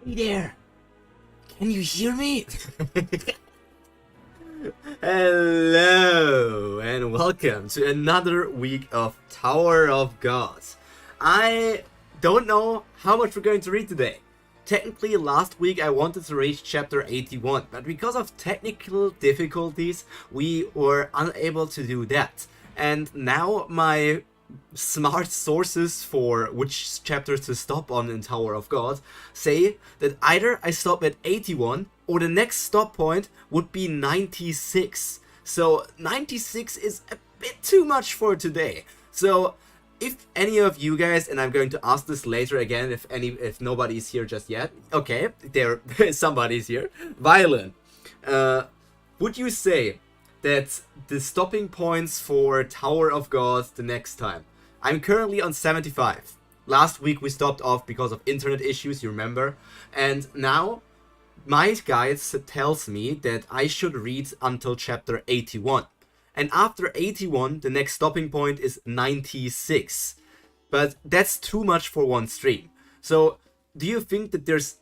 Hey there! Can you hear me? Hello and welcome to another week of Tower of Gods. I don't know how much we're going to read today. Technically, last week I wanted to reach chapter 81, but because of technical difficulties, we were unable to do that. And now my smart sources for which chapters to stop on in Tower of God say that either I stop at 81 or the next stop point would be 96. So 96 is a bit too much for today. So if any of you guys, and I'm going to ask this later again if nobody's here just yet. Okay, there somebody's here. Violin. Would you say that the stopping points for Tower of God the next time? I'm currently on 75. Last week we stopped off because of internet issues, you remember? And now my guide tells me that I should read until chapter 81. And after 81, the next stopping point is 96. But that's too much for one stream. So do you think that there's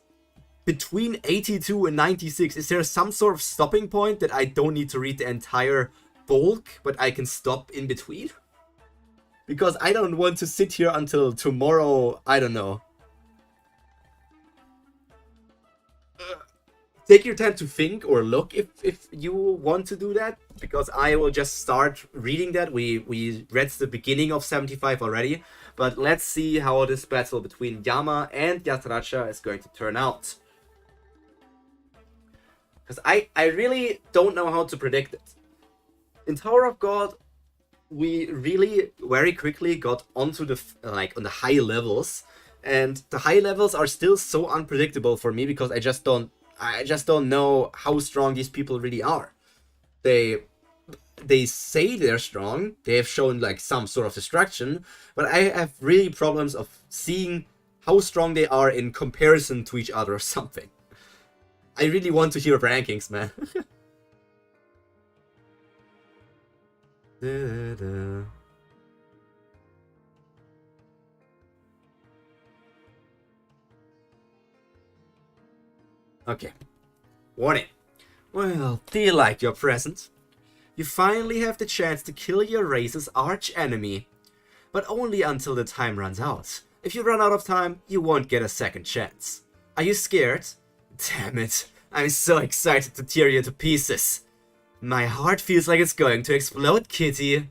between 82 and 96, is there some sort of stopping point that I don't need to read the entire bulk, but I can stop in between? Because I don't want to sit here until tomorrow, I don't know. Take your time to think or look if you want to do that, because I will just start reading that. We read the beginning of 75 already, but let's see how this battle between YAMA and YASRATCHA is going to turn out. Because I really don't know how to predict it. In Tower of God, we really very quickly got onto the on the high levels, and the high levels are still so unpredictable for me because I just don't know how strong these people really are. They say they're strong. They have shown like some sort of destruction, but I have really problems of seeing how strong they are in comparison to each other or something. I really want to hear rankings, man. Okay. Warning. Well, do you like your present? You finally have the chance to kill your race's arch enemy. But only until the time runs out. If you run out of time, you won't get a second chance. Are you scared? Damn it, I'm so excited to tear you to pieces. My heart feels like it's going to explode, kitty.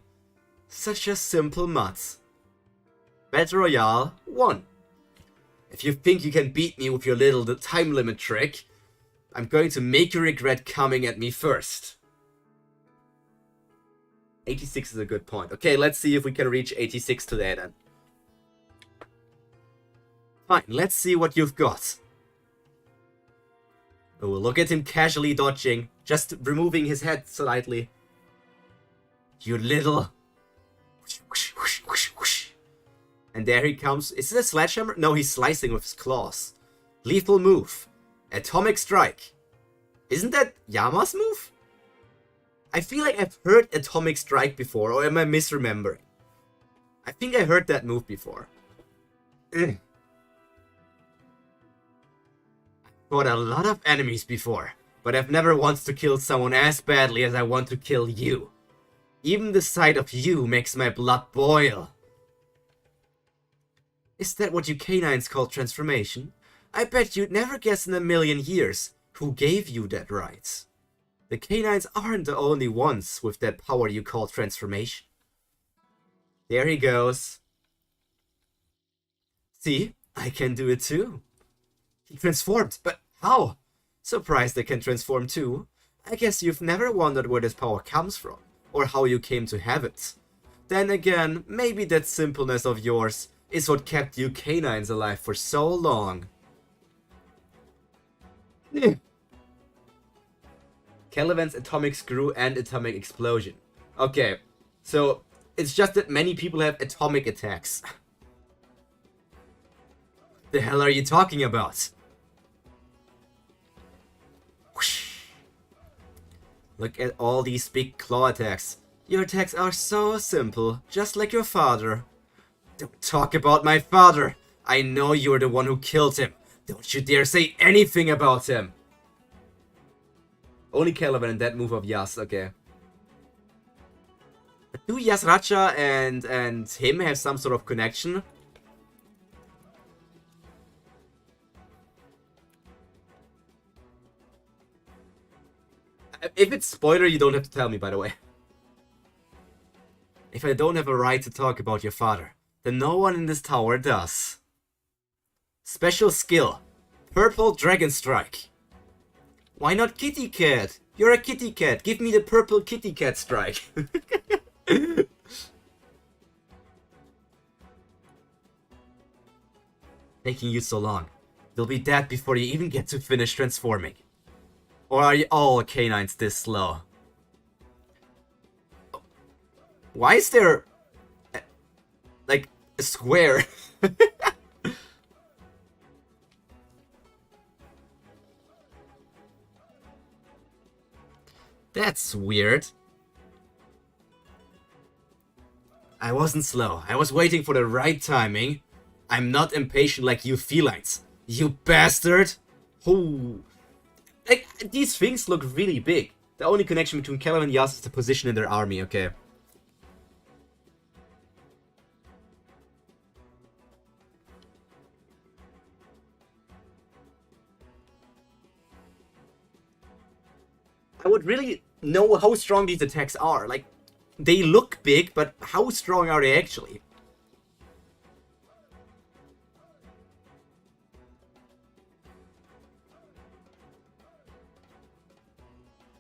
Such a simple mutt. Battle Royale 1. If you think you can beat me with your little time limit trick, I'm going to make you regret coming at me first. 86 is a good point. Okay, let's see if we can reach 86 today then. Fine, let's see what you've got. Oh, look at him casually dodging, just removing his head slightly. You little... And there he comes. Is it a sledgehammer? No, he's slicing with his claws. Lethal move. Atomic strike. Isn't that Yama's move? I feel like I've heard atomic strike before, or am I misremembering? I think I heard that move before. Ugh. Fought a lot of enemies before, but I've never once to kill someone as badly as I want to kill you. Even the sight of you makes my blood boil. Is that what you canines call transformation? I bet you'd never guess in a million years who gave you that right. The canines aren't the only ones with that power you call transformation. There he goes. See, I can do it too. He transformed, but how? Surprised I can transform too. I guess you've never wondered where this power comes from, or how you came to have it. Then again, maybe that simpleness of yours is what kept you canines alive for so long. Caliban's atomic screw and atomic explosion. Okay, so it's just that many people have atomic attacks. The hell are you talking about? Look at all these big claw attacks. Your attacks are so simple, just like your father. Don't talk about my father. I know you're the one who killed him. Don't you dare say anything about him! Only Caliban in that move of Yas, okay. But do YASRATCHA and him have some sort of connection? If it's spoiler, you don't have to tell me, by the way. If I don't have a right to talk about your father, then no one in this tower does. Special skill. Purple Dragon Strike. Why not Kitty Cat? You're a kitty cat. Give me the purple kitty cat strike. Taking you so long. You'll be dead before you even get to finish transforming. Or are you all canines this slow? Why is there... like, a square? That's weird. I wasn't slow. I was waiting for the right timing. I'm not impatient like you felines. You bastard! Oh. Like, these things look really big. The only connection between Caliban and Yas is the position in their army, okay. I would really know how strong these attacks are. Like, they look big, but how strong are they actually?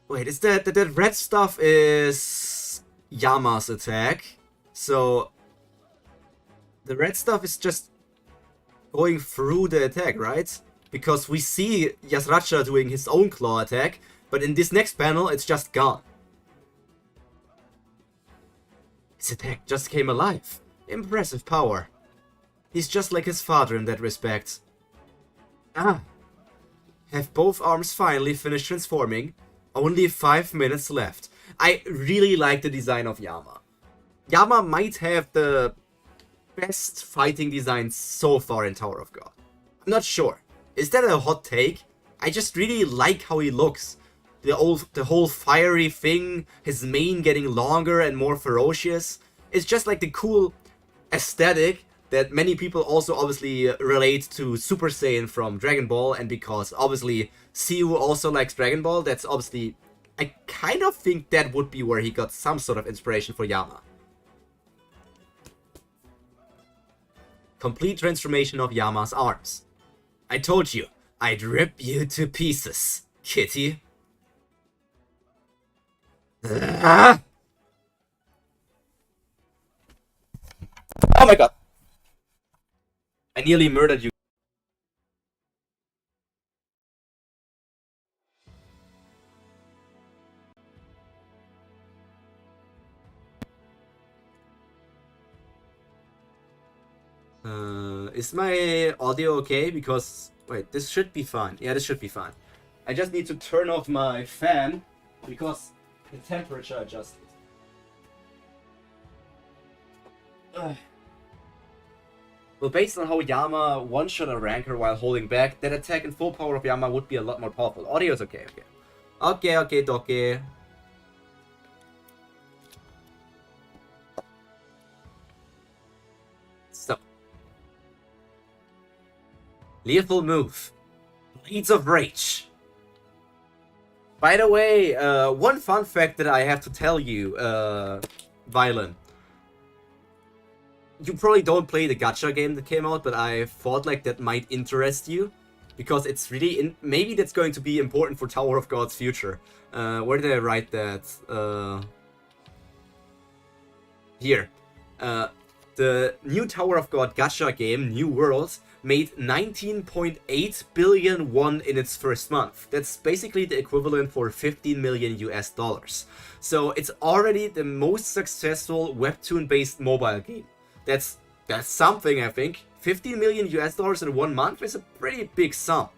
Wait, is that red stuff is YAMA's attack? So the red stuff is just going through the attack, right? Because we see YASRATCHA doing his own claw attack, but in this next panel, it's just gone. His attack just came alive. Impressive power. He's just like his father in that respect. Ah. Have both arms finally finished transforming? Only 5 minutes left. I really like the design of YAMA. YAMA might have the best fighting design so far in Tower of God. I'm not sure. Is that a hot take? I just really like how he looks. The whole fiery thing, his mane getting longer and more ferocious. It's just like the cool aesthetic that many people also obviously relate to Super Saiyan from Dragon Ball, and because obviously Siu also likes Dragon Ball, that's obviously... I kind of think that would be where he got some sort of inspiration for YAMA. Complete transformation of YAMA's arms. I told you, I'd rip you to pieces, kitty. Oh my god. I nearly murdered you. Is my audio okay? Because, wait, this should be fine. Yeah, this should be fine. I just need to turn off my fan because the temperature adjusted. Well, based on how YAMA one-shot a ranker while holding back, that attack in full power of YAMA would be a lot more powerful. Audio's okay, okay. Okay, dokie. So. Lethal move. Blades of Rage. By the way, one fun fact that I have to tell you, Violin. You probably don't play the gacha game that came out, but I thought like that might interest you. Because it's really... maybe that's going to be important for Tower of God's future. Where did I write that? Here. The new Tower of God gacha game, New Worlds, made 19.8 billion won in its first month. That's basically the equivalent for 15 million US dollars. So it's already the most successful Webtoon-based mobile game. That's something, I think. 15 million US dollars in 1 month is a pretty big sum.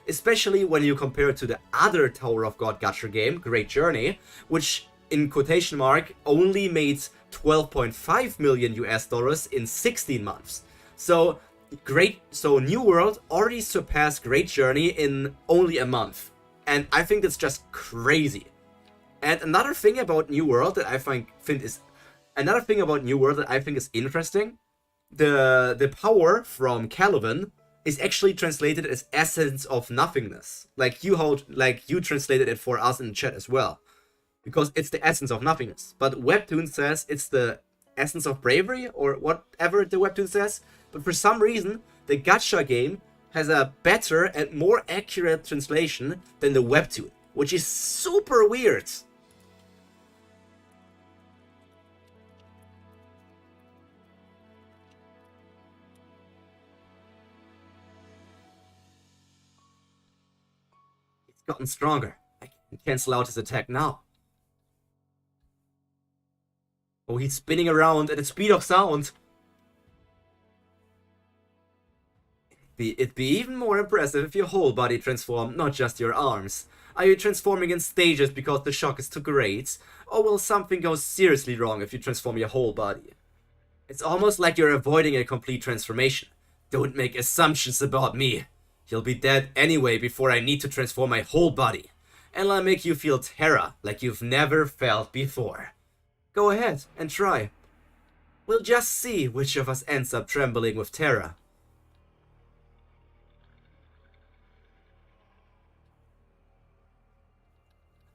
Especially when you compare it to the other Tower of God gacha game, Great Journey, which, in quotation mark, only made 12.5 million US dollars in 16 months. So New World already surpassed Great Journey in only a month. And I think that's just crazy. And another thing about New World that I think is interesting, the power from Calvin is actually translated as essence of nothingness. Like you translated it for us in the chat as well. Because it's the essence of nothingness. But Webtoon says it's the essence of bravery, or whatever the Webtoon says. But for some reason, the gacha game has a better and more accurate translation than the Webtoon, which is super weird. It's gotten stronger. I can cancel out his attack now. Oh, he's spinning around at the speed of sound. It'd be even more impressive if your whole body transformed, not just your arms. Are you transforming in stages because the shock is too great? Or will something go seriously wrong if you transform your whole body? It's almost like you're avoiding a complete transformation. Don't make assumptions about me. You'll be dead anyway before I need to transform my whole body. And I'll make you feel terror like you've never felt before. Go ahead and try. We'll just see which of us ends up trembling with terror.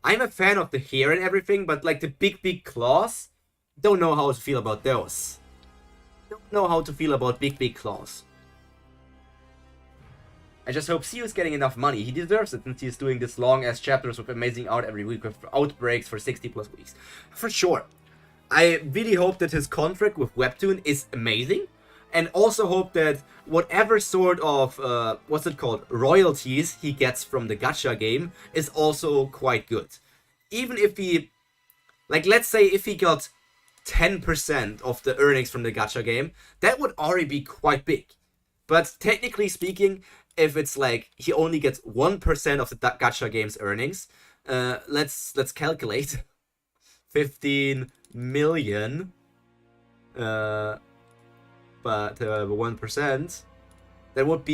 I'm a fan of the hair and everything, but like the big claws, don't know how to feel about those. Don't know how to feel about big claws. I just hope Sio's getting enough money. He deserves it since he's doing this long ass chapters with amazing art every week with outbreaks for 60 plus weeks. For sure. I really hope that his contract with Webtoon is amazing. And also hope that whatever sort of, royalties he gets from the gacha game is also quite good. Even if he, let's say if he got 10% of the earnings from the gacha game, that would already be quite big. But technically speaking, if it's like he only gets 1% of the gacha game's earnings, let's calculate. 15 million, but 1%, that would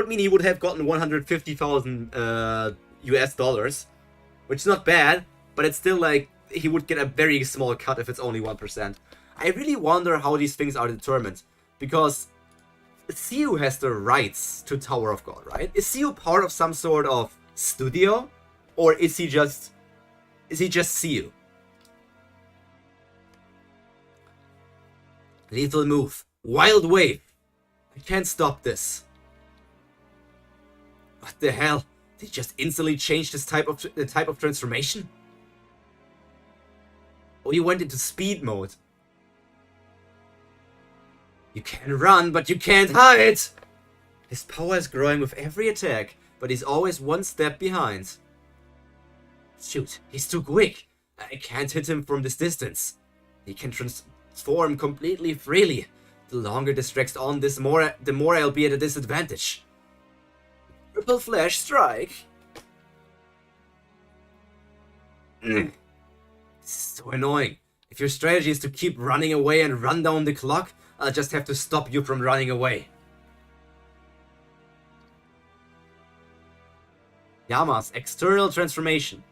mean he would have gotten 150,000 US dollars, which is not bad, but it's still like he would get a very small cut if it's only 1%. I really wonder how these things are determined, because Sio has the rights to Tower of God, right? Is Sio part of some sort of studio, or is he just Sio? Lethal move. Wild wave. I can't stop this. What the hell? Did he just instantly change the type of transformation? Oh, he went into speed mode. You can run, but you can't hide! His power is growing with every attack, but he's always one step behind. Shoot, he's too quick. I can't hit him from this distance. He can transform completely freely. The longer this drags on, the more I'll be at a disadvantage. Triple flash strike. This is so annoying. If your strategy is to keep running away and run down the clock, I'll just have to stop you from running away. YAMA's external transformation.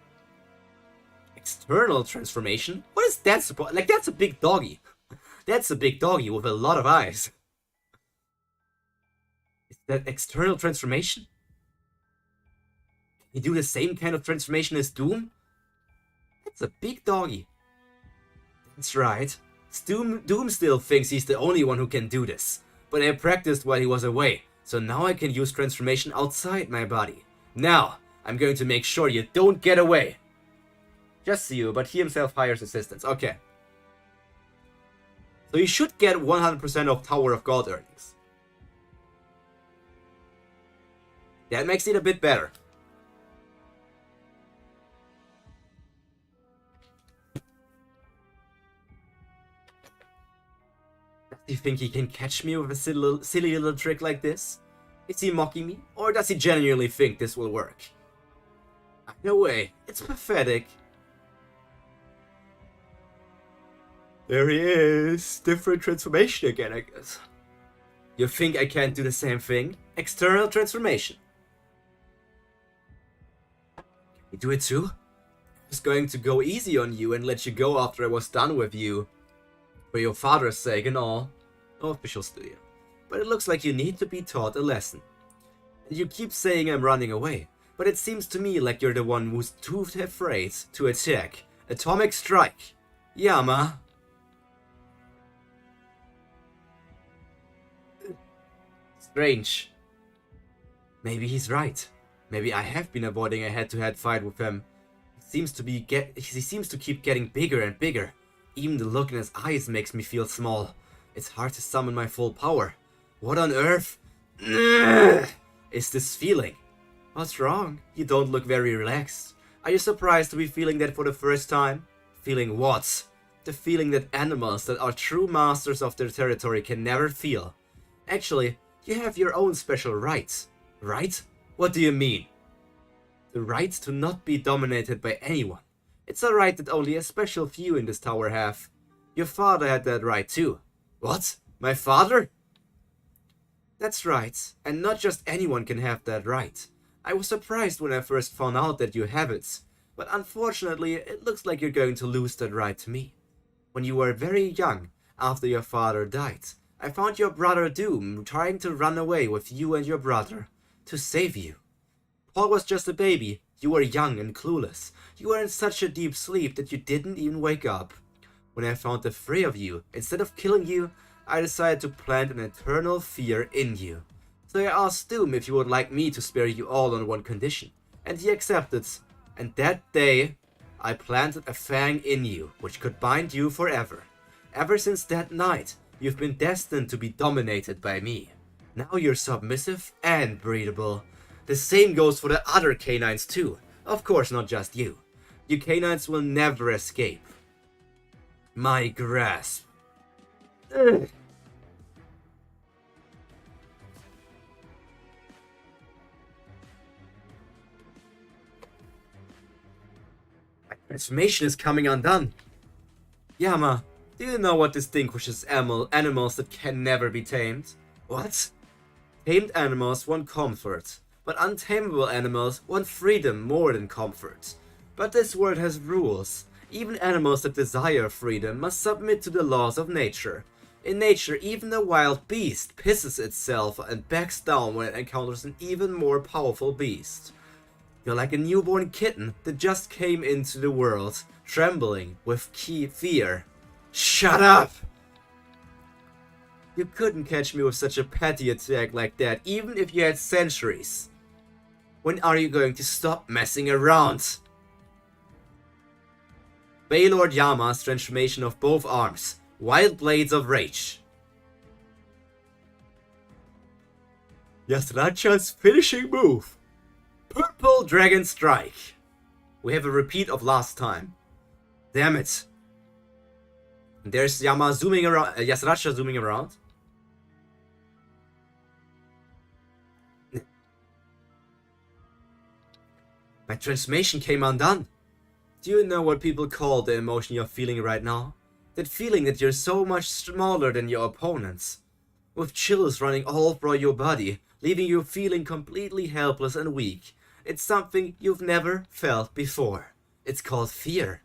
External transformation? What is that supposed? Like, that's a big doggy. That's a big doggy with a lot of eyes. Is that external transformation? Can he do the same kind of transformation as Doom? That's a big doggy. That's right. Doom still thinks he's the only one who can do this. But I practiced while he was away, so now I can use transformation outside my body. Now, I'm going to make sure you don't get away. Just you, but he himself hires assistants. Okay. So you should get 100% of Tower of God earnings. That makes it a bit better. Does he think he can catch me with a silly little trick like this? Is he mocking me? Or does he genuinely think this will work? No way. It's pathetic. There he is. Different transformation again, I guess. You think I can't do the same thing? External transformation. Can you do it too? I was going to go easy on you and let you go after I was done with you. For your father's sake and all. No official studio. But it looks like you need to be taught a lesson. You keep saying I'm running away, but it seems to me like you're the one who's too afraid to attack. Atomic strike. YAMA. Strange. Maybe he's right. Maybe I have been avoiding a head-to-head fight with him. He seems to keep getting bigger and bigger. Even the look in his eyes makes me feel small. It's hard to summon my full power. What on earth is this feeling? What's wrong? You don't look very relaxed. Are you surprised to be feeling that for the first time? Feeling what? The feeling that animals that are true masters of their territory can never feel. Actually, you have your own special rights. Right? What do you mean? The right to not be dominated by anyone. It's a right that only a special few in this tower have. Your father had that right too. What? My father? That's right, and not just anyone can have that right. I was surprised when I first found out that you have it, but unfortunately it looks like you're going to lose that right to me. When you were very young, after your father died, I found your brother Doom trying to run away with you and your brother, to save you. Paul was just a baby, you were young and clueless, you were in such a deep sleep that you didn't even wake up. When I found the three of you, instead of killing you, I decided to plant an eternal fear in you. So I asked Doom if you would like me to spare you all on one condition, and he accepted. And that day, I planted a fang in you, which could bind you forever. Ever since that night, you've been destined to be dominated by me. Now you're submissive and breedable. The same goes for the other canines too. Of course, not just you. You canines will never escape my grasp. Ugh. My transformation is coming undone. YAMA, do you know what distinguishes animals that can never be tamed? What? Tamed animals want comfort, but untamable animals want freedom more than comfort. But this world has rules. Even animals that desire freedom must submit to the laws of nature. In nature, even a wild beast pisses itself and backs down when it encounters an even more powerful beast. You're like a newborn kitten that just came into the world, trembling with fear. Shut up! You couldn't catch me with such a petty attack like that, even if you had centuries. When are you going to stop messing around? Baylord YAMA's transformation of both arms. Wild Blades of Rage. YASRATCHA's finishing move. Purple Dragon Strike. We have a repeat of last time. Damn it. There's YAMA zooming around, YASRATCHA zooming around. My transformation came undone. Do you know what people call the emotion you're feeling right now? That feeling that you're so much smaller than your opponents. With chills running all through your body, leaving you feeling completely helpless and weak. It's something you've never felt before. It's called fear.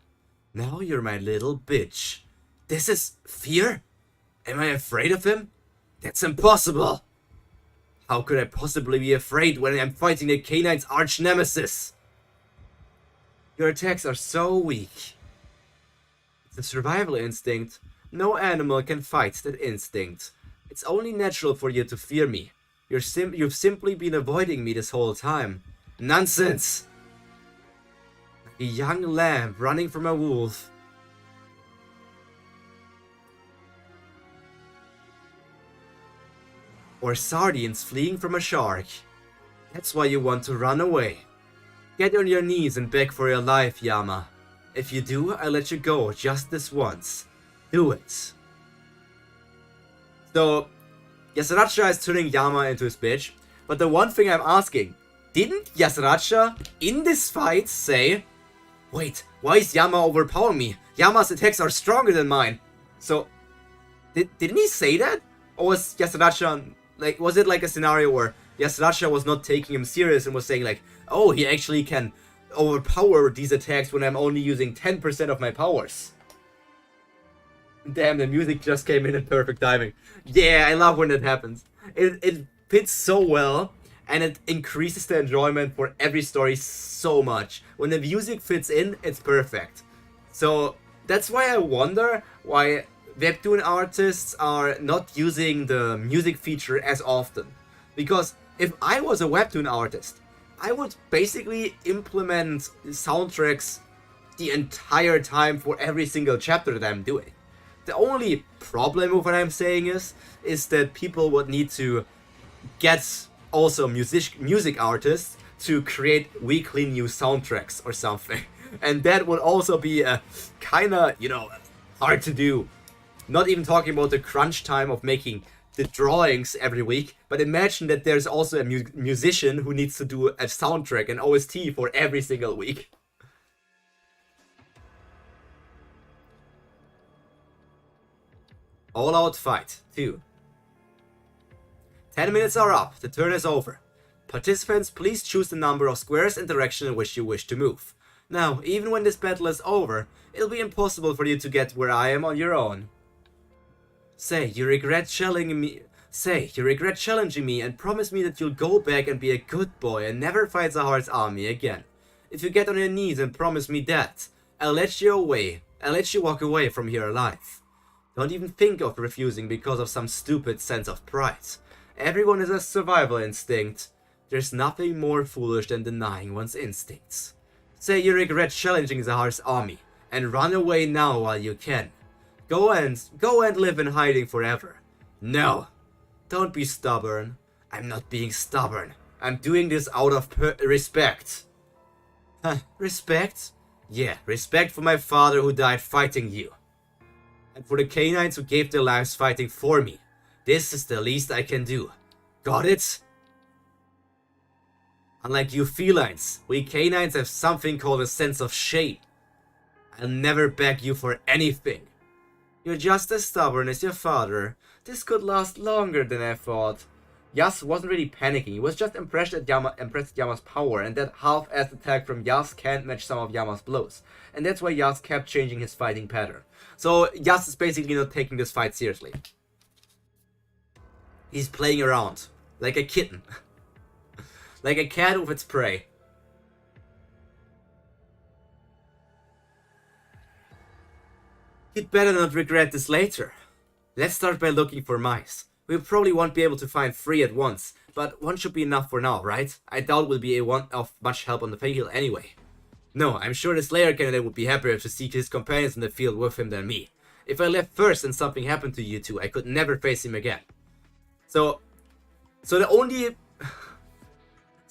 Now you're my little bitch. This is fear? Am I afraid of him? That's impossible! How could I possibly be afraid when I'm fighting the canine's arch nemesis? Your attacks are so weak. It's a survival instinct. No animal can fight that instinct. It's only natural for you to fear me. You've simply been avoiding me this whole time. Nonsense! Like a young lamb running from a wolf. Or sardines fleeing from a shark. That's why you want to run away. Get on your knees and beg for your life, YAMA. If you do, I'll let you go just this once. Do it. So, YASRATCHA is turning YAMA into his bitch. But the one thing I'm asking, didn't YASRATCHA in this fight say, wait, why is YAMA overpowering me? YAMA's attacks are stronger than mine. So, didn't he say that? Or was YASRATCHA Like, was it like a scenario where YASRATCHA was not taking him serious and was saying like, oh, he actually can overpower these attacks when I'm only using 10% of my powers? Damn, the music just came in perfect timing. Yeah, I love when that happens. It fits so well, and it increases the enjoyment for every story so much. When the music fits in, it's perfect. So that's why I wonder why Webtoon artists are not using the music feature as often. Because if I was a Webtoon artist, I would basically implement soundtracks the entire time for every single chapter that I'm doing. The only problem with what I'm saying is that people would need to get also music artists to create weekly new soundtracks or something. And that would also be kinda, you know, hard to do. Not even talking about the crunch time of making the drawings every week, but imagine that there's also a musician who needs to do a soundtrack, an OST for every single week. All Out Fight 2. 10 minutes are up, the turn is over. Participants, please choose the number of squares and direction in which you wish to move. Now, even when this battle is over, it'll be impossible for you to get where I am on your own. Say you regret challenging me and promise me that you'll go back and be a good boy and never fight Zahar's army again. If you get on your knees and promise me that, I'll let you walk away from here alive. Don't even think of refusing because of some stupid sense of pride. Everyone has a survival instinct. There's nothing more foolish than denying one's instincts. Say you regret challenging Zahar's army, and run away now while you can. Go and live in hiding forever. No, don't be stubborn. I'm not being stubborn. I'm doing this out of respect. Huh, respect? Yeah, respect for my father who died fighting you. And for the canines who gave their lives fighting for me. This is the least I can do. Got it? Unlike you felines, we canines have something called a sense of shame. I'll never beg you for anything. You're just as stubborn as your father. This could last longer than I thought. Yas wasn't really panicking, he was just impressed at Yama's power, and that half-assed attack from Yas can't match some of Yama's blows. And that's why Yas kept changing his fighting pattern. So Yas is basically not taking this fight seriously. He's playing around, like a kitten. Like a cat with its prey. You'd better not regret this later. Let's start by looking for mice. We probably won't be able to find 3 at once, but 1 should be enough for now, right? I doubt we'll be of much help on the field anyway. No, I'm sure the Slayer candidate would be happier to seek his companions in the field with him than me. If I left first and something happened to you two, I could never face him again. So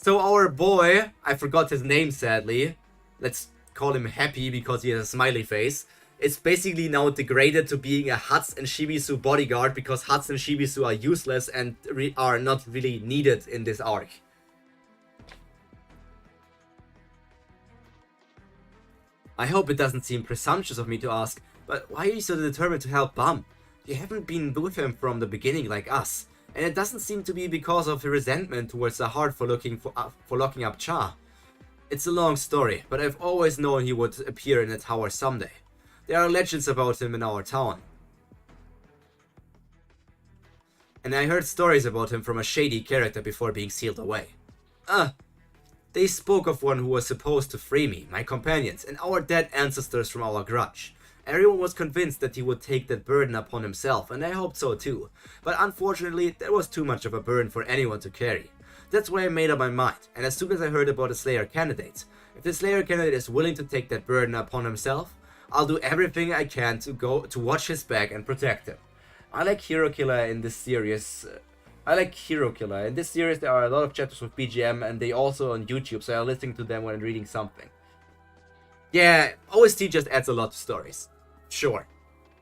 our boy, I forgot his name sadly, let's call him Happy because he has a smiley face, is basically now degraded to being a Hats and Shibisu bodyguard because Hats and Shibisu are useless and are not really needed in this arc. I hope it doesn't seem presumptuous of me to ask, but why are you so determined to help Bum? You haven't been with him from the beginning like us. And it doesn't seem to be because of the resentment towards the heart for locking up Cha. It's a long story, but I've always known he would appear in the tower someday. There are legends about him in our town. And I heard stories about him from a shady character before being sealed away. They spoke of one who was supposed to free me, my companions, and our dead ancestors from our grudge. Everyone was convinced that he would take that burden upon himself, and I hoped so too. But unfortunately, that was too much of a burden for anyone to carry. That's why I made up my mind, and as soon as I heard about the Slayer candidate, if the Slayer candidate is willing to take that burden upon himself, I'll do everything I can to watch his back and protect him. I like Hero Killer in this series. In this series there are a lot of chapters with BGM, and they also on YouTube, so I'm listening to them when reading something. Yeah, OST just adds a lot to stories. Sure.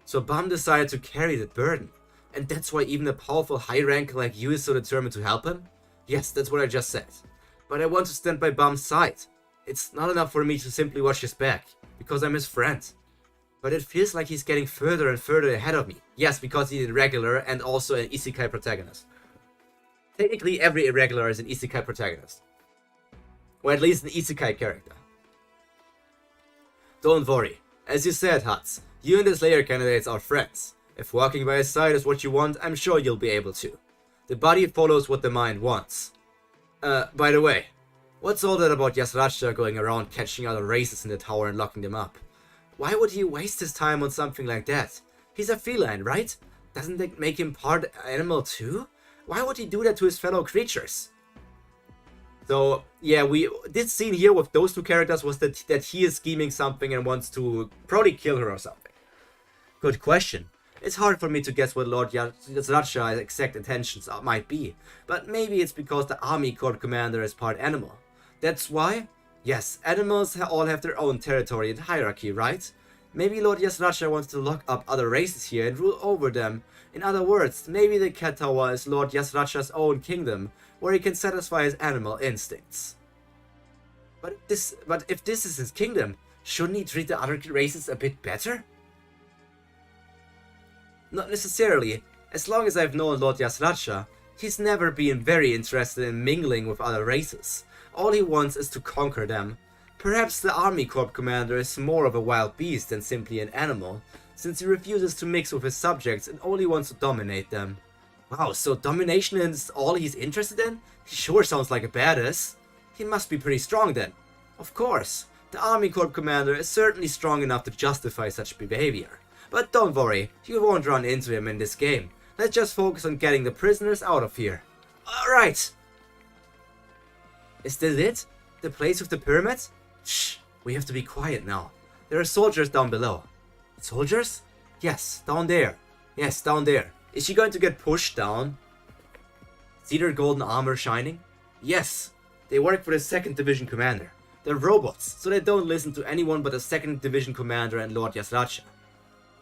So Bum decided to carry that burden. And that's why even a powerful high ranker like you is so determined to help him? Yes, that's what I just said. But I want to stand by Bum's side. It's not enough for me to simply watch his back, because I'm his friend. But it feels like he's getting further and further ahead of me. Yes, because he's a regular and also an isekai protagonist. Technically, every irregular is an isekai protagonist. Or at least an isekai character. Don't worry. As you said, Hats, you and the Slayer candidates are friends. If walking by his side is what you want, I'm sure you'll be able to. The body follows what the mind wants. By the way, what's all that about YASRATCHA going around catching other races in the tower and locking them up? Why would he waste his time on something like that? He's a feline, right? Doesn't that make him part animal too? Why would he do that to his fellow creatures? So, yeah, this scene here with those two characters was that he is scheming something and wants to probably kill her or something. Good question. It's hard for me to guess what Lord YASRATCHA's exact intentions might be, but maybe it's because the Army Corps commander is part animal. That's why? Yes, animals all have their own territory and hierarchy, right? Maybe Lord YASRATCHA wants to lock up other races here and rule over them. In other words, maybe the Cat Tower is Lord YASRATCHA's own kingdom, where he can satisfy his animal instincts. But if this is his kingdom, shouldn't he treat the other races a bit better? Not necessarily. As long as I've known Lord YASRATCHA, he's never been very interested in mingling with other races. All he wants is to conquer them. Perhaps the Army Corps commander is more of a wild beast than simply an animal, since he refuses to mix with his subjects and only wants to dominate them. Wow, so domination is all he's interested in? He sure sounds like a badass. He must be pretty strong then. Of course, the Army Corps commander is certainly strong enough to justify such behavior. But don't worry, you won't run into him in this game. Let's just focus on getting the prisoners out of here. Alright! Is this it? The place with the pyramids? Shh, we have to be quiet now. There are soldiers down below. Soldiers? Yes, down there. Yes, down there. Is she going to get pushed down? See their golden armor shining? Yes, they work for the 2nd Division commander. They're robots, so they don't listen to anyone but the 2nd Division commander and Lord YASRATCHA.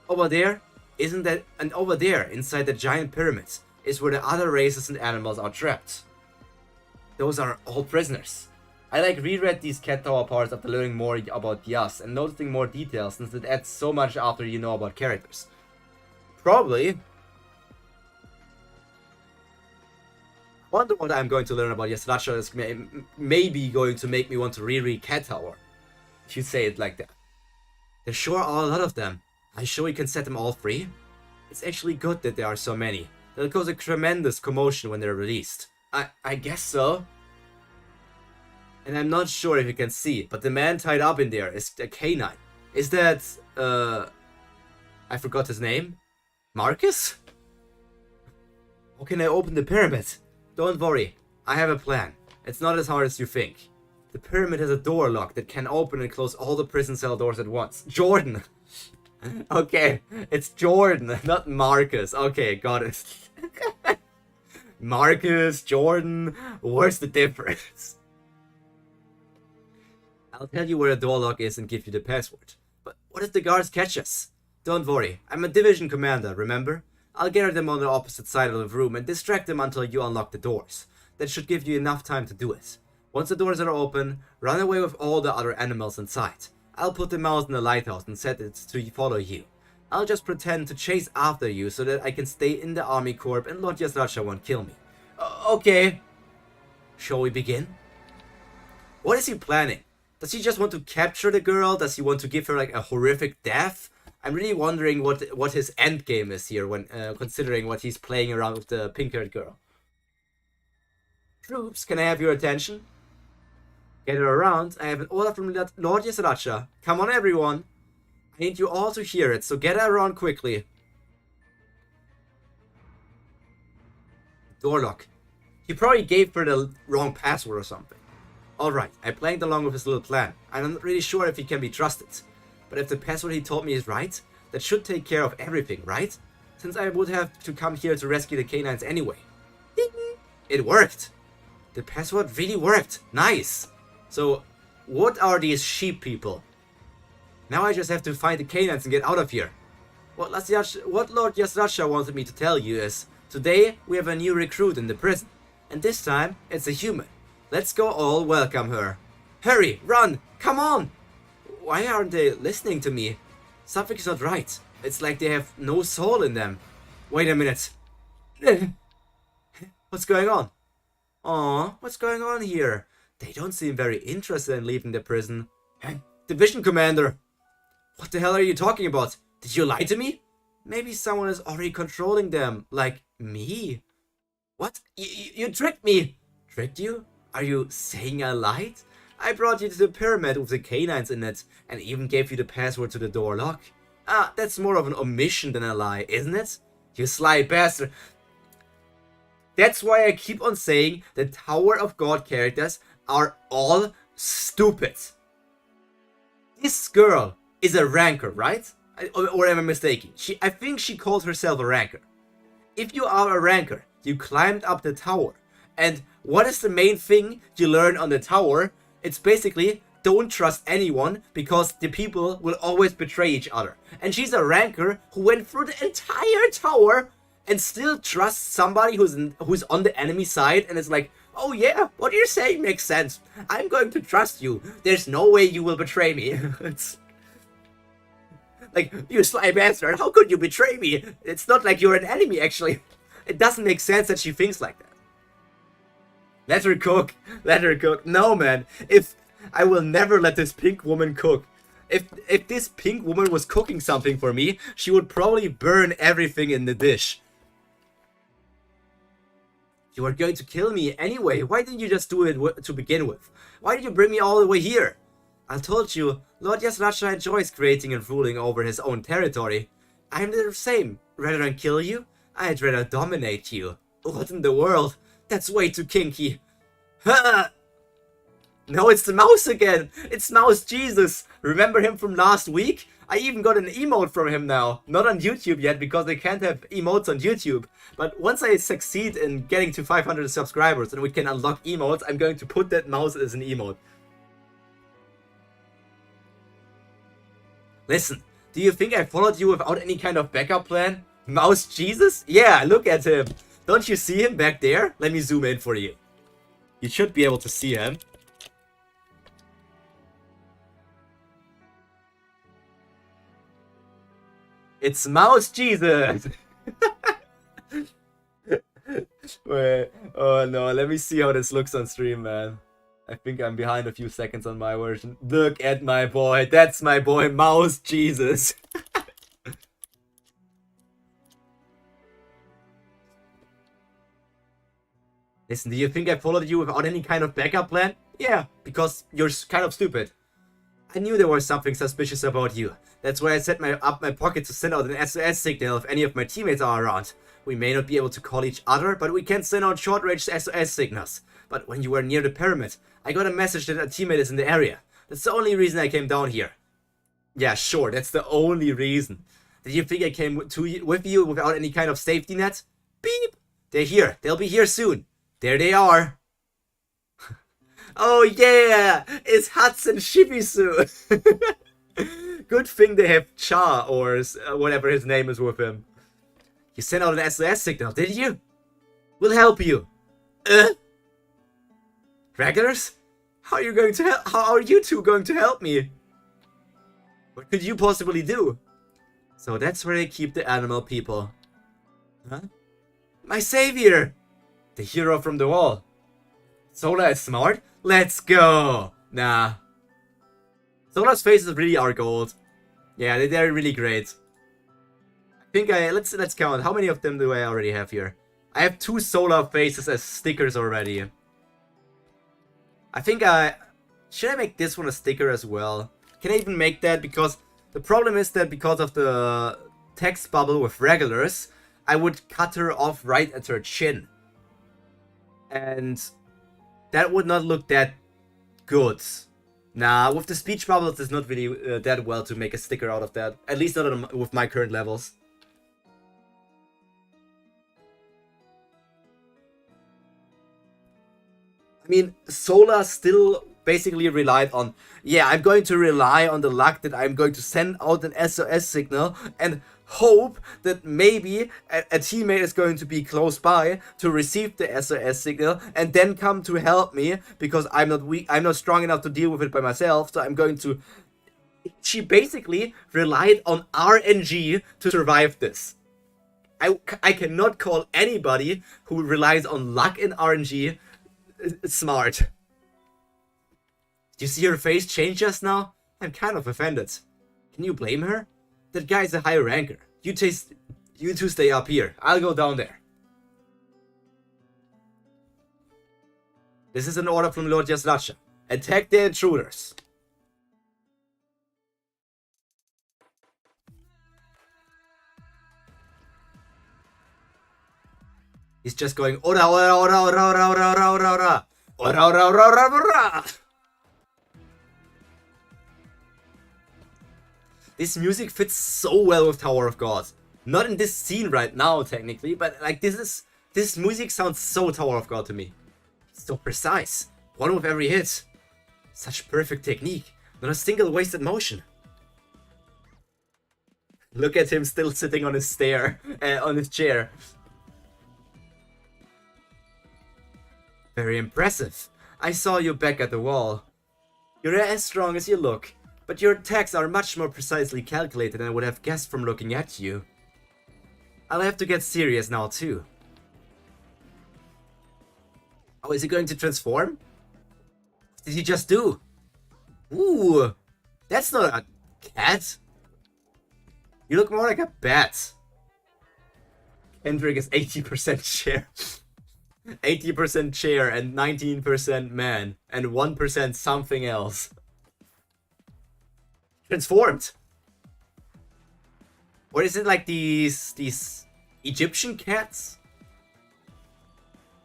Over there, and over there, inside the giant pyramids, is where the other races and animals are trapped. Those are all prisoners. I reread these Cat Tower parts after learning more about Yas and noticing more details, since it adds so much after you know about characters. Probably. Wonder what I'm going to learn about YASRATCHA is maybe going to make me want to reread Cat Tower, if you say it like that. There sure are a lot of them. Are you sure we can set them all free? It's actually good that there are so many. They'll cause a tremendous commotion when they're released. I guess so. And I'm not sure if you can see, but the man tied up in there is a canine. Is that, I forgot his name? Marcus? How can I open the pyramid? Don't worry, I have a plan. It's not as hard as you think. The pyramid has a door lock that can open and close all the prison cell doors at once. Jordan! Okay, it's Jordan, not Marcus. Okay, got it. Marcus, Jordan, where's the difference? I'll tell you where the door lock is and give you the password. But what if the guards catch us? Don't worry, I'm a division commander, remember? I'll gather them on the opposite side of the room and distract them until you unlock the doors. That should give you enough time to do it. Once the doors are open, run away with all the other animals inside. I'll put the mouse in the lighthouse and set it to follow you. I'll just pretend to chase after you so that I can stay in the Army Corps and Lord YASRATCHA won't kill me. Okay. Shall we begin? What is he planning? Does he just want to capture the girl? Does he want to give her a horrific death? I'm really wondering what his end game is here when considering what he's playing around with the pink-haired girl. Troops, can I have your attention? Gather around, I have an order from Lord YASRATCHA. Come on everyone. I need you all to hear it, so gather around quickly. Door lock. He probably gave her the wrong password or something. Alright, I played along with his little plan. I'm not really sure if he can be trusted. But if the password he told me is right, that should take care of everything, right? Since I would have to come here to rescue the canines anyway. Ding! It worked! The password really worked! Nice! So, what are these sheep people? Now I just have to find the canines and get out of here. What Lord YASRATCHA wanted me to tell you is, today we have a new recruit in the prison. And this time, it's a human. Let's go all welcome her. Hurry, run, come on! Why aren't they listening to me? Something's not right. It's like they have no soul in them. Wait a minute. What's going on? Aw, what's going on here? They don't seem very interested in leaving the prison. Hey, Division Commander! What the hell are you talking about? Did you lie to me? Maybe someone is already controlling them, like me? What? You tricked me! Tricked you? Are you saying I lied? I brought you to the pyramid with the canines in it, and even gave you the password to the door lock. Ah, that's more of an omission than a lie, isn't it? You sly bastard. That's why I keep on saying the Tower of God characters are all stupid. This girl is a ranker, right? Or am I mistaken? I think she called herself a ranker. If you are a ranker, you climbed up the tower. And what is the main thing you learn on the tower? It's basically, don't trust anyone because the people will always betray each other. And she's a ranker who went through the entire tower and still trusts somebody who's on the enemy side and is like, oh yeah, what you're saying makes sense. I'm going to trust you. There's no way you will betray me. It's like, you sly bastard, how could you betray me? It's not like you're an enemy, actually. It doesn't make sense that she thinks like that. Let her cook. Let her cook. No, man. I will never let this pink woman cook. If this pink woman was cooking something for me, she would probably burn everything in the dish. You are going to kill me anyway. Why didn't you just do it to begin with? Why did you bring me all the way here? I told you, Lord YASRATCHA enjoys creating and ruling over his own territory. I'm the same. Rather than kill you, I'd rather dominate you. What in the world? That's way too kinky. Ha! No, it's the mouse again. It's Mouse Jesus. Remember him from last week? I even got an emote from him now. Not on YouTube yet because they can't have emotes on YouTube. But once I succeed in getting to 500 subscribers and we can unlock emotes, I'm going to put that mouse as an emote. Listen, do you think I followed you without any kind of backup plan? Mouse Jesus? Yeah, look at him. Don't you see him back there? Let me zoom in for you. You should be able to see him. It's Mouse Jesus! Wait, oh no, let me see how this looks on stream, man. I think I'm behind a few seconds on my version. Look at my boy, that's my boy, Mouse Jesus. Listen, do you think I followed you without any kind of backup plan? Yeah, because you're kind of stupid. I knew there was something suspicious about you. That's why I set up my pocket to send out an SOS signal if any of my teammates are around. We may not be able to call each other, but we can send out short-range SOS signals. But when you were near the pyramid, I got a message that a teammate is in the area. That's the only reason I came down here. Yeah, sure, that's the only reason. Did you think I came with you without any kind of safety net? Beep! They're here. They'll be here soon. There they are. Oh yeah! It's Hudson Shibisu! Good thing they have Cha, or whatever his name is, with him. You sent out an SOS signal, did you? We'll help you. Regulars? How are you going to help? How are you two going to help me? What could you possibly do? So that's where they keep the animal people. Huh? My savior! The hero from the wall. Solar is smart? Let's go! Nah. Solar's faces really are gold. Yeah, they're really great. I think let's count. How many of them do I already have here? I have 2 Solar faces as stickers already. I think should I make this one a sticker as well? Can I even make that? Because the problem is that because of the text bubble with regulars, I would cut her off right at her chin. And that would not look that good. Nah, with the speech bubbles, it's not really that well to make a sticker out of that. At least not with my current levels. I mean, Solar still basically relied on, yeah, I'm going to rely on the luck that I'm going to send out an SOS signal and hope that maybe a teammate is going to be close by to receive the SOS signal and then come to help me because I'm not weak, I'm not strong enough to deal with it by myself, so I'm going to... She basically relied on RNG to survive this. I cannot call anybody who relies on luck and RNG Smart. Did you see her face change just now? I'm kind of offended. Can you blame her? That guy's a high ranker. You two stay up here. I'll go down there. This is an order from Lord YASRATCHA. Attack the intruders. He's just going ora ora ora ora ora ora ora ora ora ora ora ora ora ora. This music fits so well with Tower of God. Not in this scene right now, technically, but like this music sounds so Tower of God to me. It's so precise. One with every hit. Such perfect technique. Not a single wasted motion. Look at him still sitting on his on his chair. Very impressive. I saw you back at the wall. You're as strong as you look, but your attacks are much more precisely calculated than I would have guessed from looking at you. I'll have to get serious now too. Oh, is he going to transform? What did he just do? Ooh, that's not a cat. You look more like a bat. Kendrick is 80% chair. 80% chair and 19% man and 1% something else. Transformed. Or is it like these Egyptian cats?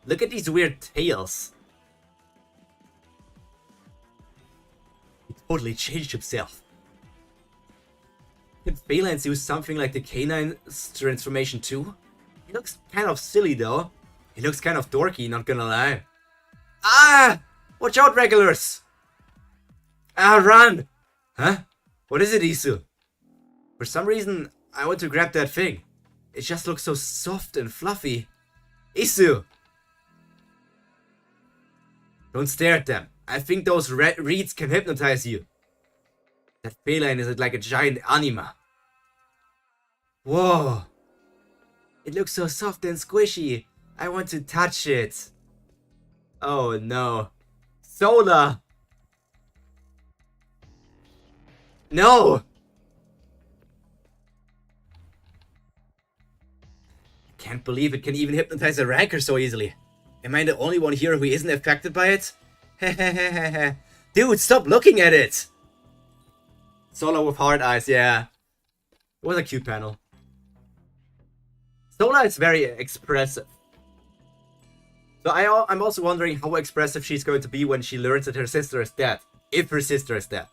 Look at these weird tails. He totally changed himself. Can Phalanx use something like the canine's transformation too? He looks kind of silly though. He looks kind of dorky, not gonna lie. Ah! Watch out, regulars! Ah, run! Huh? What is it, Isu? For some reason, I want to grab that thing. It just looks so soft and fluffy. Isu! Don't stare at them. I think those red reeds can hypnotize you. That feline is like a giant anima. Whoa! It looks so soft and squishy. I want to touch it. Oh no. Sola! No! I can't believe it can even hypnotize a ranker so easily. Am I the only one here who isn't affected by it? Dude, stop looking at it! Sola with hard eyes, yeah. It was a cute panel. Sola is very expressive. So I'm also wondering how expressive she's going to be when she learns that her sister is dead. If her sister is dead.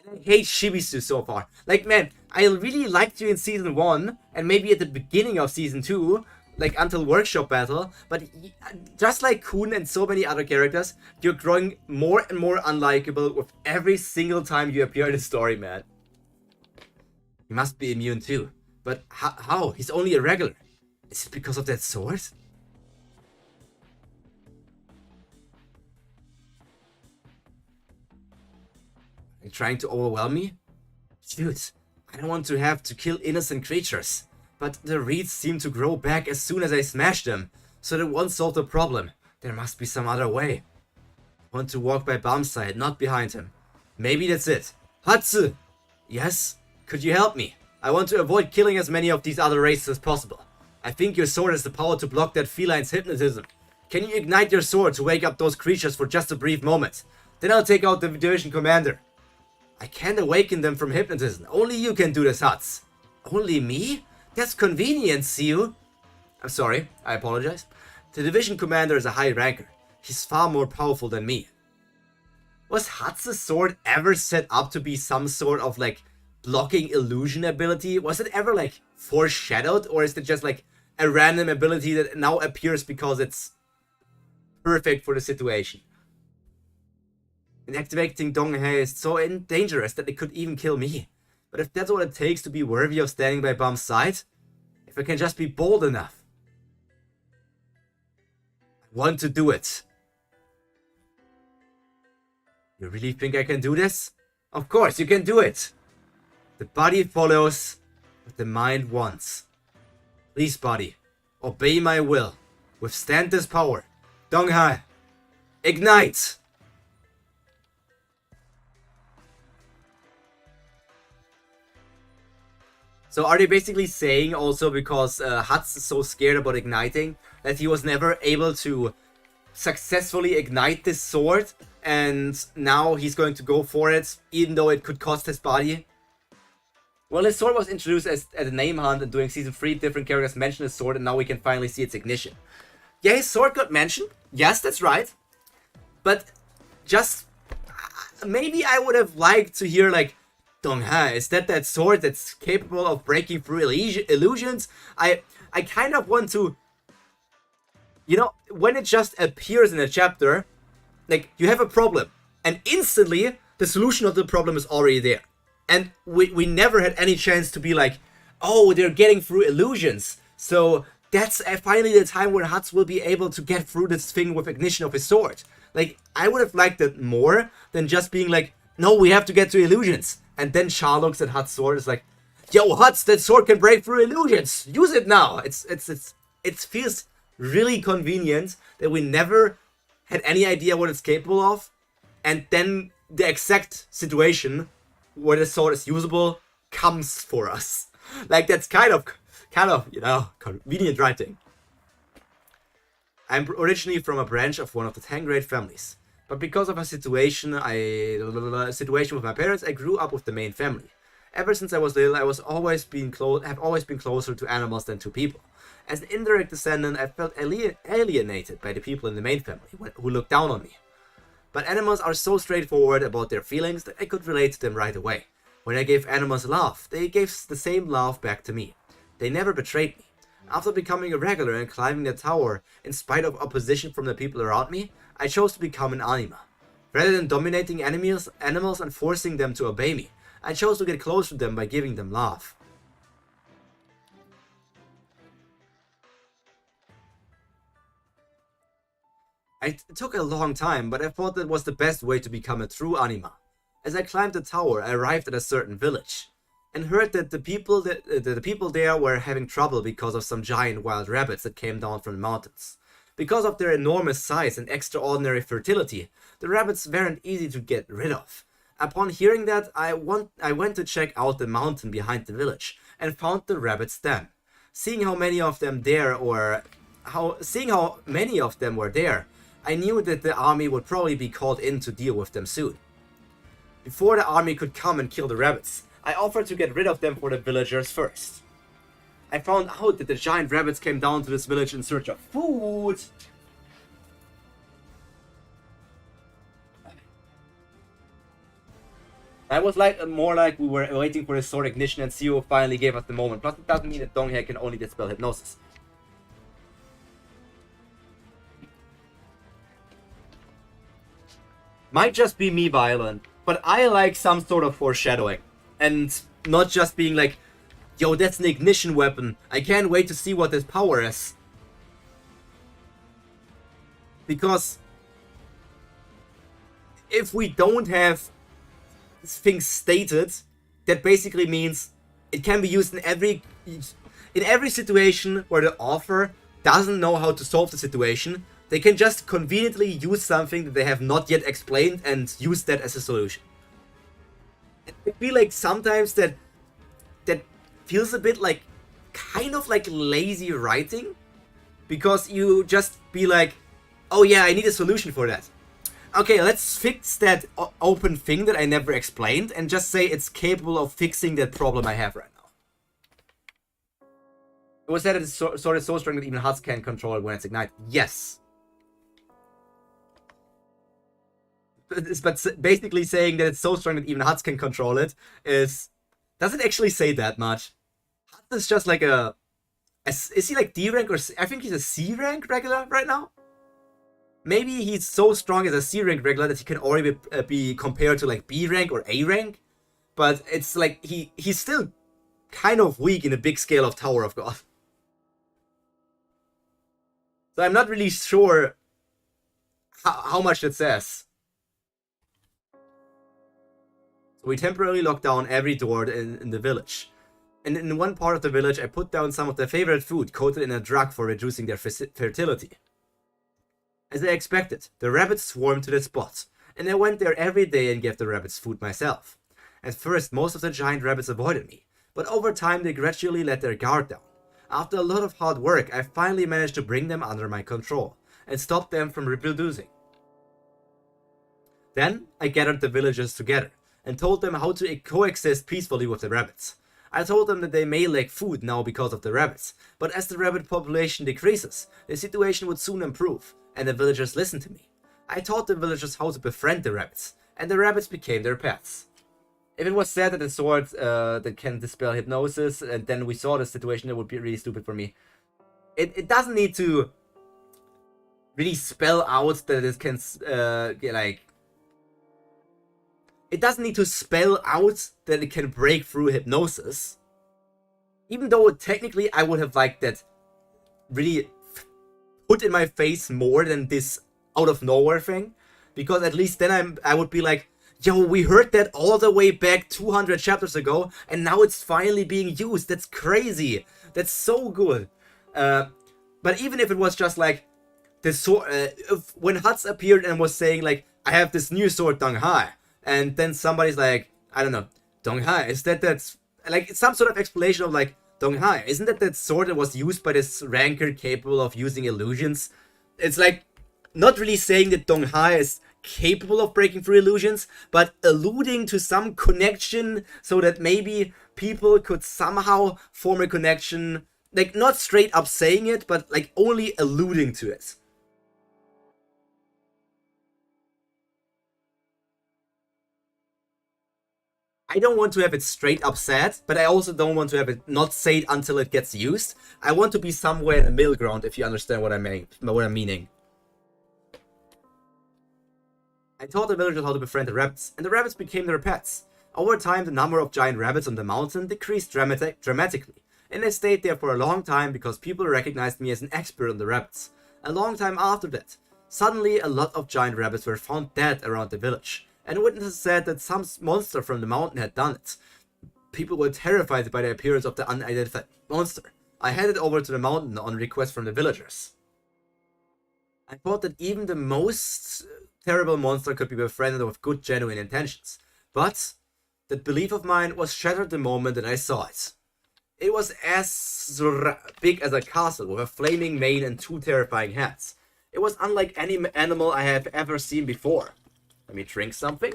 And I hate Shibisu so far. Like, man, I really liked you in Season 1, and maybe at the beginning of Season 2, like until Workshop Battle, but just like Kun and so many other characters, you're growing more and more unlikable with every single time you appear in the story, man. He must be immune too. But how? He's only a regular. Is it because of that sword? Are you trying to overwhelm me? Dude, I don't want to have to kill innocent creatures. But the reeds seem to grow back as soon as I smash them. So that won't solve the problem. There must be some other way. I want to walk by Bum's side, not behind him. Maybe that's it. Hatsu! Yes? Could you help me? I want to avoid killing as many of these other races as possible. I think your sword has the power to block that feline's hypnotism. Can you ignite your sword to wake up those creatures for just a brief moment? Then I'll take out the division commander. I can't awaken them from hypnotism. Only you can do this, Hats. Only me? That's convenient, Siu. I'm sorry, I apologize. The division commander is a high ranker. He's far more powerful than me. Was Hatsu's sword ever set up to be some sort of like blocking illusion ability? Was it ever like foreshadowed, or is it just like a random ability that now appears because it's perfect for the situation? And activating Donghae is so dangerous that it could even kill me. But if that's what it takes to be worthy of standing by Bum's side, if I can just be bold enough, I want to do it. You really think I can do this? Of course, you can do it. The body follows what the mind wants. Please, body, obey my will. Withstand this power. Donghai, ignite! So are they basically saying also, because Hats is so scared about igniting, that he was never able to successfully ignite this sword, and now he's going to go for it, even though it could cost his body? Well, his sword was introduced as a name hunt, and during Season 3, different characters mentioned his sword, and now we can finally see its ignition. Yeah, his sword got mentioned. Yes, that's right. But just... maybe I would have liked to hear, like, Donghai, is that sword that's capable of breaking through illusions? I kind of want to... You know, when it just appears in a chapter, like, you have a problem, and instantly, the solution of the problem is already there. And we never had any chance to be like, oh, they're getting through illusions. So that's finally the time where Hats will be able to get through this thing with ignition of his sword. Like, I would have liked it more than just being like, no, we have to get to illusions. And then Char looks at Hats' sword, is like, yo, Hats, that sword can break through illusions. Use it now. It feels really convenient that we never had any idea what it's capable of. And then the exact situation where the sword is usable comes for us. Like, that's kind of, you know, convenient writing. I'm originally from a branch of one of the 10 great families. But because of a situation with my parents, I grew up with the main family. Ever since I was little, have always been closer to animals than to people. As an indirect descendant, I felt alienated by the people in the main family who looked down on me. But animals are so straightforward about their feelings that I could relate to them right away. When I gave animals love, they gave the same love back to me. They never betrayed me. After becoming a regular and climbing the tower, in spite of opposition from the people around me, I chose to become an anima. Rather than dominating animals and forcing them to obey me, I chose to get close to them by giving them love. It took a long time, but I thought that was the best way to become a true anima. As I climbed the tower, I arrived at a certain village, and heard that the people there were having trouble because of some giant wild rabbits that came down from the mountains. Because of their enormous size and extraordinary fertility, the rabbits weren't easy to get rid of. Upon hearing that, I went to check out the mountain behind the village, and found the rabbits den. Seeing how many of them were there, I knew that the army would probably be called in to deal with them soon. Before the army could come and kill the rabbits, I offered to get rid of them for the villagers first. I found out that the giant rabbits came down to this village in search of food. I was more like we were waiting for the sword ignition, and Zero finally gave us the moment. Plus, it doesn't mean that Donghai can only dispel hypnosis. Might just be me, Violent, but I like some sort of foreshadowing. And not just being like, yo, that's an ignition weapon. I can't wait to see what this power is. Because if we don't have things stated, that basically means it can be used in every situation where the author doesn't know how to solve the situation. They can just conveniently use something that they have not yet explained and use that as a solution. I feel like sometimes that feels a bit like, kind of like lazy writing, because you just be like, oh yeah, I need a solution for that. Okay, let's fix that open thing that I never explained, and just say it's capable of fixing that problem I have right now. It was said that the sword is so strong that even Huts can control it when it's ignited. Yes. But basically saying that it's so strong that even Huts can control it doesn't actually say that much. Huts is just like is he like D rank, or I think he's a C rank regular right now? Maybe he's so strong as a C rank regular that he can already be compared to like B rank or A rank. But it's like he's still kind of weak in a big scale of Tower of God. So I'm not really sure how much that says. So we temporarily locked down every door in the village. And in one part of the village, I put down some of their favorite food coated in a drug for reducing their fertility. As I expected, the rabbits swarmed to the spot, and I went there every day and gave the rabbits food myself. At first, most of the giant rabbits avoided me, but over time they gradually let their guard down. After a lot of hard work, I finally managed to bring them under my control, and stop them from reproducing. Then, I gathered the villagers together, and told them how to coexist peacefully with the rabbits. I told them that they may lack food now because of the rabbits, but as the rabbit population decreases, the situation would soon improve, and the villagers listened to me. I taught the villagers how to befriend the rabbits, and the rabbits became their pets. If it was said that the sword that can dispel hypnosis, and then we saw the situation, that would be really stupid for me. It doesn't need to really spell out that it can, it doesn't need to spell out that it can break through hypnosis. Even though technically I would have liked that really put in my face more than this out of nowhere thing. Because at least then I would be like, yo, we heard that all the way back 200 chapters ago, and now it's finally being used. That's crazy. That's so good. But even if it was just like, this sword, when Huts appeared and was saying like, I have this new sword, Dong Hai, and then somebody's like, I don't know, Dong Hai, is that's like some sort of explanation of like, Dong Hai, isn't that sword that was used by this ranker capable of using illusions? It's like, not really saying that Dong Hai is capable of breaking through illusions, but alluding to some connection so that maybe people could somehow form a connection, like not straight up saying it, but like only alluding to it. I don't want to have it straight up said, but I also don't want to have it not said until it gets used. I want to be somewhere in the middle ground, if you understand what I'm meaning. I taught the villagers how to befriend the rabbits, and the rabbits became their pets. Over time, the number of giant rabbits on the mountain decreased dramatically, and I stayed there for a long time because people recognized me as an expert on the rabbits. A long time after that, suddenly a lot of giant rabbits were found dead around the village, and witnesses said that some monster from the mountain had done it. People were terrified by the appearance of the unidentified monster. I headed over to the mountain on request from the villagers. I thought that even the most terrible monster could be befriended with good, genuine intentions, but that belief of mine was shattered the moment that I saw it. It was as big as a castle with a flaming mane and two terrifying heads. It was unlike any animal I have ever seen before. Let me drink something.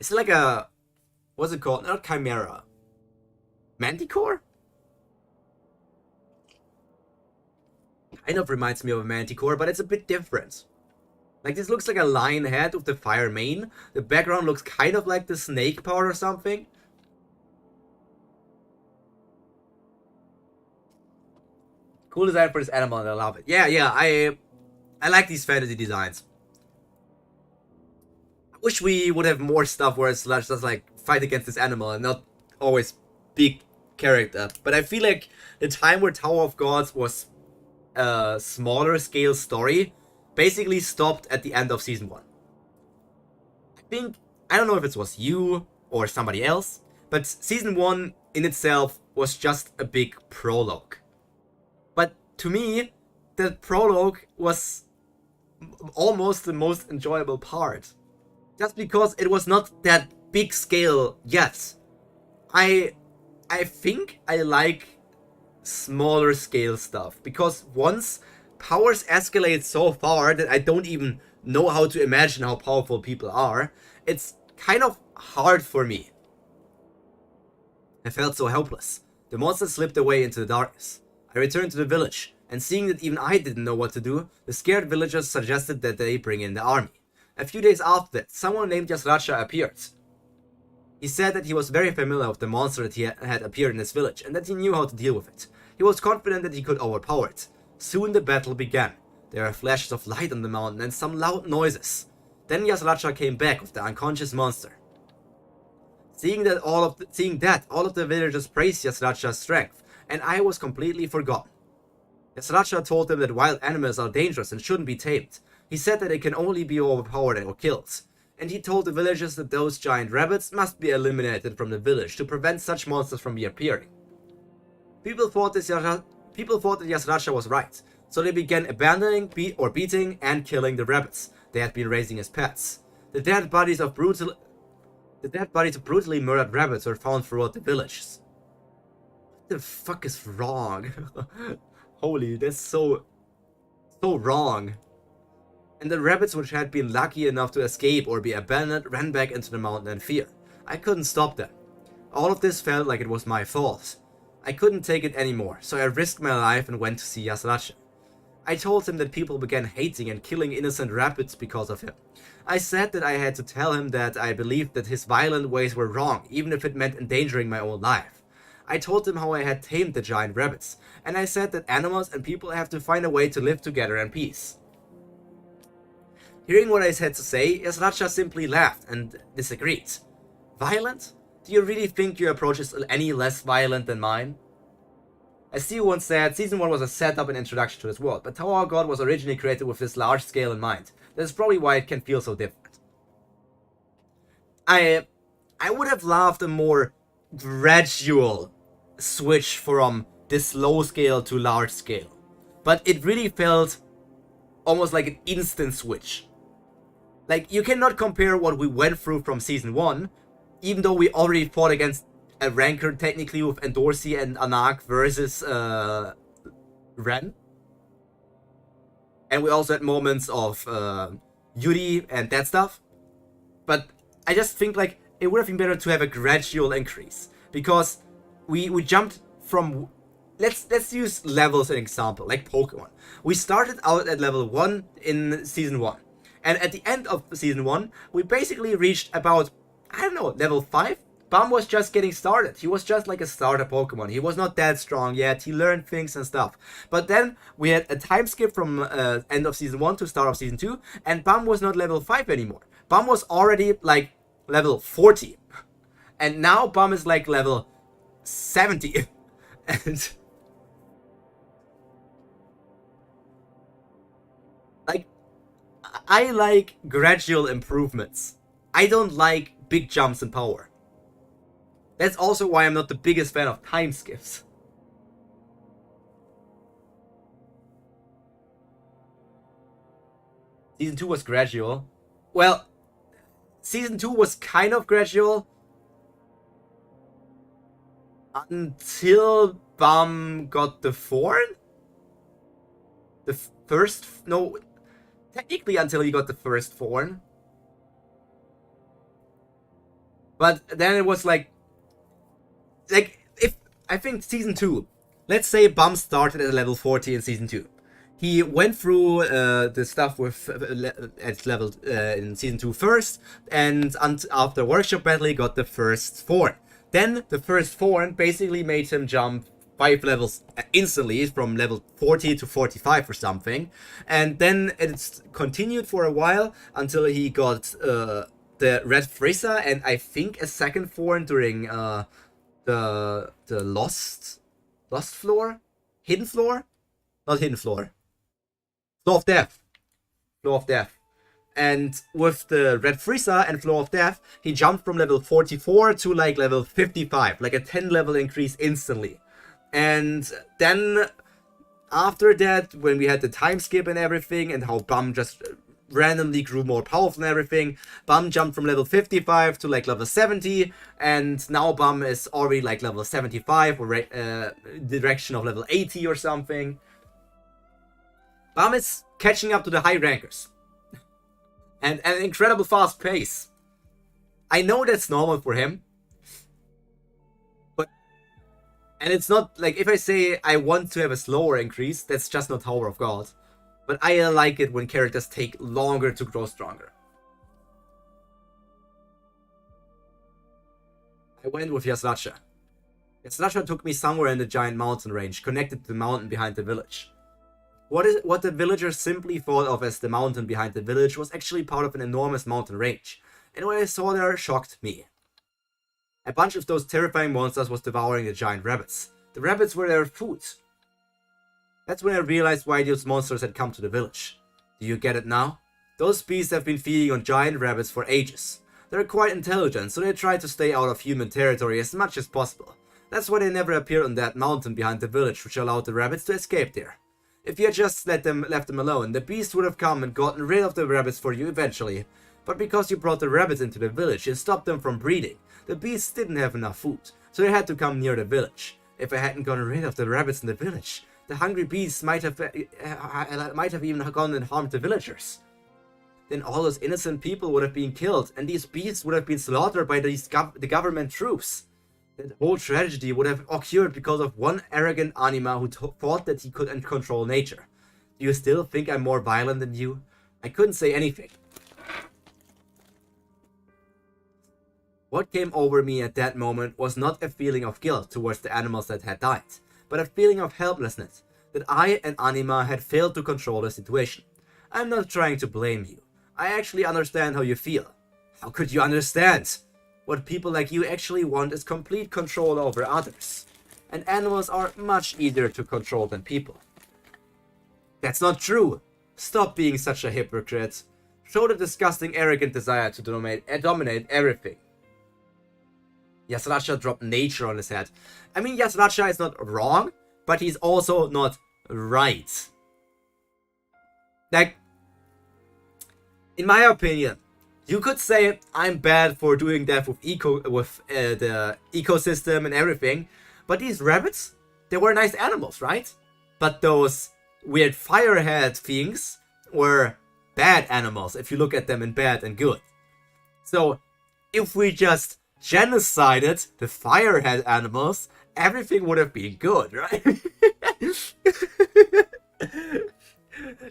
It's like a, what's it called? Not chimera. Manticore? Kind of reminds me of a manticore, but it's a bit different. Like, this looks like a lion head with the fire mane. The background looks kind of like the snake part or something. Cool design for this animal, and I love it. Yeah, I like these fantasy designs. I wish we would have more stuff where it's just like fight against this animal and not always big character. But I feel like the time where Tower of Gods was a smaller scale story basically stopped at the end of season 1. I don't know if it was you or somebody else, but season 1 in itself was just a big prologue. But to me, that prologue was almost the most enjoyable part. Just because it was not that big scale yet. I think I like smaller scale stuff, because once powers escalate so far that I don't even know how to imagine how powerful people are, it's kind of hard for me. I felt so helpless. The monster slipped away into the darkness. I returned to the village, and seeing that even I didn't know what to do, the scared villagers suggested that they bring in the army. A few days after that, someone named YASRATCHA appeared. He said that he was very familiar with the monster that had appeared in his village, and that he knew how to deal with it. He was confident that he could overpower it. Soon the battle began. There were flashes of light on the mountain and some loud noises. Then YASRATCHA came back with the unconscious monster. Seeing that all of the villagers praised YASRATCHA's strength, and I was completely forgotten. YASRATCHA told them that wild animals are dangerous and shouldn't be tamed. He said that they can only be overpowered or killed. and he told the villagers that those giant rabbits must be eliminated from the village to prevent such monsters from reappearing. People thought that YASRATCHA was right, so they began abandoning, beating, and killing the rabbits they had been raising as pets. The dead bodies of brutally murdered rabbits were found throughout the villages. What the fuck is wrong? Holy, that's so wrong. And the rabbits which had been lucky enough to escape or be abandoned ran back into the mountain in fear. I couldn't stop them. All of this felt like it was my fault. I couldn't take it anymore, so I risked my life and went to see YASRATCHA. I told him that people began hating and killing innocent rabbits because of him. I said that I had to tell him that I believed that his violent ways were wrong, even if it meant endangering my own life. I told him how I had tamed the giant rabbits, and I said that animals and people have to find a way to live together in peace. Hearing what I had to say, YASRATCHA simply laughed and disagreed. Violent? Do you really think your approach is any less violent than mine? As Theo once said, Season 1 was a setup and introduction to this world, but Tower of God was originally created with this large scale in mind. That is probably why it can feel so different. I would have loved a more gradual switch from this low scale to large scale, but it really felt almost like an instant switch. Like, you cannot compare what we went through from Season 1, even though we already fought against a ranker technically with Endorsi and Anak versus Ren. And we also had moments of Yuri and that stuff. But I just think like it would have been better to have a gradual increase. Because we jumped from... Let's use levels as an example, like Pokemon. We started out at level 1 in Season 1. And at the end of Season 1, we basically reached about, I don't know, level 5? Bum was just getting started. He was just like a starter Pokemon. He was not that strong yet. He learned things and stuff. But then we had a time skip from end of Season 1 to start of Season 2. And Bum was not level 5 anymore. Bum was already like level 40. And now Bum is like level 70. And... like, I like gradual improvements. I don't like big jumps in power. That's also why I'm not the biggest fan of time skips. Season 2 was gradual. Well, Season 2 was kind of gradual until Bum got the Thorn? The first... no, technically until he got the first Thorn. But then it was like, if I think Season 2, let's say Bum started at level 40 in Season 2. He went through the stuff with at level in Season 2 first, and after Workshop Battle he got the first Thorn. Then the first Thorn basically made him jump 5 levels instantly from level 40 to 45 or something. And then it's continued for a while until he got the Red Frieza and I think a second Thorn during the Lost Floor? Hidden Floor? Not Hidden Floor. Floor of Death. Floor of Death. And with the Red Frieza and Floor of Death, he jumped from level 44 to like level 55. Like a 10 level increase instantly. And then after that, when we had the time skip and everything, and how Bum just randomly grew more powerful and everything, Bum jumped from level 55 to like level 70, and now Bum is already like level 75 or direction of level 80 or something. Bum is catching up to the high rankers. And at an incredible fast pace. I know that's normal for him. And it's not, like, if I say I want to have a slower increase, that's just not Tower of God. But I like it when characters take longer to grow stronger. I went with YASRATCHA. YASRATCHA took me somewhere in the giant mountain range, connected to the mountain behind the village. What the villagers simply thought of as the mountain behind the village was actually part of an enormous mountain range. And what I saw there shocked me. A bunch of those terrifying monsters was devouring the giant rabbits. The rabbits were their food. That's when I realized why those monsters had come to the village. Do you get it now? Those beasts have been feeding on giant rabbits for ages. They're quite intelligent, so they try to stay out of human territory as much as possible. That's why they never appeared on that mountain behind the village, which allowed the rabbits to escape there. If you had just left them alone, the beast would have come and gotten rid of the rabbits for you eventually. But because you brought the rabbits into the village and stopped them from breeding, the beasts didn't have enough food, so they had to come near the village. If I hadn't gotten rid of the rabbits in the village, the hungry beasts might have even gone and harmed the villagers. Then all those innocent people would have been killed, and these beasts would have been slaughtered by the government troops. That whole tragedy would have occurred because of one arrogant anima who thought that he could control nature. Do you still think I'm more violent than you? I couldn't say anything. What came over me at that moment was not a feeling of guilt towards the animals that had died, but a feeling of helplessness, that I and Anima had failed to control the situation. I'm not trying to blame you. I actually understand how you feel. How could you understand? What people like you actually want is complete control over others. And animals are much easier to control than people. That's not true. Stop being such a hypocrite. Show the disgusting arrogant desire to dominate everything. YASRATCHA dropped nature on his head. I mean, YASRATCHA is not wrong, but he's also not right. Like, in my opinion, you could say I'm bad for doing that with the ecosystem and everything, but these rabbits, they were nice animals, right? But those weird firehead things were bad animals if you look at them in bad and good. So, if we just genocided the firehead animals, everything would have been good, right?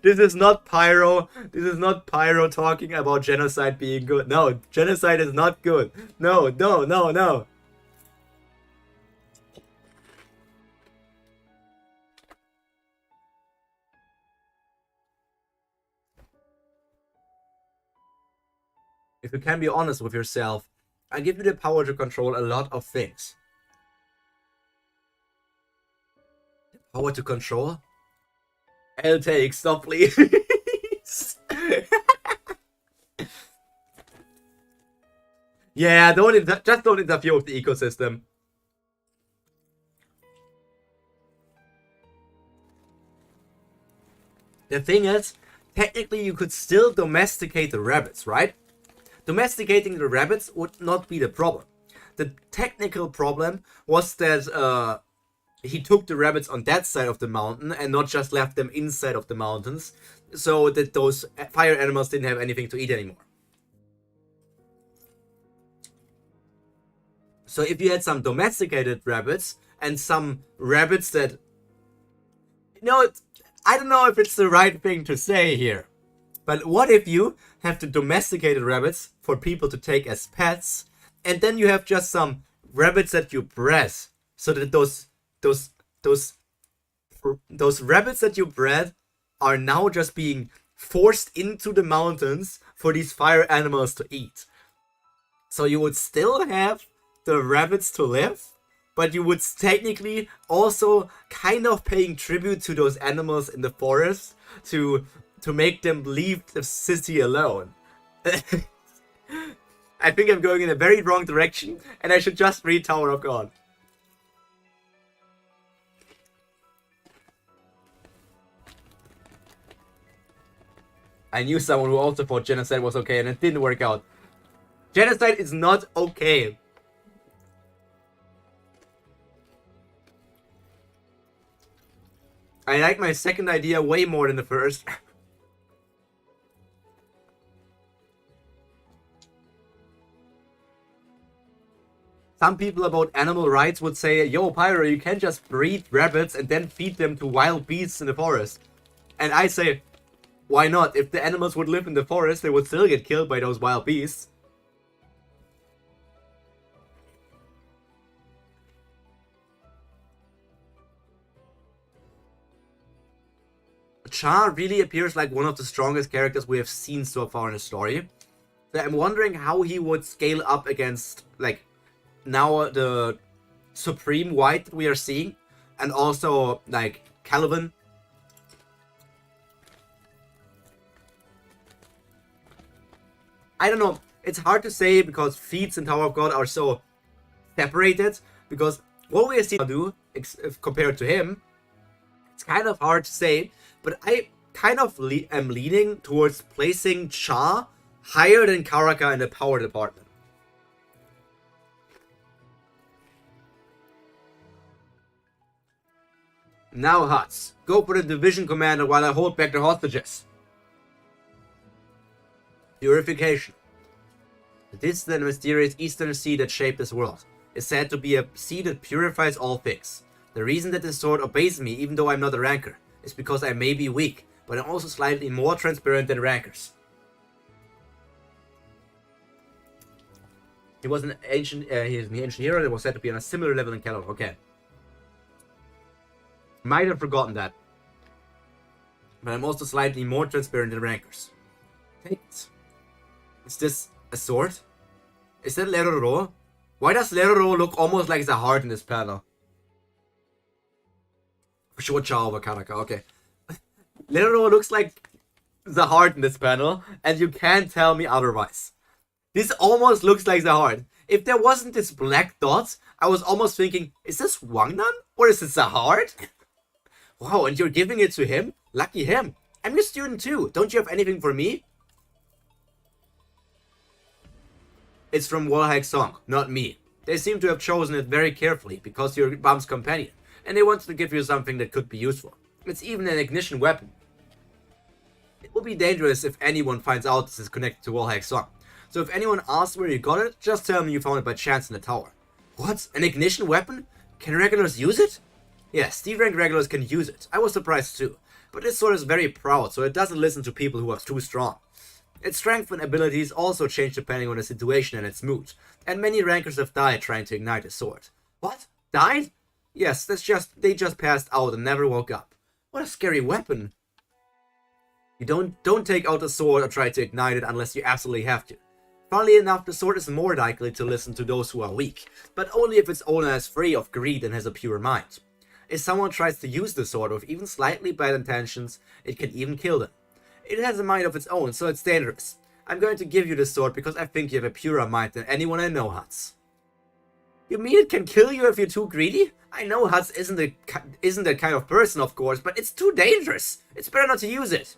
This is not Pyro. This is not Pyro talking about genocide being good. No, genocide is not good. No, no, no, no. If you can be honest with yourself, I give you the power to control a lot of things. The power to control? I'll take, stop please. Yeah, just don't interfere with the ecosystem. The thing is, technically you could still domesticate the rabbits, right? Domesticating the rabbits would not be the problem. The technical problem was that he took the rabbits on that side of the mountain and not just left them inside of the mountains, so that those fire animals didn't have anything to eat anymore. So if you had some domesticated rabbits and some rabbits that... I don't know if it's the right thing to say here. But what if you have the domesticated rabbits for people to take as pets, and then you have just some rabbits that you bred, so that those rabbits that you bred are now just being forced into the mountains for these fire animals to eat. So you would still have the rabbits to live, but you would technically also kind of paying tribute to those animals in the forest to make them leave the city alone. I think I'm going in a very wrong direction, and I should just read Tower of God. I knew someone who also thought genocide was okay, and it didn't work out. Genocide is not okay. I like my second idea way more than the first. Some people about animal rights would say, yo, Pyro, you can't just breed rabbits and then feed them to wild beasts in the forest. And I say, why not? If the animals would live in the forest, they would still get killed by those wild beasts. Cha really appears like one of the strongest characters we have seen so far in the story. So I'm wondering how he would scale up against, like, now the Supreme White we are seeing, and also, like, Calvin. I don't know. It's hard to say because feats in Tower of God are so separated. Because what we see do compared to him, it's kind of hard to say. But I kind of am leaning towards placing Cha higher than Karaka in the power department. Now, Huts, go for the division commander while I hold back the hostages. Purification. The distant and mysterious eastern sea that shaped this world is said to be a sea that purifies all things. The reason that this sword obeys me, even though I'm not a ranker, is because I may be weak, but I'm also slightly more transparent than rankers. He was an ancient, he's an ancient hero that was said to be on a similar level in Kellogg. Okay. Might have forgotten that. But I'm also slightly more transparent than rankers. Take it. Is this a sword? Is that Leroro? Why does Leroro look almost like it's a heart in this panel? For sure, Chao over Karaka. Okay. Leroro looks like the heart in this panel, and you can't tell me otherwise. This almost looks like the heart. If there wasn't this black dot, I was almost thinking, is this Wangnan? Or is this a heart? Wow, and you're giving it to him? Lucky him. I'm your student too. Don't you have anything for me? It's from Walhaik's song, not me. They seem to have chosen it very carefully because you're Bum's companion, and they wanted to give you something that could be useful. It's even an ignition weapon. It will be dangerous if anyone finds out this is connected to Walhaik's song. So if anyone asks where you got it, just tell them you found it by chance in the tower. What? An ignition weapon? Can regulars use it? Yes, D-rank regulars can use it. I was surprised too. But this sword is very proud, so it doesn't listen to people who are too strong. Its strength and abilities also change depending on the situation and its mood. And many rankers have died trying to ignite a sword. What? Died? Yes, they just passed out and never woke up. What a scary weapon. You don't take out the sword or try to ignite it unless you absolutely have to. Funnily enough, the sword is more likely to listen to those who are weak, but only if its owner is free of greed and has a pure mind. If someone tries to use the sword with even slightly bad intentions, it can even kill them. It has a mind of its own, so it's dangerous. I'm going to give you this sword because I think you have a purer mind than anyone I know, Huts. You mean it can kill you if you're too greedy? I know Huts isn't that kind of person, of course, but it's too dangerous. It's better not to use it.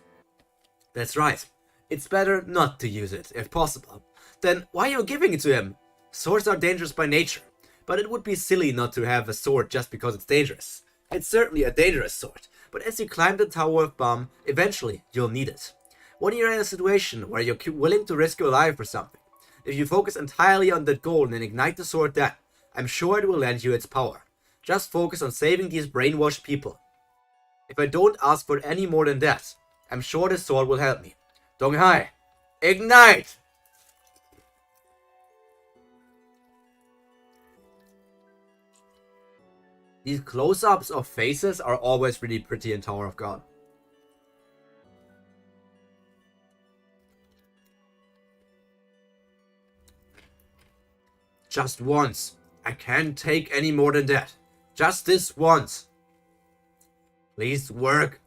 That's right. It's better not to use it, if possible. Then why are you giving it to him? Swords are dangerous by nature, but it would be silly not to have a sword just because it's dangerous. It's certainly a dangerous sword, but as you climb the Tower of Bomb, eventually you'll need it. When you're in a situation where you're willing to risk your life for something, if you focus entirely on that goal and then ignite the sword then, I'm sure it will lend you its power. Just focus on saving these brainwashed people. If I don't ask for any more than that, I'm sure the sword will help me. Donghai, ignite! These close-ups of faces are always really pretty in Tower of God. Just once. I can't take any more than that. Just this once. Please work.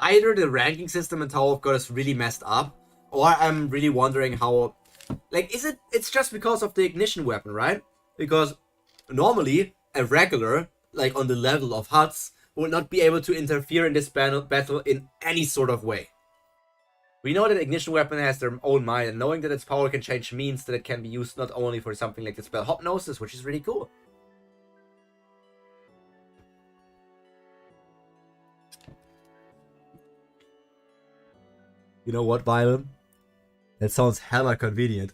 Either the ranking system in Tower of God is really messed up, or I'm really wondering how... Like, it's just because of the ignition weapon, right? Because normally, a regular, like on the level of Huts, will not be able to interfere in this battle in any sort of way. We know that ignition weapon has their own mind, and knowing that its power can change means that it can be used not only for something like the spell Hypnosis, which is really cool. You know what, Violet? That sounds hella convenient.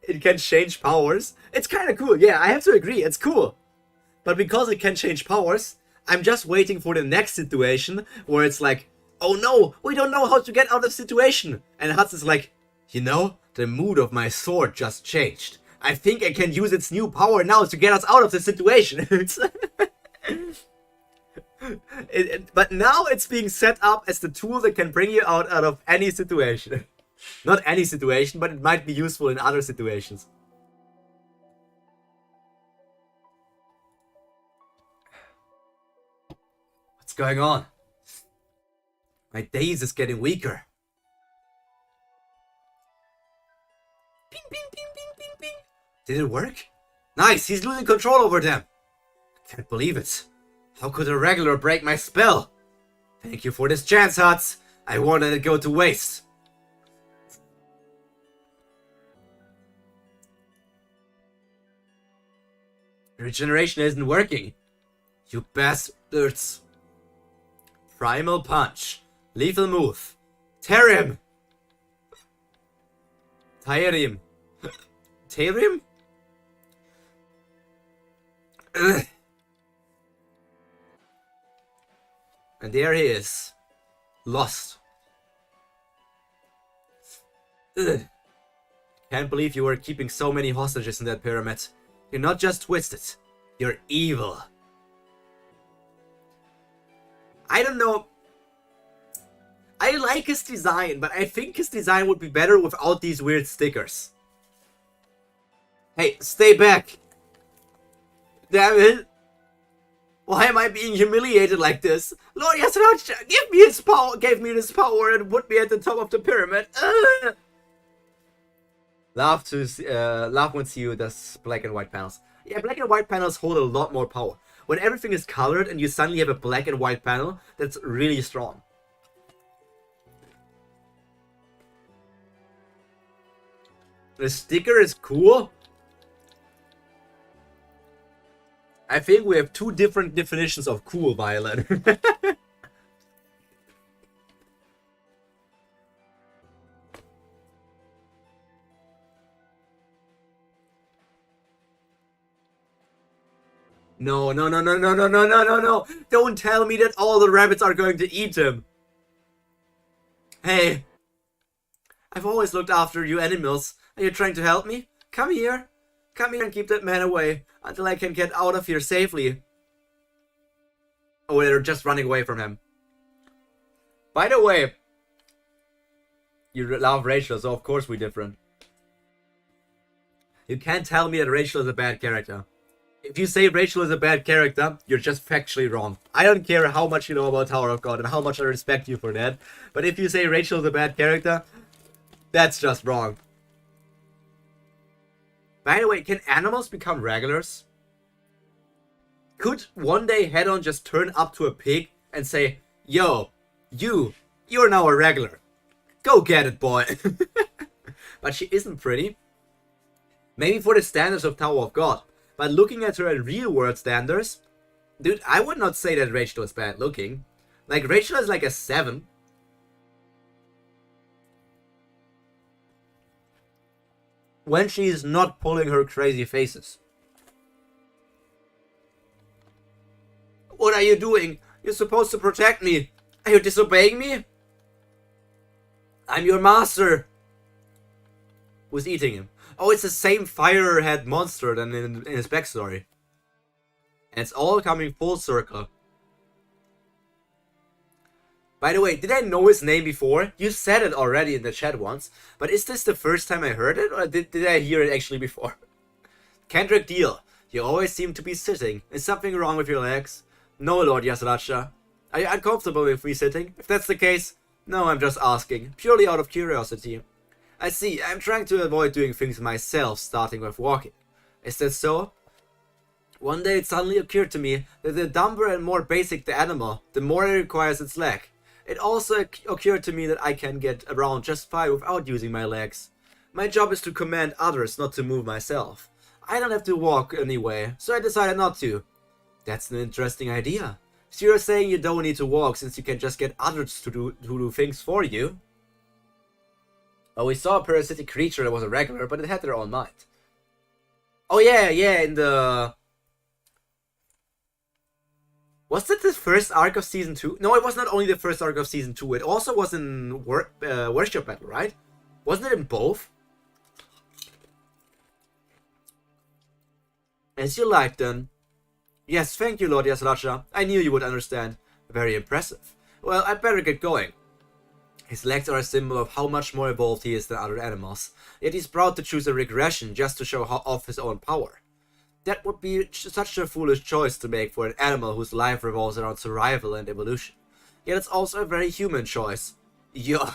It can change powers. It's kind of cool. Yeah, I have to agree. It's cool. But because it can change powers, I'm just waiting for the next situation where it's like, oh no, we don't know how to get out of the situation. And Huts is like, you know, the mood of my sword just changed. I think I can use its new power now to get us out of the situation. But now it's being set up as the tool that can bring you out of any situation. Not any situation, but it might be useful in other situations. What's going on? My daze is getting weaker. Ping, ping, ping, ping, ping, ping. Did it work? Nice, he's losing control over them. I can't believe it. How could a regular break my spell? Thank you for this chance, Huts. I won't let it go to waste. Regeneration isn't working. You bastards. Primal Punch. Lethal move. Tear him. Tear him. Tear him? Ugh. And there he is. Lost. Ugh. Can't believe you were keeping so many hostages in that pyramid. You're not just twisted. You're evil. I don't know. I like his design, but I think his design would be better without these weird stickers. Hey, stay back. Damn it. Why am I being humiliated like this? Lord YASRATCHA gave me this power and put me at the top of the pyramid. Love when you does black and white panels. Yeah, black and white panels hold a lot more power. When everything is colored and you suddenly have a black and white panel, that's really strong. The sticker is cool. I think we have two different definitions of cool, Violet. No, no, no, no, no, no, no, no, no, no. Don't tell me that all the rabbits are going to eat him. Hey. I've always looked after you animals. Are you trying to help me? Come here. Come here and keep that man away until I can get out of here safely. Oh, they're just running away from him. By the way, you love Rachel, so of course we're different. You can't tell me that Rachel is a bad character. If you say Rachel is a bad character, you're just factually wrong. I don't care how much you know about Tower of God and how much I respect you for that. But if you say Rachel is a bad character, that's just wrong. By the way, can animals become regulars? Could one day Head-On just turn up to a pig and say, yo, you're now a regular. Go get it, boy. But she isn't pretty. Maybe for the standards of Tower of God. But looking at her in real world standards, dude, I would not say that Rachel is bad looking. Like, Rachel is like a 7. When she's not pulling her crazy faces. What are you doing? You're supposed to protect me. Are you disobeying me? I'm your master. Who's eating him? Oh, it's the same fire head monster than in his backstory. And it's all coming full circle. By the way, did I know his name before? You said it already in the chat once. But is this the first time I heard it? Or did I hear it actually before? Kendrick Deal. You always seem to be sitting. Is something wrong with your legs? No, Lord YASRATCHA. Are you uncomfortable with me sitting? If that's the case, no, I'm just asking. Purely out of curiosity. I see, I'm trying to avoid doing things myself, starting with walking. Is that so? One day it suddenly occurred to me that the dumber and more basic the animal, the more it requires its leg. It also occurred to me that I can get around just fine without using my legs. My job is to command others, not to move myself. I don't have to walk anyway, so I decided not to. That's an interesting idea. So you're saying you don't need to walk since you can just get others to do things for you? Oh, we saw a parasitic creature that was a regular, but it had their own mind. Oh yeah, in the... Was that the first arc of Season 2? No, it was not only the first arc of Season 2, it also was in Worship Battle, right? Wasn't it in both? As you like then. Yes, thank you, Lord YASRATCHA. I knew you would understand. Very impressive. Well, I better get going. His legs are a symbol of how much more evolved he is than other animals, yet he's proud to choose a regression just to show off his own power. That would be such a foolish choice to make for an animal whose life revolves around survival and evolution. Yet it's also a very human choice. Yeah,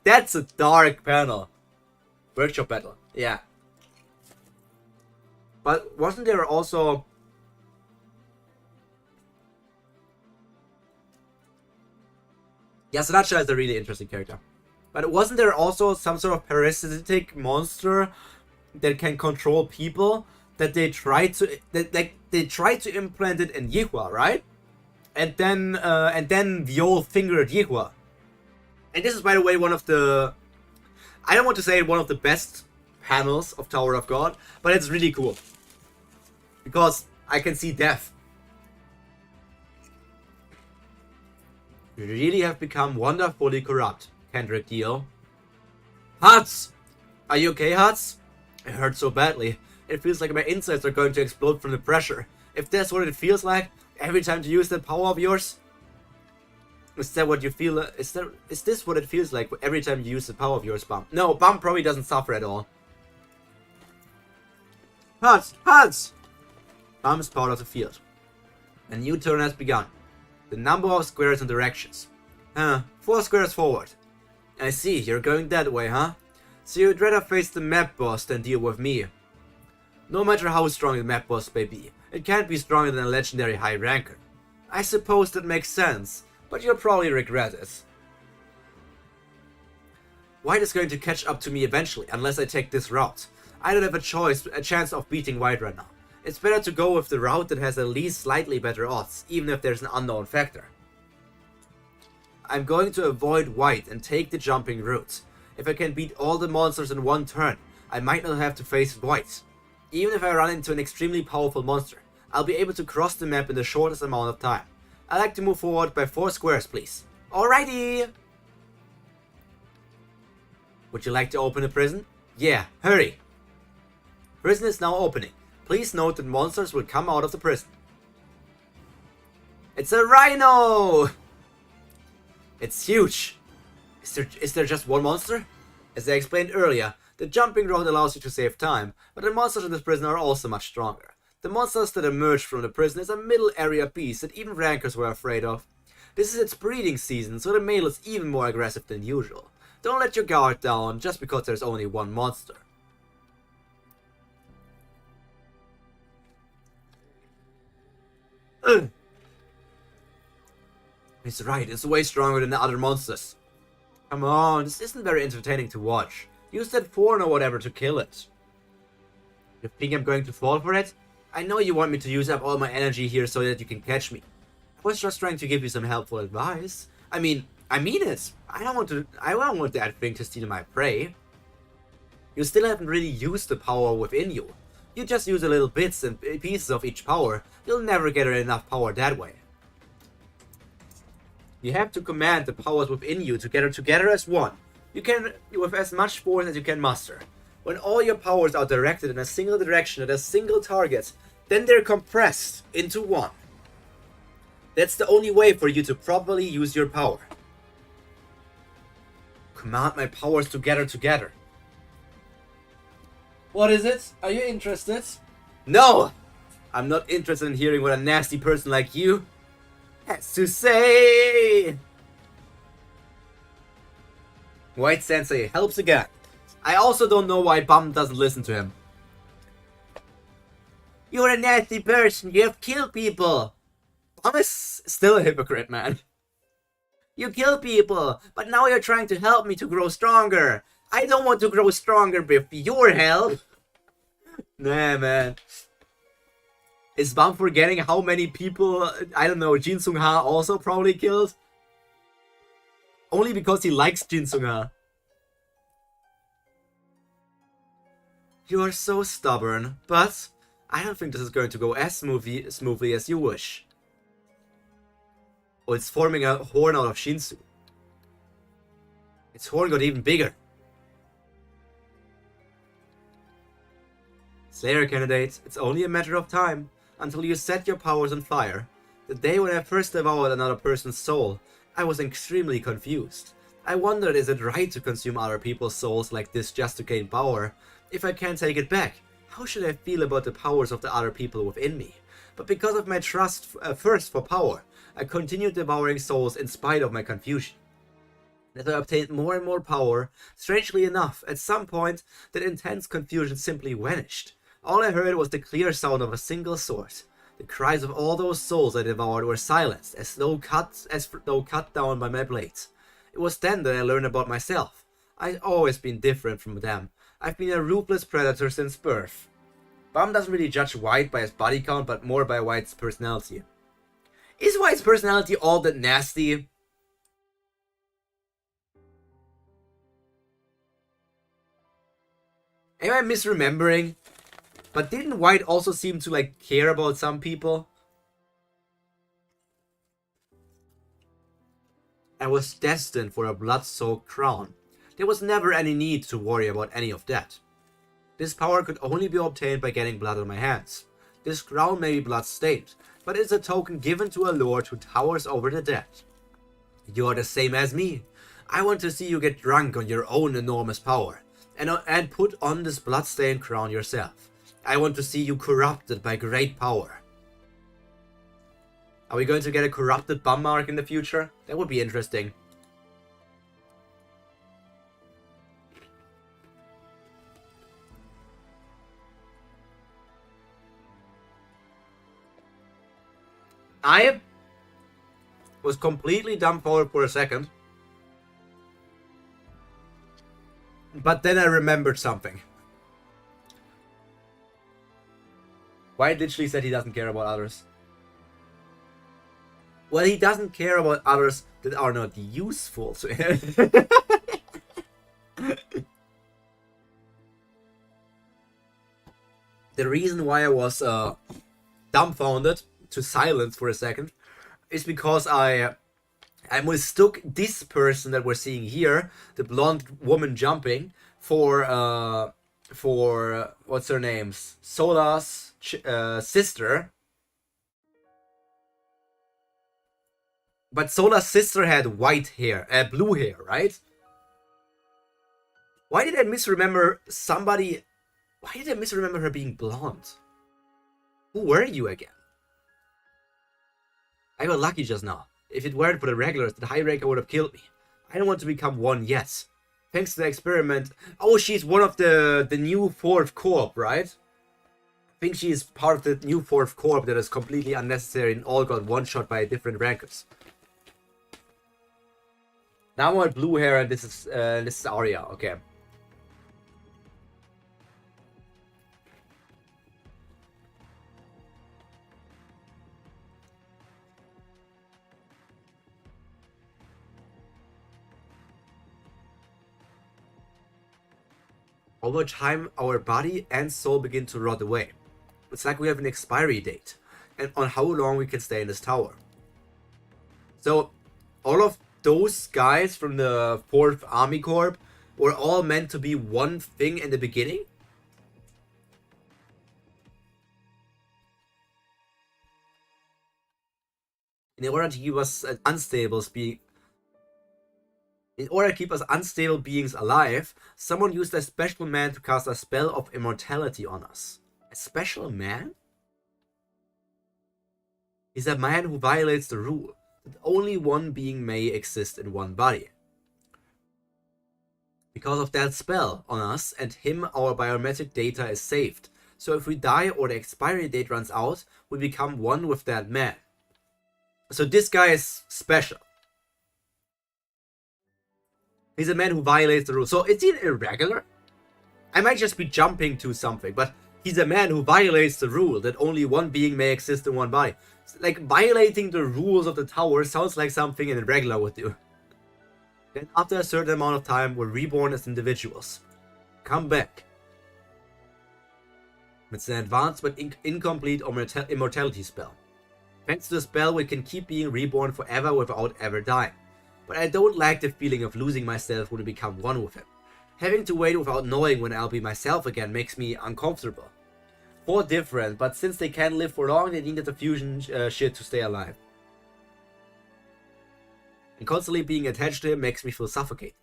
that's a dark panel. Workshop battle, yeah. But wasn't there also... YASRATCHA is a really interesting character. But wasn't there also some sort of parasitic monster that can control people that they tried to implant it in Yihua, right? And then Viol fingered Yihua. And this is, by the way, one of the... I don't want to say one of the best panels of Tower of God, but it's really cool. Because I can see death. You really have become wonderfully corrupt, Kendrick Deal. Hats! Are you okay, Hats? It hurts so badly. It feels like my insides are going to explode from the pressure. If that's what it feels like, every time you use that power of yours? Is that what you feel? Is this what it feels like every time you use the power of yours, Bum? No, Bum probably doesn't suffer at all. Hats! Hats! Bum is part of the field. A new turn has begun. The number of squares and directions. 4 squares forward. I see, you're going that way, huh? So you'd rather face the map boss than deal with me. No matter how strong the map boss may be, it can't be stronger than a legendary high ranker. I suppose that makes sense, but you'll probably regret it. White is going to catch up to me eventually, unless I take this route. I don't have a chance of beating White right now. It's better to go with the route that has at least slightly better odds, even if there's an unknown factor. I'm going to avoid White and take the jumping route. If I can beat all the monsters in one turn, I might not have to face White. Even if I run into an extremely powerful monster, I'll be able to cross the map in the shortest amount of time. I'd like to move forward by 4 squares, please. Alrighty! Would you like to open a prison? Yeah, hurry! Prison is now opening. Please note that monsters will come out of the prison. It's a rhino! It's huge. Is there just one monster? As I explained earlier, the jumping route allows you to save time, but the monsters in this prison are also much stronger. The monsters that emerged from the prison is a middle area beast that even rankers were afraid of. This is its breeding season, so the male is even more aggressive than usual. Don't let your guard down just because there's only one monster. He's right, it's way stronger than the other monsters. Come on, this isn't very entertaining to watch. Use that thorn or whatever to kill it. You think I'm going to fall for it? I know you want me to use up all my energy here so that you can catch me. I was just trying to give you some helpful advice. I mean it. I don't want that thing to steal my prey. You still haven't really used the power within you. You just use a little bits and pieces of each power. You'll never get enough power that way. You have to command the powers within you together as one. You can with as much force as you can muster. When all your powers are directed in a single direction at a single target, then they're compressed into one. That's the only way for you to properly use your power. Command my powers together. What is it? Are you interested? No! I'm not interested in hearing what a nasty person like you has to say! White Sensei helps again. I also don't know why Bum doesn't listen to him. You're a nasty person, you have killed people! Bum is still a hypocrite, man. You kill people, but now you're trying to help me to grow stronger. I don't want to grow stronger with your help. Nah, man. Is Bum forgetting how many people, I don't know, Jin Sung-ha also probably killed? Only because he likes Jin Sung-ha. You are so stubborn, but I don't think this is going to go as smoothly as you wish. Oh, it's forming a horn out of Shinsu. Its horn got even bigger. Slayer candidates, it's only a matter of time. until you set your powers on fire. The day when I first devoured another person's soul, I was extremely confused. I wondered, is it right to consume other people's souls like this just to gain power? If I can't take it back, how should I feel about the powers of the other people within me? But because of my thirst for power, I continued devouring souls in spite of my confusion. As I obtained more and more power, strangely enough, at some point, that intense confusion simply vanished. All I heard was the clear sound of a single source. The cries of all those souls I devoured were silenced, as though cut down by my blades. It was then that I learned about myself. I've always been different from them. I've been a ruthless predator since birth. Bum doesn't really judge White by his body count, but more by White's personality. Is White's personality all that nasty? Am I misremembering? But didn't White also seem to like care about some people? I was destined for a blood-soaked crown. There was never any need to worry about any of that. This power could only be obtained by getting blood on my hands. This crown may be blood-stained, but it's a token given to a lord who towers over the dead. You are the same as me. I want to see you get drunk on your own enormous power, and put on this blood-stained crown yourself. I want to see you corrupted by great power. Are we going to get a corrupted bum mark in the future? That would be interesting. I was completely dumbfounded for a second. But then I remembered something. White literally said he doesn't care about others. Well, he doesn't care about others that are not useful to him. The reason why I was dumbfounded to silence for a second is because I mistook this person that we're seeing here, the blonde woman jumping, for what's her name? Sola's sister. But Sola's sister had white hair, blue hair, right? Why did I misremember somebody? Why did I misremember her being blonde? Who were you again? I got lucky just now. If it weren't for the regulars, the high ranker would have killed me. I don't want to become one yet. Thanks to the experiment. Oh, she's one of the new 4th Corp, right? I think she is part of the new 4th Corp that is completely unnecessary and all got one-shot by different rankers. Now I want blue hair, and this is Arya. Okay. Over time, our body and soul begin to rot away. It's like we have an expiry date, and on how long we can stay in this tower. So, all of those guys from the 4th Army Corps were all meant to be one thing in the beginning? In order to keep us unstable beings alive, someone used a special man to cast a spell of immortality on us. A special man? He's a man who violates the rule that only one being may exist in one body. Because of that spell on us and him, our biometric data is saved. So if we die or the expiry date runs out, we become one with that man. So this guy is special. He's a man who violates the rules. So is he irregular? I might just be jumping to something, but he's a man who violates the rule that only one being may exist in one body. Like, violating the rules of the tower sounds like something an irregular would do. Then after a certain amount of time, we're reborn as individuals. Come back. It's an advanced but incomplete immortality spell. Thanks to the spell, we can keep being reborn forever without ever dying. But I don't like the feeling of losing myself when I become one with him. Having to wait without knowing when I'll be myself again makes me uncomfortable. core different, but since they can't live for long, they needed the fusion shit to stay alive. And constantly being attached to him makes me feel suffocated.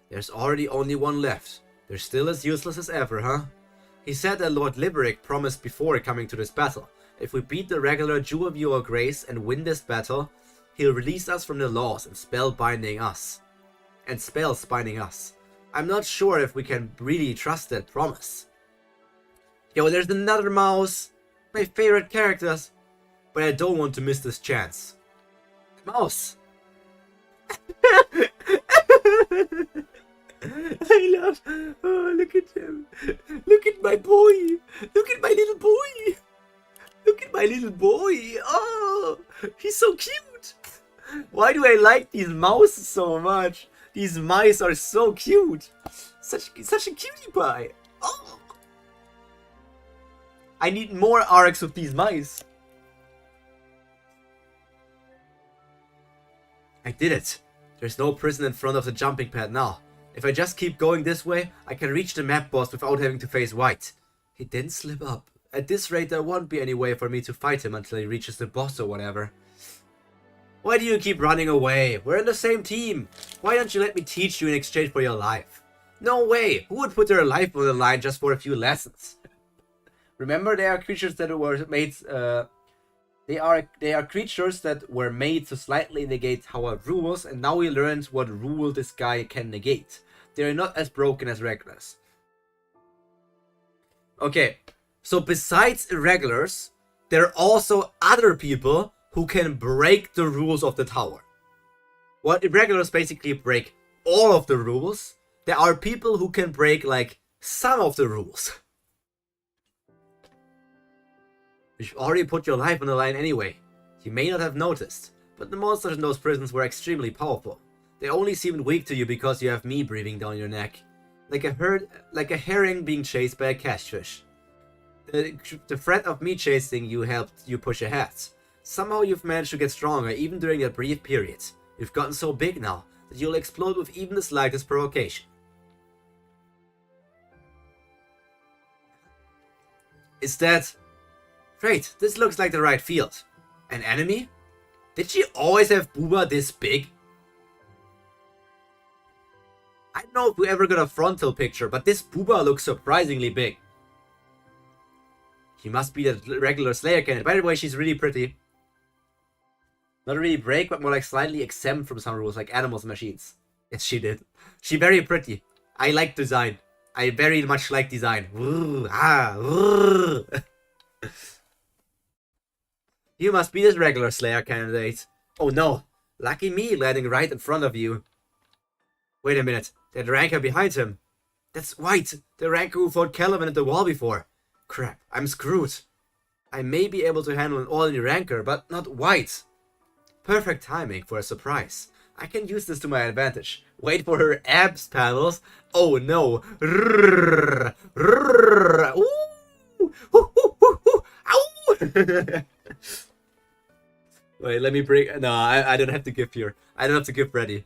There's already only one left. They're still as useless as ever, huh? He said that Lord Liberic promised before coming to this battle. If we beat the regular Jewel of Your Grace and win this battle, he'll release us from the laws and spells binding us. I'm not sure if we can really trust that promise. Yo, there's another mouse. My favorite characters. But I don't want to miss this chance. Mouse. I love. Oh, look at him. Look at my boy. Look at my little boy. Look at my little boy. Oh, he's so cute. Why do I like these mouses so much? These mice are so cute. Such a cutie pie. Oh. I need more arcs of these mice. I did it. There's no prison in front of the jumping pad now. If I just keep going this way, I can reach the map boss without having to face White. He didn't slip up. At this rate, there won't be any way for me to fight him until he reaches the boss or whatever. Why do you keep running away? We're in the same team. Why don't you let me teach you in exchange for your life? No way. Who would put their life on the line just for a few lessons? Remember, they are creatures that were made. They are creatures that were made to slightly negate our rules, and now we learned what rule this guy can negate. They are not as broken as regulars. Okay, so besides irregulars, there are also other people who can break the rules of the tower. What irregulars basically break all of the rules. There are people who can break like some of the rules. You've already put your life on the line anyway. You may not have noticed, but the monsters in those prisons were extremely powerful. They only seemed weak to you because you have me breathing down your neck. Like a herring being chased by a catfish. The threat of me chasing you helped you push ahead. Somehow you've managed to get stronger even during that brief period. You've gotten so big now that you'll explode with even the slightest provocation. Is that... Great, this looks like the right field. An enemy? Did she always have Booba this big? I don't know if we ever got a frontal picture, but this Booba looks surprisingly big. She must be the regular Slayer candidate. By the way, she's really pretty. Not really break, but more like slightly exempt from some rules, like animals and machines. Yes, she did. She's very pretty. I like design. I very much like design. You must be this regular Slayer candidate. Oh no, lucky me landing right in front of you. Wait a minute, that ranker behind him. That's White, the ranker who fought Caliban at the wall before. Crap, I'm screwed. I may be able to handle an ordinary ranker, but not White. Perfect timing for a surprise. I can use this to my advantage. Wait for her abs panels. Oh no. Wait, let me bring... No, I don't have to give here. I don't have to give ready.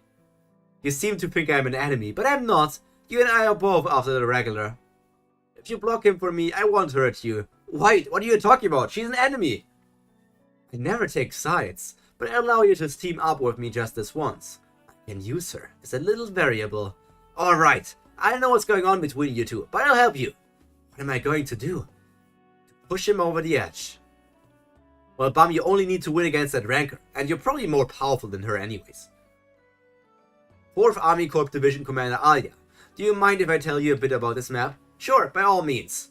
You seem to think I'm an enemy, but I'm not. You and I are both after the regular. If you block him for me, I won't hurt you. White, what are you talking about? She's an enemy. I never take sides, but I allow you to team up with me just this once. I can use her as a little variable. Alright, I don't know what's going on between you two, but I'll help you. What am I going to do? To push him over the edge. Well, Bum, you only need to win against that ranker, and you're probably more powerful than her anyways. 4th Army Corps Division Commander Alia, do you mind if I tell you a bit about this map? Sure, by all means.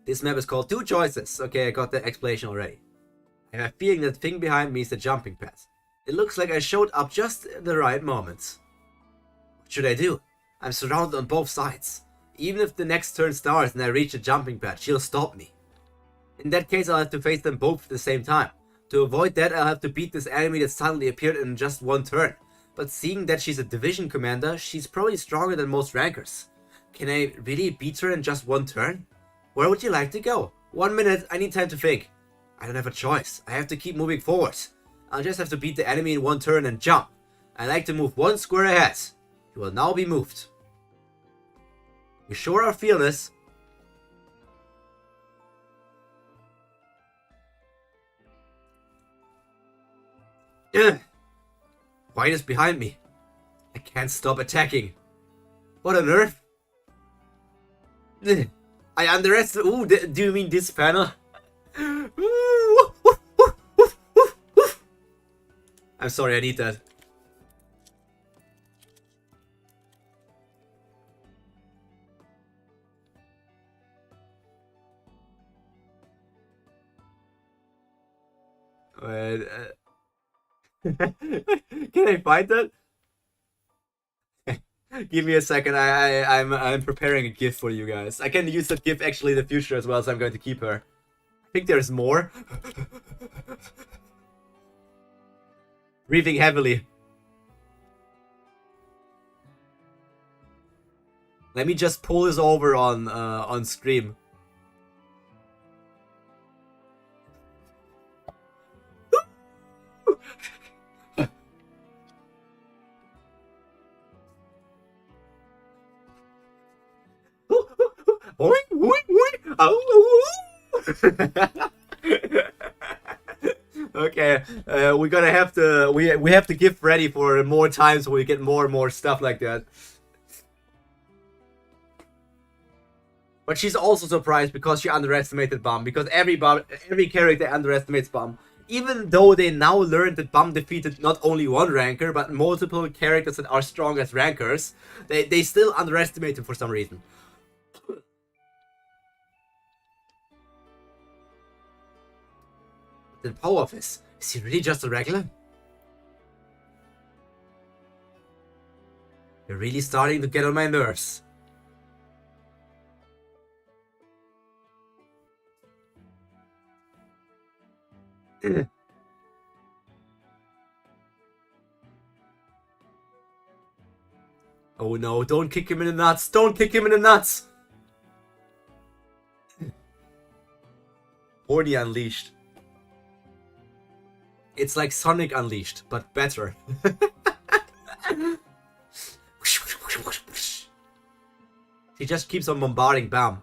This map is called Two Choices. Okay, I got the explanation already. I have a feeling that thing behind me is the jumping pad. It looks like I showed up just at the right moment. What should I do? I'm surrounded on both sides. Even if the next turn starts and I reach the jumping pad, she'll stop me. In that case, I'll have to face them both at the same time. To avoid that, I'll have to beat this enemy that suddenly appeared in just one turn. But seeing that she's a division commander, she's probably stronger than most rankers. Can I really beat her in just one turn? Where would you like to go? 1 minute, I need time to think. I don't have a choice. I have to keep moving forward. I'll just have to beat the enemy in one turn and jump. I like to move one square ahead. You will now be moved. You sure are fearless. Ugh. White is behind me. I can't stop attacking. What on earth? Ugh. I underestimate. Ooh, do you mean this panel? I'm sorry, I need that. Wait, can I find that? Give me a second. I'm preparing a gift for you guys. I can use that gift actually in the future as well, so I'm going to keep her. I think there's more. Breathing heavily. Let me just pull this over on stream. Oink, oink, oink. Oh. Okay, we're gonna have to we have to gift ready for more times where we get more and more stuff like that. But she's also surprised because she underestimated Bum, because every character underestimates Bum. Even though they now learned that Bum defeated not only one ranker, but multiple characters that are strong as rankers, they still underestimate him for some reason. The power of this. Is he really just a regular? You're really starting to get on my nerves. Oh no, don't kick him in the nuts! Don't kick him in the nuts! Horny Unleashed. It's like Sonic Unleashed, but better. He just keeps on bombarding Bam.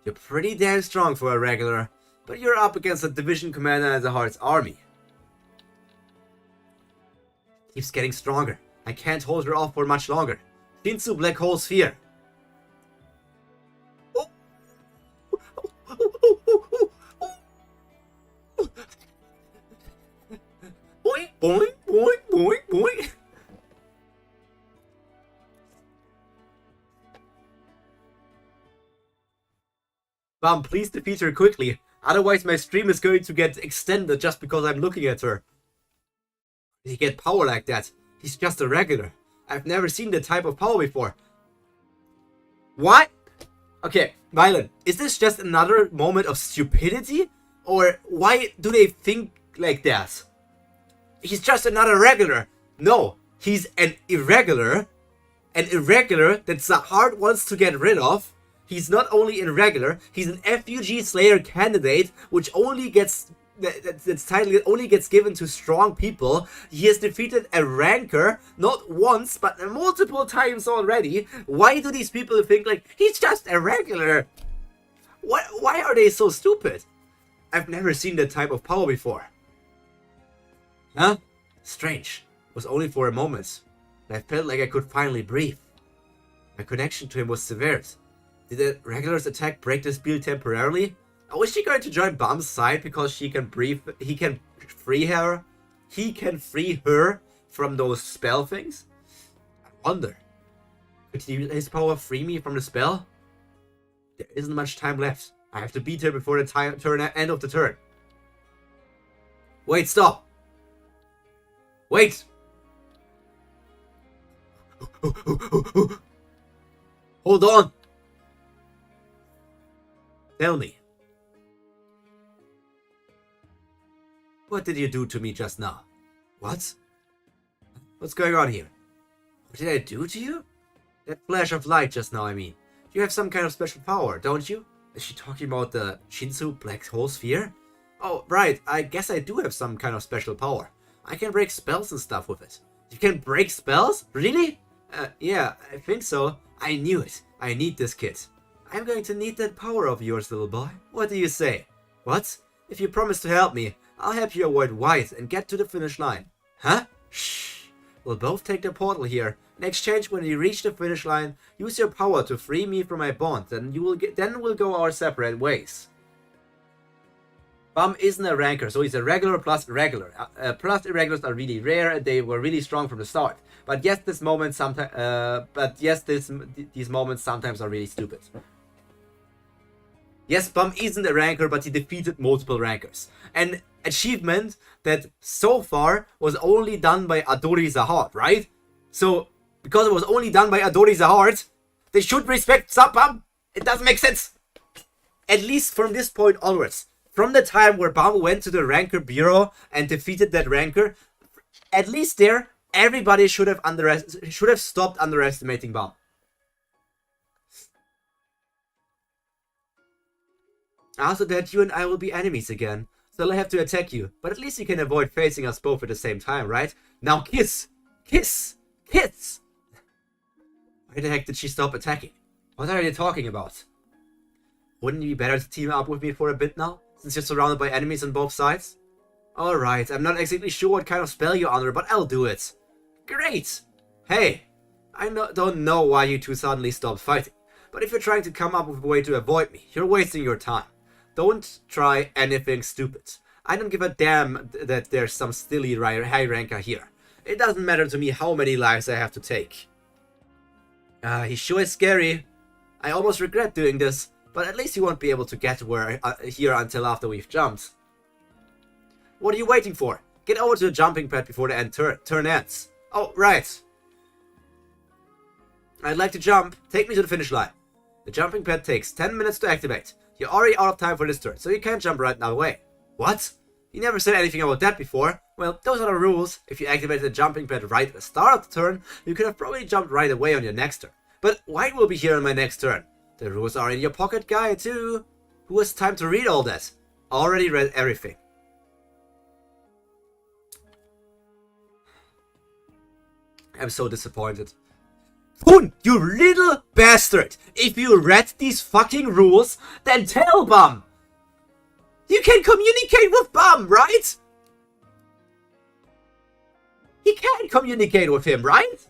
You're pretty damn strong for a regular, but you're up against a division commander and the Heart's army. Keeps getting stronger. I can't hold her off for much longer. Shinsu Black Hole Sphere. Boing, boing, boing, boing, boing. Bam, please defeat her quickly. Otherwise my stream is going to get extended just because I'm looking at her. Did he get power like that? He's just a regular. I've never seen that type of power before. What? Okay, Violet, is this just another moment of stupidity? Or why do they think like that? He's just another regular. No, he's an irregular. An irregular that Zahard wants to get rid of. He's not only irregular, he's an FUG Slayer candidate, which only gets... That's title only gets given to strong people. He has defeated a ranker, not once, but multiple times already. Why do these people think like, he's just a regular? Why are they so stupid? I've never seen that type of power before. Huh? Strange. It was only for a moment. I felt like I could finally breathe. My connection to him was severed. Did the regular's attack break the spell temporarily? Oh, is she going to join Bam's side because she can breathe? He can free her. He can free her from those spell things. I wonder. Could his power free me from the spell? There isn't much time left. I have to beat her before the end of the turn. Wait, stop. Wait. Hold on. Tell me. What did you do to me just now? What? What's going on here? What did I do to you? That flash of light just now, I mean. You have some kind of special power, don't you? Is she talking about the Shinsu Black Hole Sphere? Oh, right. I guess I do have some kind of special power. I can break spells and stuff with it. You can break spells? Really? Yeah, I think so. I knew it. I need this kit. I'm going to need that power of yours, little boy. What do you say? What? If you promise to help me, I'll help you avoid white and get to the finish line. Huh? Shh. We'll both take the portal here. In exchange, when you reach the finish line, use your power to free me from my bond. Then we'll go our separate ways. Bum isn't a ranker, so he's a regular plus regular. Plus irregulars are really rare, and they were really strong from the start. But yes, these moments sometimes are really stupid. Yes, Bum isn't a ranker, but he defeated multiple rankers. An achievement that so far was only done by Adori Zahard, right? So, because it was only done by Adori Zahard, they should respect Bum. It doesn't make sense. At least from this point onwards. From the time where Bum went to the ranker bureau and defeated that ranker, at least there, everybody should have stopped underestimating Bum. After that, you and I will be enemies again, so I'll have to attack you. But at least you can avoid facing us both at the same time, right? Now kiss! Kiss! Kiss! Why the heck did she stop attacking? What are they talking about? Wouldn't it be better to team up with me for a bit now, since you're surrounded by enemies on both sides? Alright, I'm not exactly sure what kind of spell you're under, but I'll do it. Great! Hey, I don't know why you two suddenly stopped fighting, but if you're trying to come up with a way to avoid me, you're wasting your time. Don't try anything stupid. I don't give a damn that there's some silly high ranker here. It doesn't matter to me how many lives I have to take. He sure is scary. I almost regret doing this, but at least you won't be able to get here until after we've jumped. What are you waiting for? Get over to the jumping pad before the turn ends. Oh, right. I'd like to jump. Take me to the finish line. The jumping pad takes 10 minutes to activate. You're already out of time for this turn, so you can't jump right now away. What? You never said anything about that before. Well, those are the rules. If you activated the jumping pad right at the start of the turn, you could have probably jumped right away on your next turn. But White will be here on my next turn. The rules are in your pocket, guy, too. Who has time to read all that? Already read everything. I'm so disappointed. Kun, you little bastard! If you read these fucking rules, then tell Bum! You can communicate with Bum, right? He can communicate with him, right?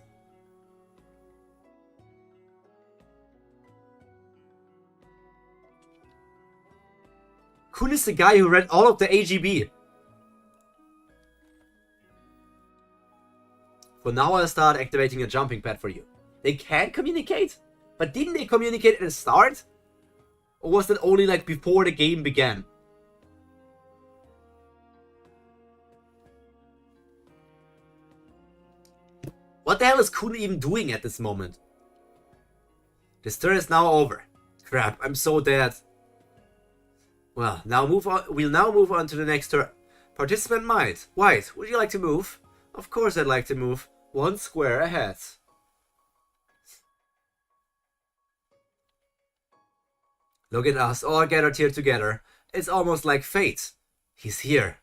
Kun is the guy who read all of the AGB. For now, I'll start activating a jumping pad for you. They can communicate? But didn't they communicate at the start? Or was that only like before the game began? What the hell is Kun even doing at this moment? This turn is now over. Crap, I'm so dead. Well, we'll now move on to the next turn. Participant Might. White, would you like to move? Of course I'd like to move. One square ahead. Look at us, all gathered here together. It's almost like fate. He's here.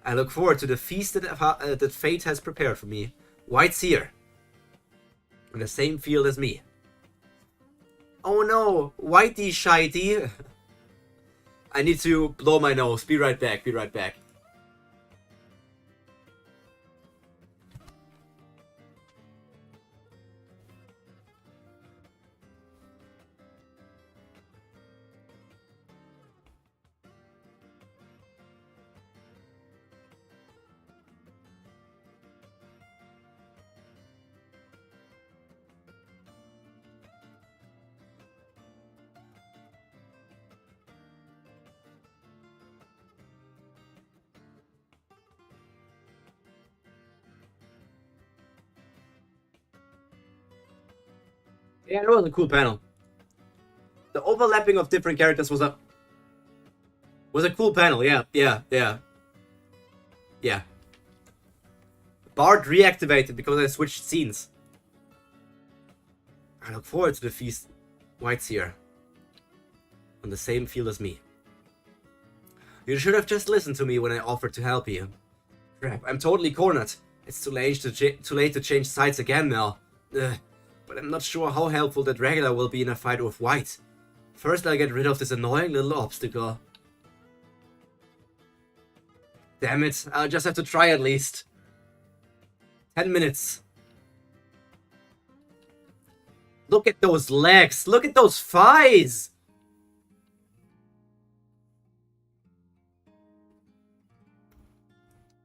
I look forward to the feast that fate has prepared for me. White's here. In the same field as me. Oh no, Whitey shitey. I need to blow my nose. Be right back, be right back. Yeah, that was a cool panel. The overlapping of different characters was a cool panel. Yeah. Bard reactivated because I switched scenes. I look forward to the feast. White's here. On the same field as me. You should have just listened to me when I offered to help you. Crap, I'm totally cornered. It's too late to change sides again now. Ugh. But I'm not sure how helpful that regular will be in a fight with White. First I'll get rid of this annoying little obstacle. Damn it, I'll just have to try at least. 10 minutes. Look at those legs. Look at those thighs.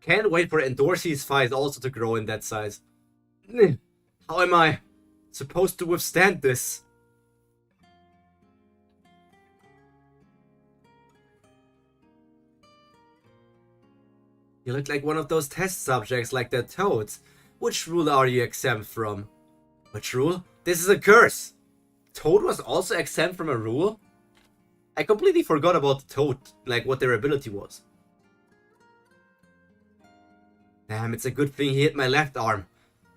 Can't wait for Endorsee's thighs also to grow in that size. How am I supposed to withstand this? You look like one of those test subjects like that toad. Which rule are you exempt from? Which rule? This is a curse! Toad was also exempt from a rule? I completely forgot about the Toad, like what their ability was. Damn, it's a good thing he hit my left arm.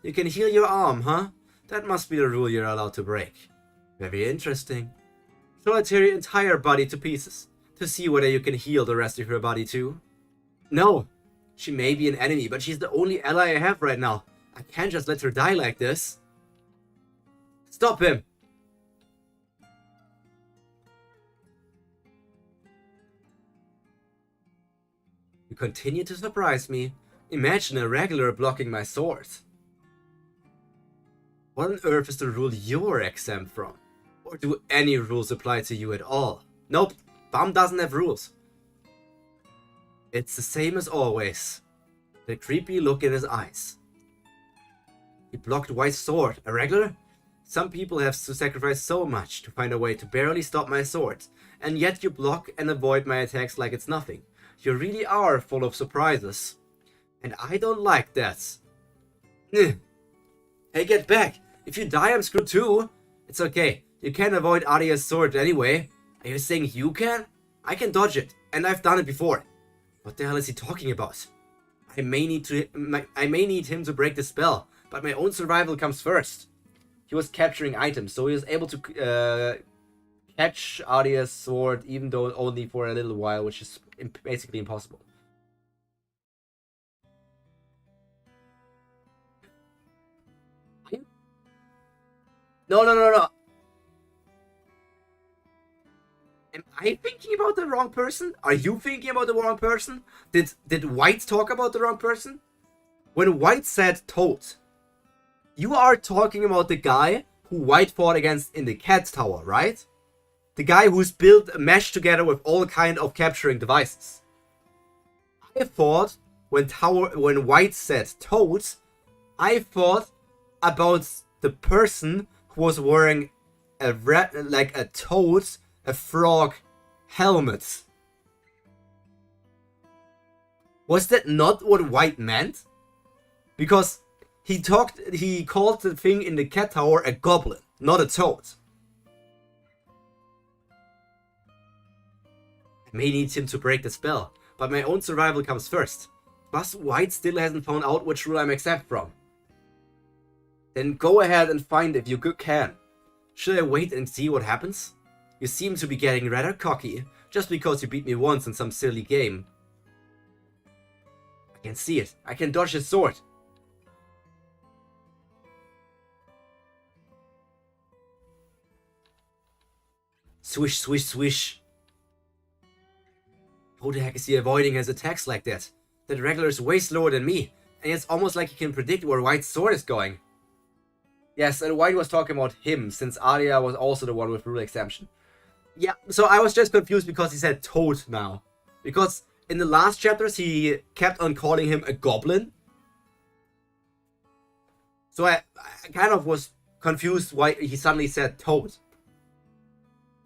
You can heal your arm, huh? That must be the rule you're allowed to break. Very interesting. So I tear your entire body to pieces, to see whether you can heal the rest of your body too. No, she may be an enemy, but she's the only ally I have right now. I can't just let her die like this. Stop him! You continue to surprise me. Imagine a regular blocking my sword. What on earth is the rule you're exempt from? Or do any rules apply to you at all? Nope, Bum doesn't have rules. It's the same as always. The creepy look in his eyes. He blocked White's sword. A regular? Some people have to sacrifice so much to find a way to barely stop my sword, and yet you block and avoid my attacks like it's nothing. You really are full of surprises. And I don't like that. Hey, get back! If you die, I'm screwed too. It's okay. You can't avoid Arya's sword anyway. Are you saying you can? I can dodge it, and I've done it before. What the hell is he talking about? I may need him to break the spell, but my own survival comes first. He was capturing items, so he was able to catch Arya's sword, even though only for a little while, which is basically impossible. No. Am I thinking about the wrong person? Are you thinking about the wrong person? Did White talk about the wrong person? When White said Toad, you are talking about the guy who White fought against in the Cat Tower, right? The guy who's built a mesh together with all kind of capturing devices. I thought when White said Toad, I thought about the person who was wearing a toad, a frog helmet. Was that not what White meant? Because he called the thing in the Cat Tower a goblin, not a toad. I may need him to break the spell, but my own survival comes first. Plus, White still hasn't found out which rule I'm exempt from. Then go ahead and find if you can. Should I wait and see what happens? You seem to be getting rather cocky, just because you beat me once in some silly game. I can see it. I can dodge his sword. Swish, swish, swish. How the heck is he avoiding his attacks like that? That regular is way slower than me, and it's almost like he can predict where White's sword is going. Yes, and White was talking about him, since Arya was also the one with rule exemption. Yeah, so I was just confused because he said Toad now. Because in the last chapters he kept on calling him a goblin. So I kind of was confused why he suddenly said Toad.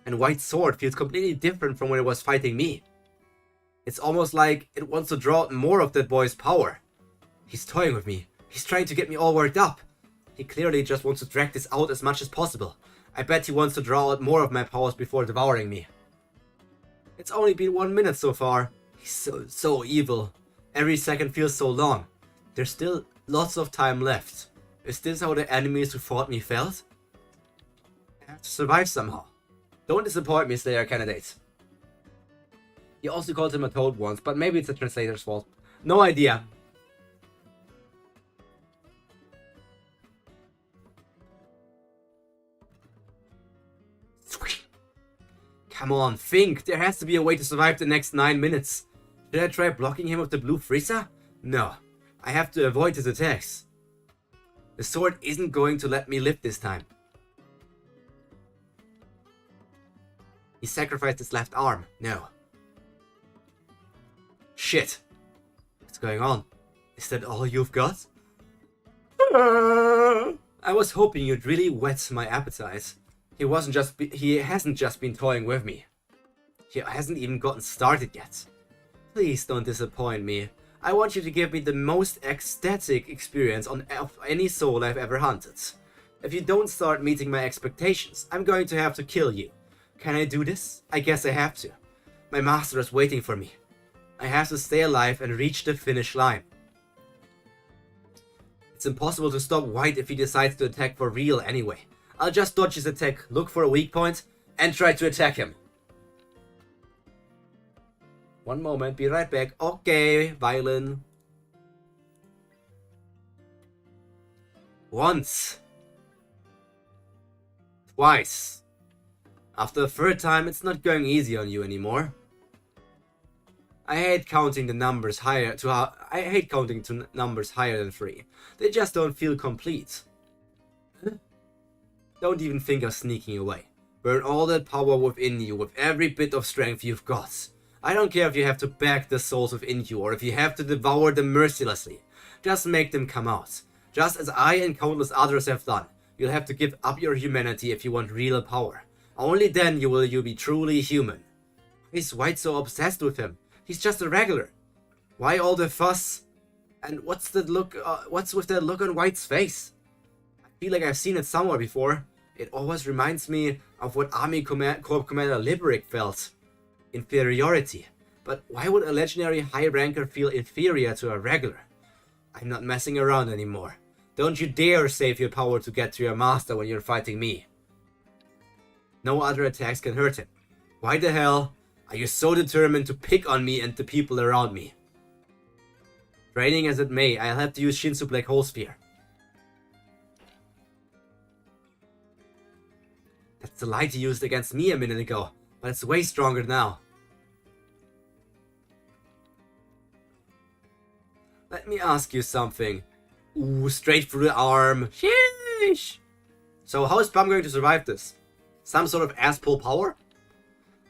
And White's sword feels completely different from when it was fighting me. It's almost like it wants to draw out more of that boy's power. He's toying with me. He's trying to get me all worked up. He clearly just wants to drag this out as much as possible. I bet he wants to draw out more of my powers before devouring me. It's only been 1 minute so far. He's so evil. Every second feels so long. There's still lots of time left. Is this how the enemies who fought me felt? I have to survive somehow. Don't disappoint me, Slayer candidate. He also called him a toad once, but maybe it's a translator's fault. No idea. Come on, think. There has to be a way to survive the next 9 minutes. Should I try blocking him with the blue freezer? No. I have to avoid his attacks. The sword isn't going to let me live this time. He sacrificed his left arm. No. Shit. What's going on? Is that all you've got? I was hoping you'd really whet my appetite. He hasn't just been toying with me. He hasn't even gotten started yet. Please don't disappoint me. I want you to give me the most ecstatic experience of any soul I've ever hunted. If you don't start meeting my expectations, I'm going to have to kill you. Can I do this? I guess I have to. My master is waiting for me. I have to stay alive and reach the finish line. It's impossible to stop White if he decides to attack for real anyway. I'll just dodge his attack, look for a weak point, and try to attack him. One moment, be right back. Okay, violin. Once. Twice. After the third time, it's not going easy on you anymore. I hate counting the numbers higher numbers higher than 3. They just don't feel complete. Don't even think of sneaking away. Burn all that power within you with every bit of strength you've got. I don't care if you have to bag the souls within you or if you have to devour them mercilessly. Just make them come out. Just as I and countless others have done. You'll have to give up your humanity if you want real power. Only then will you be truly human. Why is White so obsessed with him? He's just a regular. Why all the fuss? And what's with that look on White's face? I feel like I've seen it somewhere before. It always reminds me of what Army Corps Commander Liberick felt. Inferiority. But why would a legendary high ranker feel inferior to a regular? I'm not messing around anymore. Don't you dare save your power to get to your master when you're fighting me. No other attacks can hurt him. Why the hell are you so determined to pick on me and the people around me? Training as it may, I'll have to use Shinsu Black Hole Sphere. That's the light he used against me a minute ago, but it's way stronger now. Let me ask you something. Ooh, straight through the arm. Sheesh. So how is Bum going to survive this? Some sort of ass-pull power?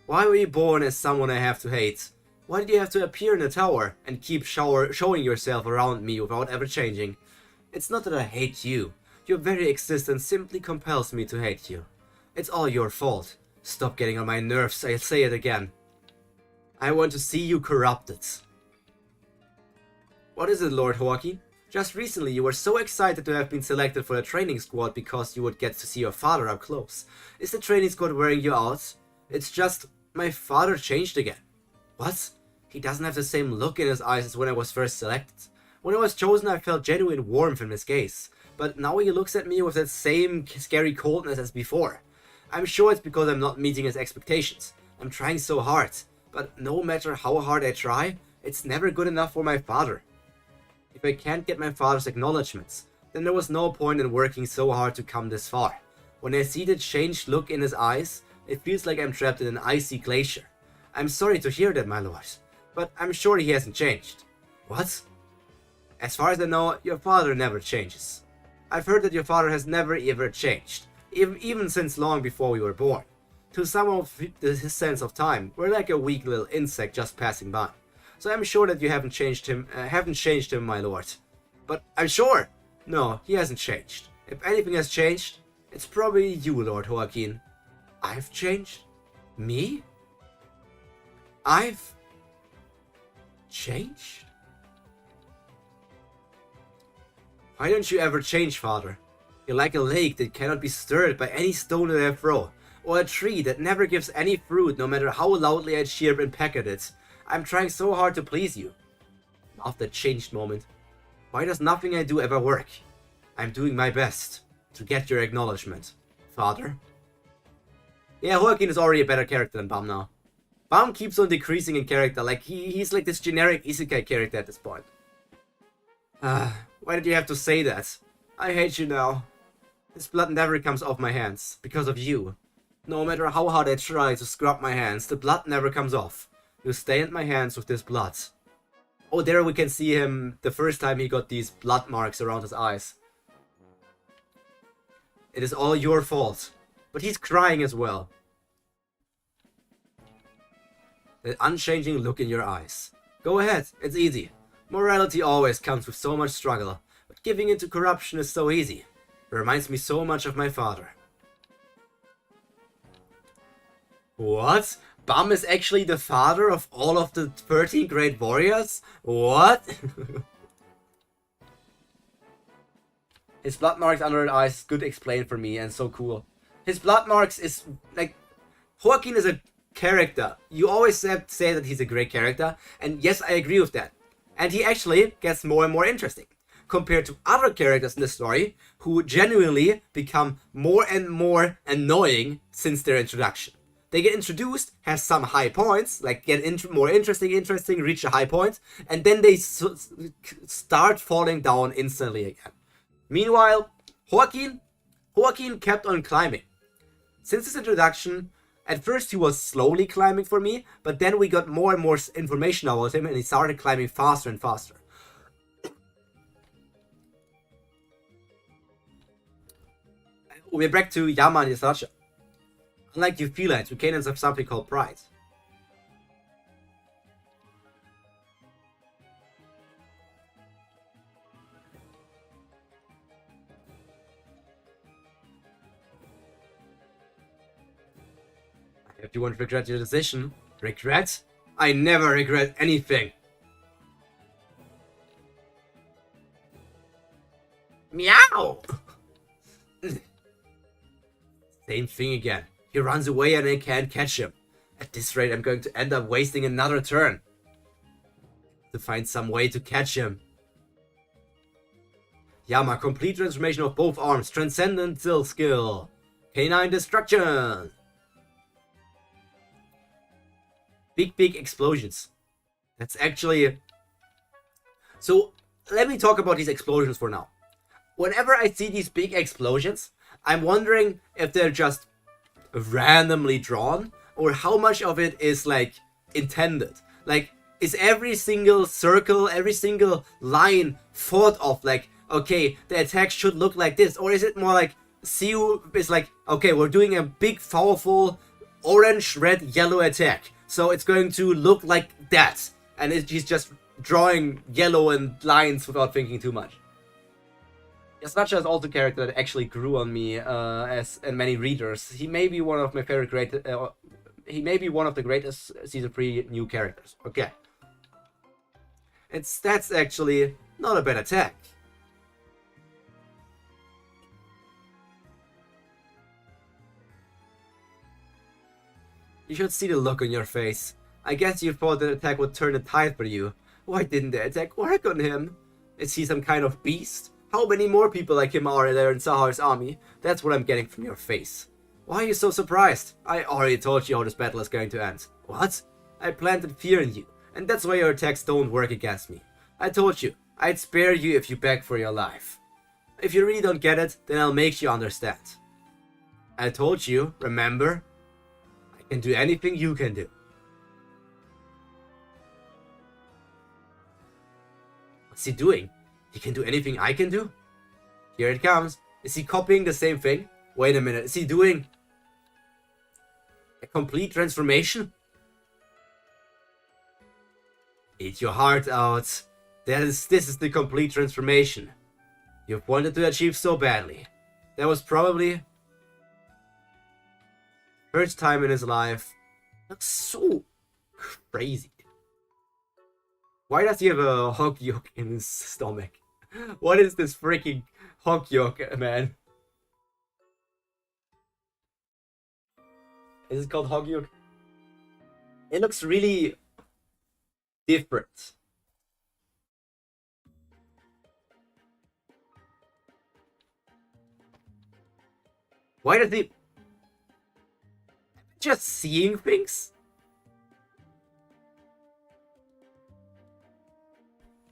Why were you born as someone I have to hate? Why did you have to appear in the tower and keep showing yourself around me without ever changing? It's not that I hate you. Your very existence simply compels me to hate you. It's all your fault. Stop getting on my nerves, I'll say it again. I want to see you corrupted. What is it, Lord Joaquin? Just recently you were so excited to have been selected for the training squad because you would get to see your father up close. Is the training squad wearing you out? It's just, my father changed again. What? He doesn't have the same look in his eyes as when I was first selected. When I was chosen I felt genuine warmth in his gaze, but now he looks at me with that same scary coldness as before. I'm sure it's because I'm not meeting his expectations. I'm trying so hard, but no matter how hard I try, it's never good enough for my father. If I can't get my father's acknowledgements, then there was no point in working so hard to come this far. When I see the changed look in his eyes, it feels like I'm trapped in an icy glacier. I'm sorry to hear that, my lord, but I'm sure he hasn't changed. What? As far as I know, your father never changes. I've heard that your father has never ever changed, even since long before we were born. To some of his sense of time, we're like a weak little insect just passing by. So I'm sure that you haven't changed him, my lord. But I'm sure! No, he hasn't changed. If anything has changed, it's probably you, Lord Joaquin. I've changed? Me? I've changed? Why don't you ever change, father? You're like a lake that cannot be stirred by any stone that I throw, or a tree that never gives any fruit no matter how loudly I chirp and peck at it. I'm trying so hard to please you. After that changed moment, why does nothing I do ever work? I'm doing my best to get your acknowledgement, father. Yeah, Joaquin is already a better character than Bum now. Bum keeps on decreasing in character, like he's like this generic isekai character at this point. Why did you have to say that? I hate you now. This blood never comes off my hands, because of you. No matter how hard I try to scrub my hands, the blood never comes off. You stained my hands with this blood. Oh, there we can see him the first time he got these blood marks around his eyes. It is all your fault. But he's crying as well. That unchanging look in your eyes. Go ahead, it's easy. Morality always comes with so much struggle, but giving into corruption is so easy. It reminds me so much of my father. What? Bum is actually the father of all of the 13 great warriors? What? His blood marks under the eyes is good explained for me and so cool. His blood marks is like... Joaquin is a character. You always have to say that he's a great character, and yes, I agree with that. And he actually gets more and more interesting compared to other characters in the story who genuinely become more and more annoying since their introduction. They get introduced, have some high points, like get more interesting, reach a high point, and then they start falling down instantly again. Meanwhile, Joaquin kept on climbing. Since his introduction, at first he was slowly climbing for me, but then we got more and more information about him and he started climbing faster and faster. We're back to YAMA and YASRATCHA. Unlike the felines, Ucanans have something called pride. If you won't regret your decision, regret? I never regret anything. Meow! Same thing again. He runs away and I can't catch him. At this rate, I'm going to end up wasting another turn to find some way to catch him. Yama, complete transformation of both arms, transcendental skill, canine destruction. Big explosions. That's actually... So, let me talk about these explosions for now. Whenever I see these big explosions, I'm wondering if they're just randomly drawn, or how much of it is, like, intended. Like, is every single circle, every single line thought of, like, okay, the attack should look like this, or is it more like, Siu is like, okay, we're doing a big, powerful, orange, red, yellow attack, so it's going to look like that, and he's just drawing yellow and lines without thinking too much. YASRATCHA is also a character that actually grew on me and many readers. He may be one of my favorite he may be one of the greatest Season 3 new characters. Okay. That's actually not a bad attack. You should see the look on your face. I guess you thought that attack would turn the tide for you. Why didn't the attack work on him? Is he some kind of beast? How many more people like him are there in Sahar's army? That's what I'm getting from your face. Why are you so surprised? I already told you how this battle is going to end. What? I planted fear in you, and that's why your attacks don't work against me. I told you, I'd spare you if you beg for your life. If you really don't get it, then I'll make you understand. I told you, remember? I can do anything you can do. What's he doing? He can do anything I can do? Here it comes. Is he copying the same thing? Wait a minute. Is he doing a complete transformation? Eat your heart out. This is the complete transformation you've wanted to achieve so badly. That was probably first time in his life. Looks so crazy. Why does he have a hog yolk in his stomach? What is this freaking hog yolk, man? Is it called hog yolk? It looks really different. Why does he... Just seeing things?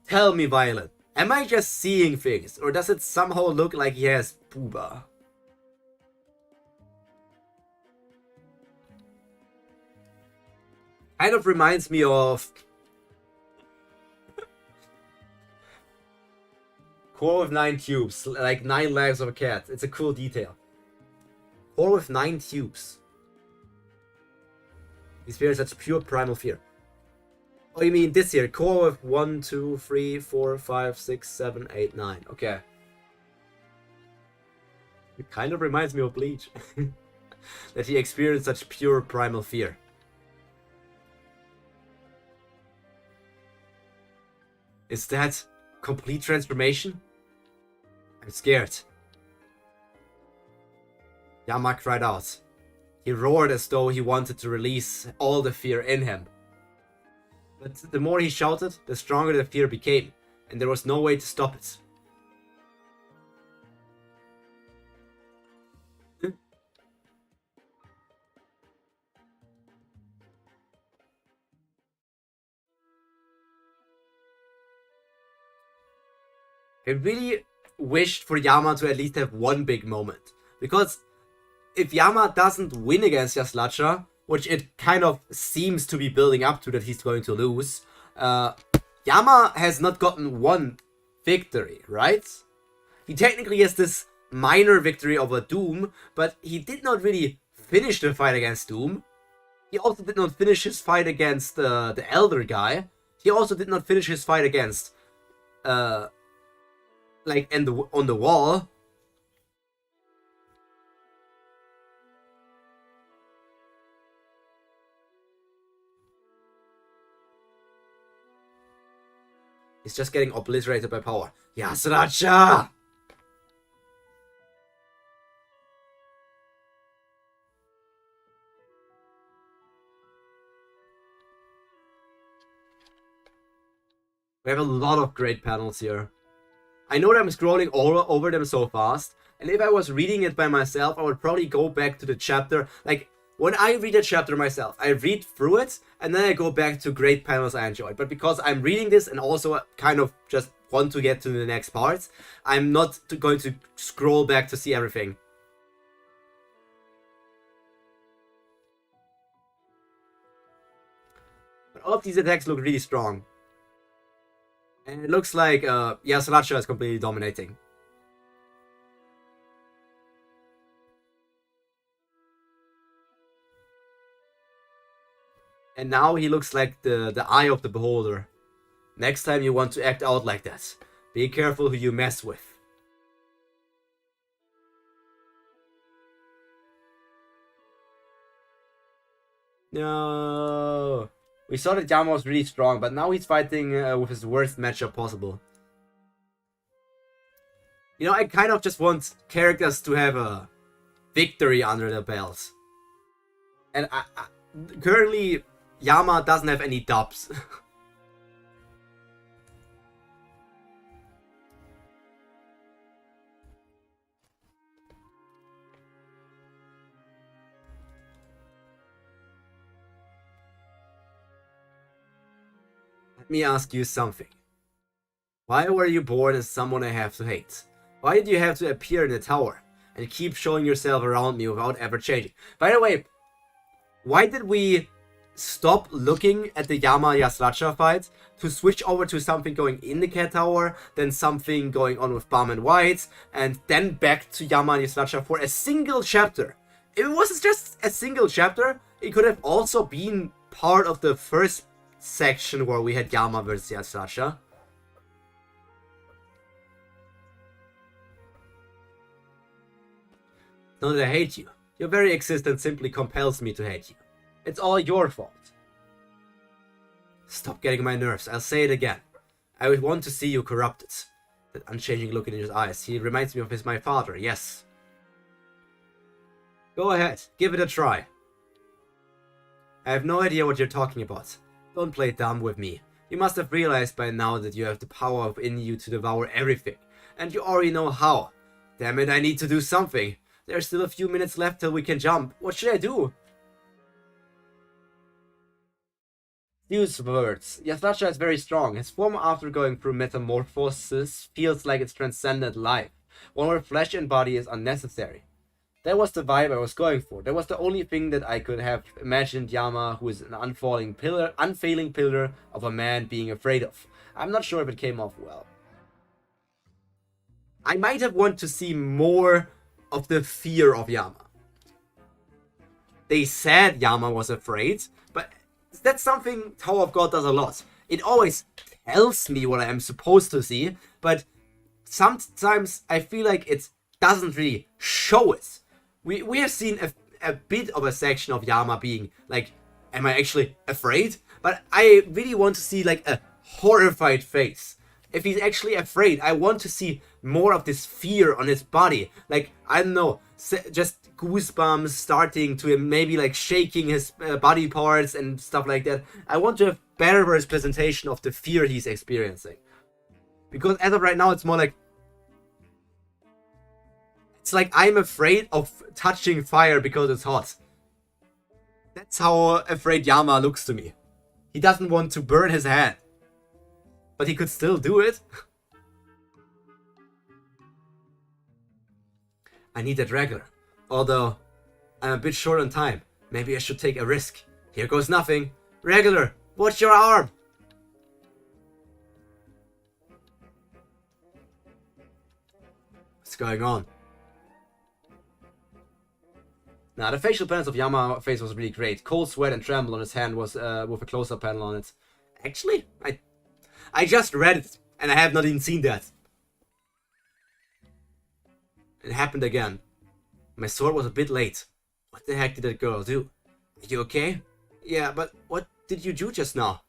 Tell me, Violet, am I just seeing things, or does it somehow look like he has booba? Kind of reminds me of Core with 9 cubes, like 9 legs of a cat. It's a cool detail. Core with 9 tubes. Experience such pure primal fear. Oh, you mean this here? Core with 1, 2, 3, 4, 5, 6, 7, 8, 9. Okay. It kind of reminds me of Bleach. That he experienced such pure primal fear. Is that complete transformation? I'm scared. YAMA cried out. He roared as though he wanted to release all the fear in him. But the more he shouted, the stronger the fear became, and there was no way to stop it. I really wished for YAMA to at least have one big moment. Because if YAMA doesn't win against YASRATCHA, which it kind of seems to be building up to that he's going to lose, YAMA has not gotten one victory, right? He technically has this minor victory over Doom, but he did not really finish the fight against Doom. He also did not finish his fight against the Elder guy. He also did not finish his fight against on the wall. He's just getting obliterated by power. YASRATCHA! We have a lot of great panels here. I know that I'm scrolling all over them so fast, and if I was reading it by myself, I would probably go back to the chapter. Like, when I read a chapter myself, I read through it, and then I go back to great panels I enjoyed. But because I'm reading this and also kind of just want to get to the next part, I'm not going to scroll back to see everything. But all of these attacks look really strong. And it looks like YASRATCHA is completely dominating. And now he looks like the eye of the beholder. Next time you want to act out like that, be careful who you mess with. No. We saw that YAMA was really strong, but now he's fighting with his worst matchup possible. You know, I kind of just want characters to have a victory under their belt. And currently, YAMA doesn't have any dubs. Let me ask you something. Why were you born as someone I have to hate? Why did you have to appear in the tower and keep showing yourself around me without ever changing? By the way, why did we stop looking at the YAMA YASRATCHA fight to switch over to something going in the cat tower, then something going on with Balm and White, and then back to YAMA and YASRATCHA for a single chapter? If it was just a single chapter, it could have also been part of the first section where we had YAMA versus YASRATCHA. Not that I hate you. Your very existence simply compels me to hate you. It's all your fault. Stop getting my nerves. I'll say it again. I would want to see you corrupted. That unchanging look in his eyes. He reminds me of my father, yes. Go ahead. Give it a try. I have no idea what you're talking about. Don't play dumb with me. You must have realized by now that you have the power within you to devour everything. And you already know how. Damn it, I need to do something. There's still a few minutes left till we can jump. What should I do? Use words. YASRATCHA is very strong. His form after going through metamorphosis feels like it's transcendent life. One where flesh and body is unnecessary. That was the vibe I was going for. That was the only thing that I could have imagined YAMA, who is an unfailing pillar of a man, being afraid of. I'm not sure if it came off well. I might have wanted to see more of the fear of YAMA. they said Yama was afraid, but that's something Tower of God does a lot. It always tells me what I am supposed to see, but sometimes I feel like it doesn't really show it. We have seen a bit of a section of Yama being like, am I actually afraid? But I really want to see like a horrified face. If he's actually afraid, I want to see more of this fear on his body. Like, I don't know, just goosebumps starting to him, maybe like shaking his body parts and stuff like that. I want to have better representation of the fear he's experiencing. Because as of right now, it's more like... It's like I'm afraid of touching fire because it's hot. That's how afraid Yama looks to me. He doesn't want to burn his hand. But he could still do it. I need that regular. Although, I'm a bit short on time. Maybe I should take a risk. Here goes nothing. Regular, watch your arm! What's going on? Now, the facial panels of Yama's face was really great. Cold sweat and tremble on his hand was with a close-up panel on it. Actually, I just read it, and I have not even seen that. It happened again. My sword was a bit late. What the heck did that girl do? Are you okay? Yeah, but what did you do just now?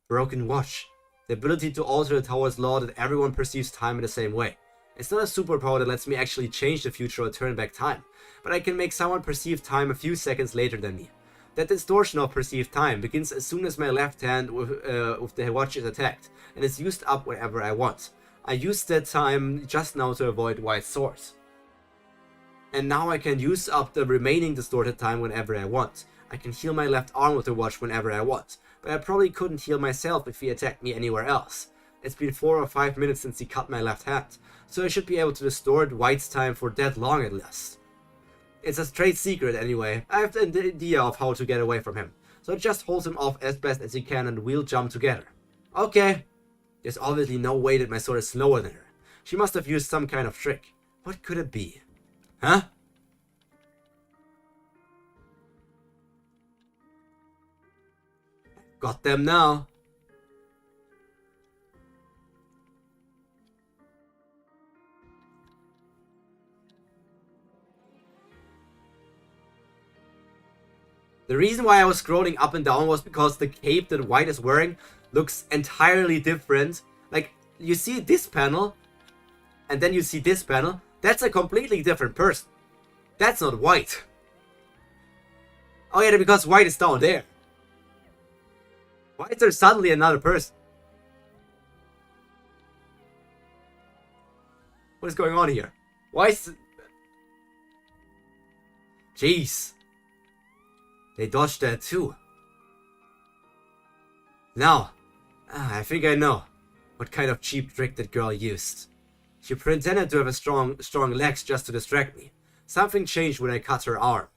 Broken watch. The ability to alter the tower's law that everyone perceives time in the same way. It's not a superpower that lets me actually change the future or turn back time, but I can make someone perceive time a few seconds later than me. That distortion of perceived time begins as soon as my left hand with the watch is attacked, and is used up whenever I want. I used that time just now to avoid white swords. And now I can use up the remaining distorted time whenever I want. I can heal my left arm with the watch whenever I want, but I probably couldn't heal myself if he attacked me anywhere else. It's been 4 or 5 minutes since he cut my left hand, so I should be able to distort White's time for that long at least. It's a trade secret anyway. I have an idea of how to get away from him, so just hold him off as best as you can and we'll jump together. Okay. There's obviously no way that my sword is slower than her. She must have used some kind of trick. What could it be? Huh? Got them now. The reason why I was scrolling up and down was because the cape that White is wearing looks entirely different. Like, you see this panel, and then you see this panel. That's a completely different person. That's not White. Oh yeah, because White is down there. Why is there suddenly another person? What is going on here? Why is... Jeez. They dodged that too. Now, I think I know what kind of cheap trick that girl used. She pretended to have strong legs just to distract me. Something changed when I cut her arm.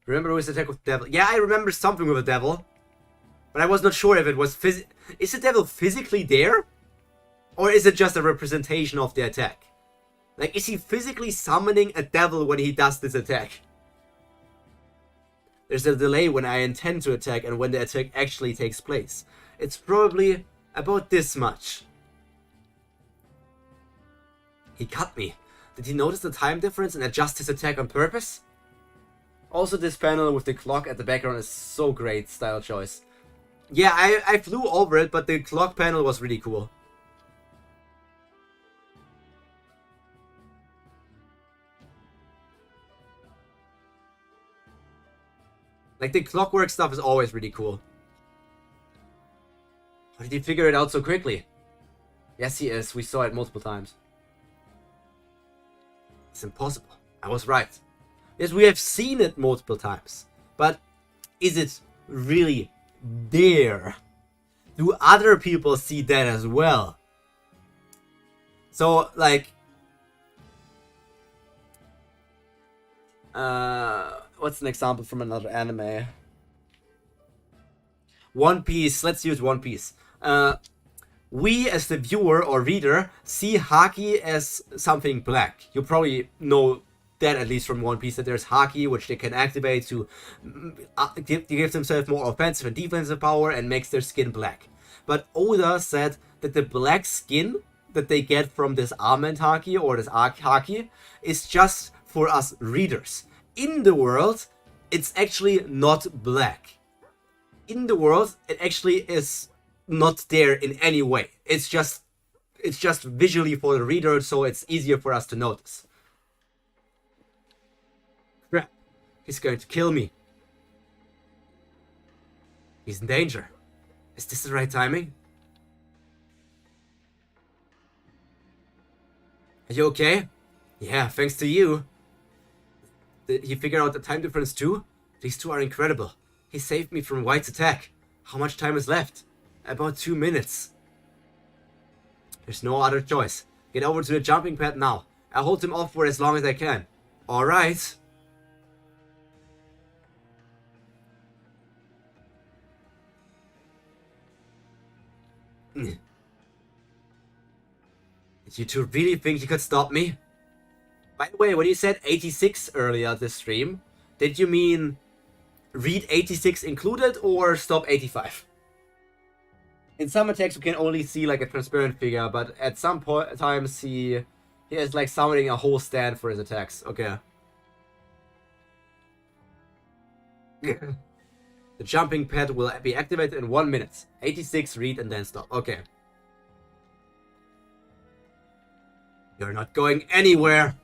Remember his attack with the devil? Yeah, I remember something with the devil. But I was not sure if it was Is the devil physically there? Or is it just a representation of the attack? Like, is he physically summoning a devil when he does this attack? There's a delay when I intend to attack and when the attack actually takes place. It's probably about this much. He cut me. Did he notice the time difference and adjust his attack on purpose? Also, this panel with the clock at the background is so great. Style choice. Yeah, I flew over it, but the clock panel was really cool. Like, the clockwork stuff is always really cool. How did he figure it out so quickly? Yes, he is. We saw it multiple times. It's impossible. I was right. Yes, we have seen it multiple times. But is it really there? Do other people see that as well? So, like... what's an example from another anime? One Piece. Let's use One Piece. we as the viewer or reader see Haki as something black. You probably know that at least from One Piece, that there's Haki, which they can activate to give themselves more offensive and defensive power and makes their skin black. But Oda said that the black skin that they get from this almond Haki or this Haki is just for us readers. In the world, it's actually not black. In the world, it actually is not there in any way. It's just visually for the reader, so it's easier for us to notice. Crap. He's going to kill me. He's in danger. Is this the right timing? Are you okay? Yeah, thanks to you. Did he figure out the time difference too? These two are incredible. He saved me from White's attack. How much time is left? About 2 minutes. There's no other choice. Get over to the jumping pad now. I'll hold him off for as long as I can. Alright. Did you two really think you could stop me? By the way, when you said 86 earlier this stream, did you mean read 86 included or stop 85? In some attacks we can only see like a transparent figure, but at some times he is like summoning a whole stand for his attacks. Okay. The jumping pad will be activated in 1 minute. 86, read and then stop. Okay. You're not going anywhere.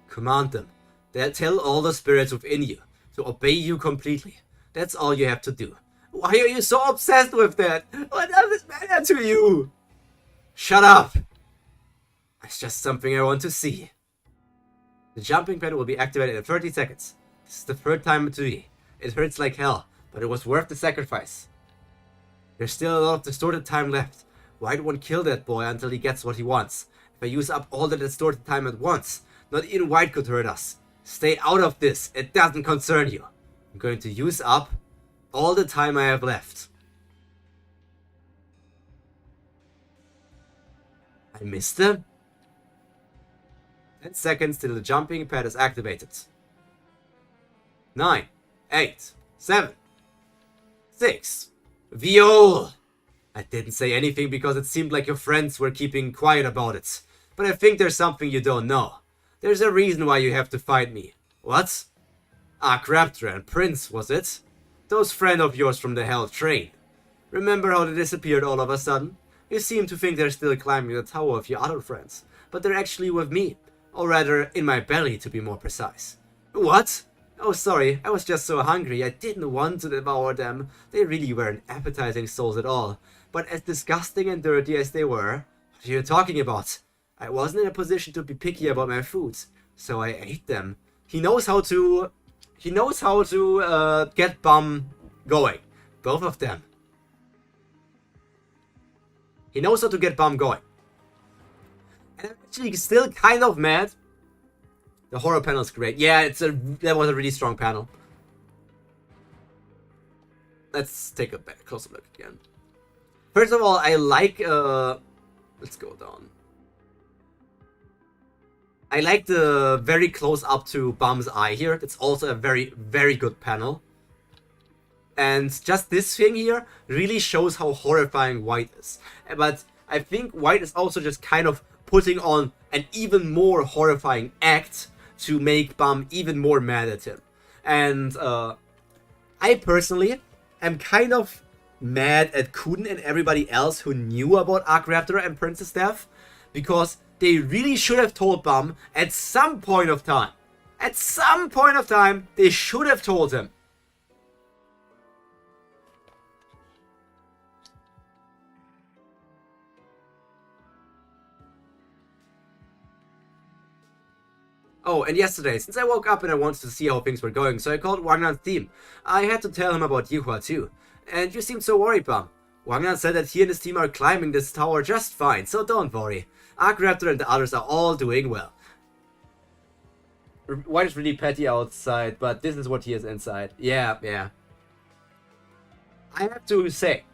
Command them. They'll tell all the spirits within you to obey you completely. That's all you have to do. Why are you so obsessed with that? What does it matter to you? Shut up! It's just something I want to see. The jumping pad will be activated in 30 seconds. This is the third time today. It hurts like hell, but it was worth the sacrifice. There's still a lot of distorted time left. White won't kill that boy until he gets what he wants. If I use up all the distorted time at once, not even White could hurt us. Stay out of this. It doesn't concern you. I'm going to use up all the time I have left. I missed him? 10 seconds till the jumping pad is activated. 9, 8, 7, 6. Viol! I didn't say anything because it seemed like your friends were keeping quiet about it. But I think there's something you don't know. There's a reason why you have to fight me. What? Raptor and Prince, was it? Those friends of yours from the Hell Train. Remember how they disappeared all of a sudden? You seem to think they're still climbing the tower with your other friends, but they're actually with me. Or rather, in my belly to be more precise. What? Oh, sorry, I was just so hungry, I didn't want to devour them. They really weren't appetizing souls at all. But as disgusting and dirty as they were, what are you talking about? I wasn't in a position to be picky about my foods, so I ate them. He knows how to get Bum going. Both of them. He knows how to get Bum going. And I'm actually still kind of mad. The horror panel is great. Yeah, that was a really strong panel. Let's take a closer look again. First of all, I like let's go down. I like the very close up to Bum's eye here. It's also a very, very good panel. And just this thing here really shows how horrifying White is. But I think White is also just kind of putting on an even more horrifying act to make Bum even more mad at him. And I personally am kind of mad at Kun and everybody else who knew about Raptor and Prince's death, because they really should have told Bum at some point of time. At some point of time, they should have told him. Oh, and yesterday, since I woke up and I wanted to see how things were going, so I called Wangnan's team. I had to tell him about Yihua too. And you seemed so worried, Bum. Wangnan said that he and his team are climbing this tower just fine, so don't worry. Raptor and the others are all doing well. White is really petty outside, but this is what he is inside. Yeah. I have to say,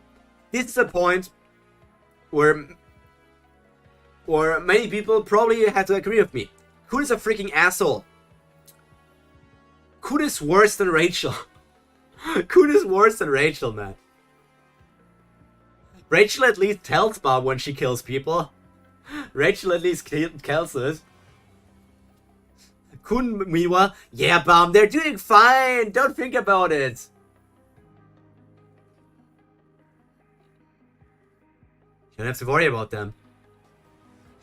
this is a point where many people probably had to agree with me. Kun is a freaking asshole. Kun is worse than Rachel. Kun is worse than Rachel, man. Rachel at least tells Bob when she kills people. Rachel at least kills it. Kun, meanwhile, yeah, Bob, they're doing fine. Don't think about it. You don't have to worry about them.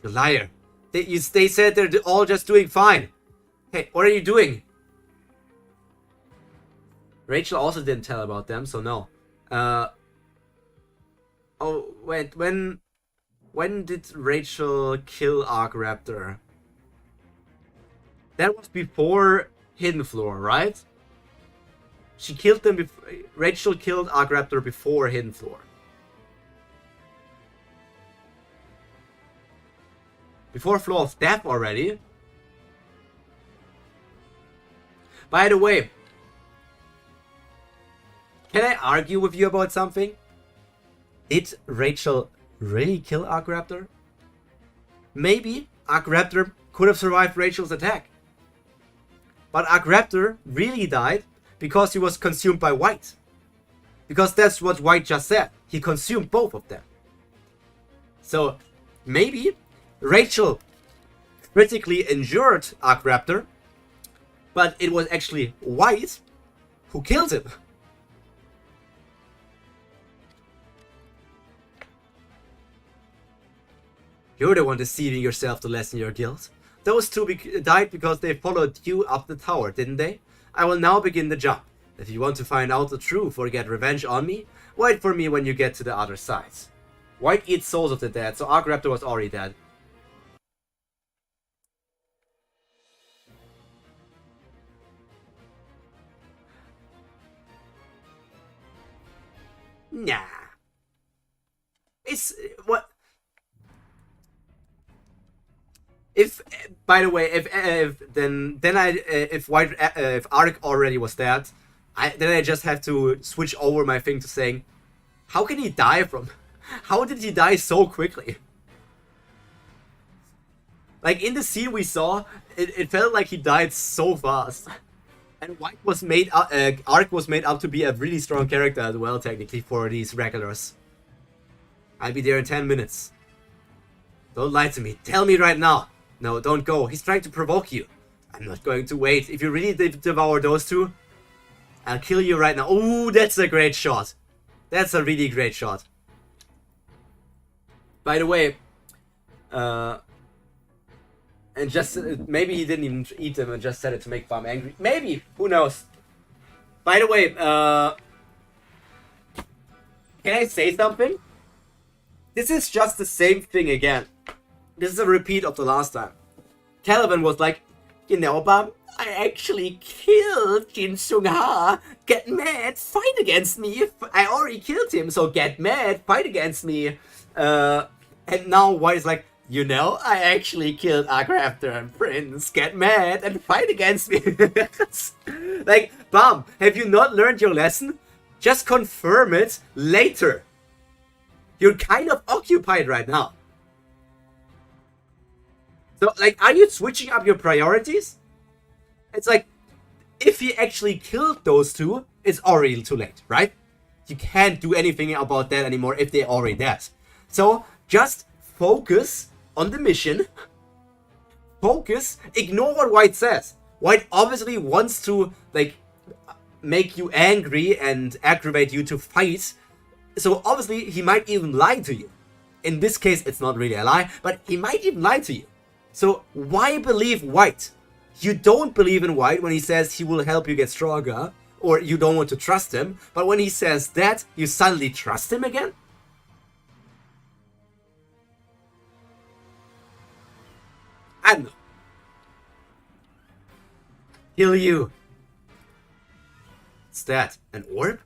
You liar. They said they're all just doing fine. Hey, what are you doing? Rachel also didn't tell about them, so no. Oh, wait, when did Rachel kill Arcraptor? That was before Hidden Floor, right? She killed them before. Rachel killed Arcraptor before Hidden Floor. Before Floor of Death already. By the way, can I argue with you about something? Did Rachel really kill Arcraptor? Maybe Arcraptor could have survived Rachel's attack. But Arcraptor really died because he was consumed by White. Because that's what White just said. He consumed both of them. So maybe Rachel critically injured Arcraptor, but it was actually White who killed him. You're the one deceiving yourself to lessen your guilt. Those two died because they followed you up the tower, didn't they? I will now begin the jump. If you want to find out the truth or get revenge on me, wait for me when you get to the other side. White eats souls of the dead, so Arcraptor was already dead. Nah. It's what. If, by the way, if Ark already was dead, then I just have to switch over my thing to saying, how can he die from? How did he die so quickly? Like in the scene we saw, it felt like he died so fast. And White was made Ark was made up to be a really strong character as well, technically, for these regulars. I'll be there in 10 minutes. Don't lie to me. Tell me right now. No, don't go. He's trying to provoke you. I'm not going to wait. If you really devour those two, I'll kill you right now. Ooh, that's a great shot. That's a really great shot. By the way, and just maybe he didn't even eat them and just said it to make Farm angry. Maybe, who knows? By the way, can I say something? This is just the same thing again. This is a repeat of the last time. Caliban was like, you know, Bam, I actually killed Jin Sung Ha. Get mad, fight against me. I already killed him, so get mad, fight against me. And now White is like, you know, I actually killed Arcraptor and Prince. Get mad and fight against me. Like, Bam, have you not learned your lesson? Just confirm it later. You're kind of occupied right now. So, like, are you switching up your priorities? It's like, if he actually killed those two, it's already too late, right? You can't do anything about that anymore if they're already dead. So, just focus on the mission. Focus, ignore what White says. White obviously wants to, like, make you angry and aggravate you to fight. So, obviously, he might even lie to you. In this case, it's not really a lie, but he might even lie to you. So why believe White? You don't believe in White when he says he will help you get stronger, or you don't want to trust him, but when he says that, you suddenly trust him again? I don't know. Kill you. What's that? An orb?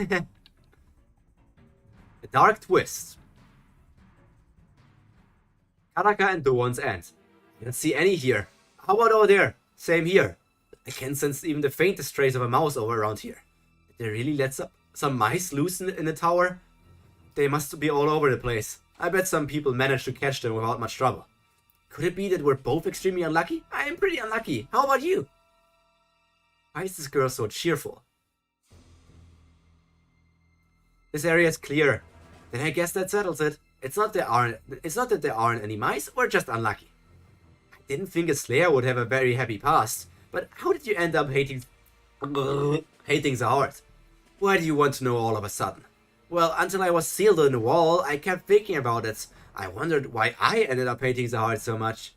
A dark twist. Karaka and Doan's end. I don't see any here. How about over there? Same here. I can sense even the faintest trace of a mouse over around here. They really let some mice loose in the tower? They must be all over the place. I bet some people managed to catch them without much trouble. Could it be that we're both extremely unlucky? I am pretty unlucky. How about you? Why is this girl so cheerful? This area is clear. Then I guess that settles it. It's not that there aren't any mice, we're just unlucky. I didn't think a Slayer would have a very happy past, but how did you end up hating the heart? Why do you want to know all of a sudden? Well, until I was sealed in the wall, I kept thinking about it. I wondered why I ended up hating the heart so much.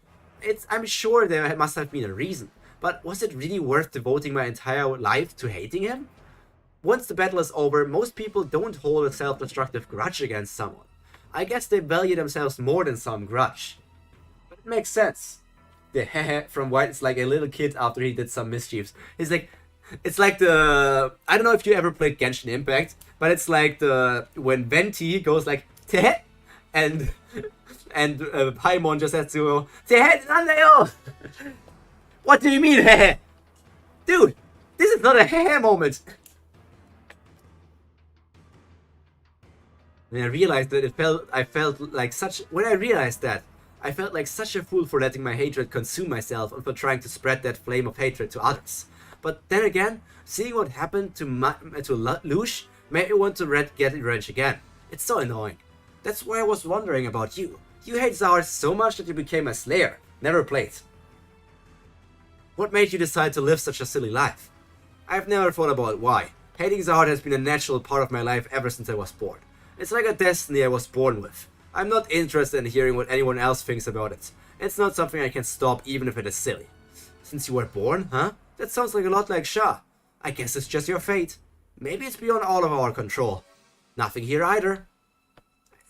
I'm sure there must have been a reason, but was it really worth devoting my entire life to hating him? Once the battle is over, most people don't hold a self-destructive grudge against someone. I guess they value themselves more than some grudge. But it makes sense. The hehe from White is like a little kid after he did some mischiefs. It's like the... I don't know if you ever played Genshin Impact, but it's like when Venti goes like tehe, and Paimon just has to go tehe nandayo. What do you mean hehe? Dude, this is not a hehe moment. And I realized that I felt like such a fool for letting my hatred consume myself and for trying to spread that flame of hatred to others. But then again, seeing what happened to Lush made me want to get revenge again. It's so annoying. That's why I was wondering about you. You hate Zahar so much that you became a Slayer. Never played. What made you decide to live such a silly life? I've never thought about why. Hating Zahar has been a natural part of my life ever since I was born. It's like a destiny I was born with. I'm not interested in hearing what anyone else thinks about it. It's not something I can stop even if it is silly. Since you were born, huh? That sounds like a lot like Shah. I guess it's just your fate. Maybe it's beyond all of our control. Nothing here either.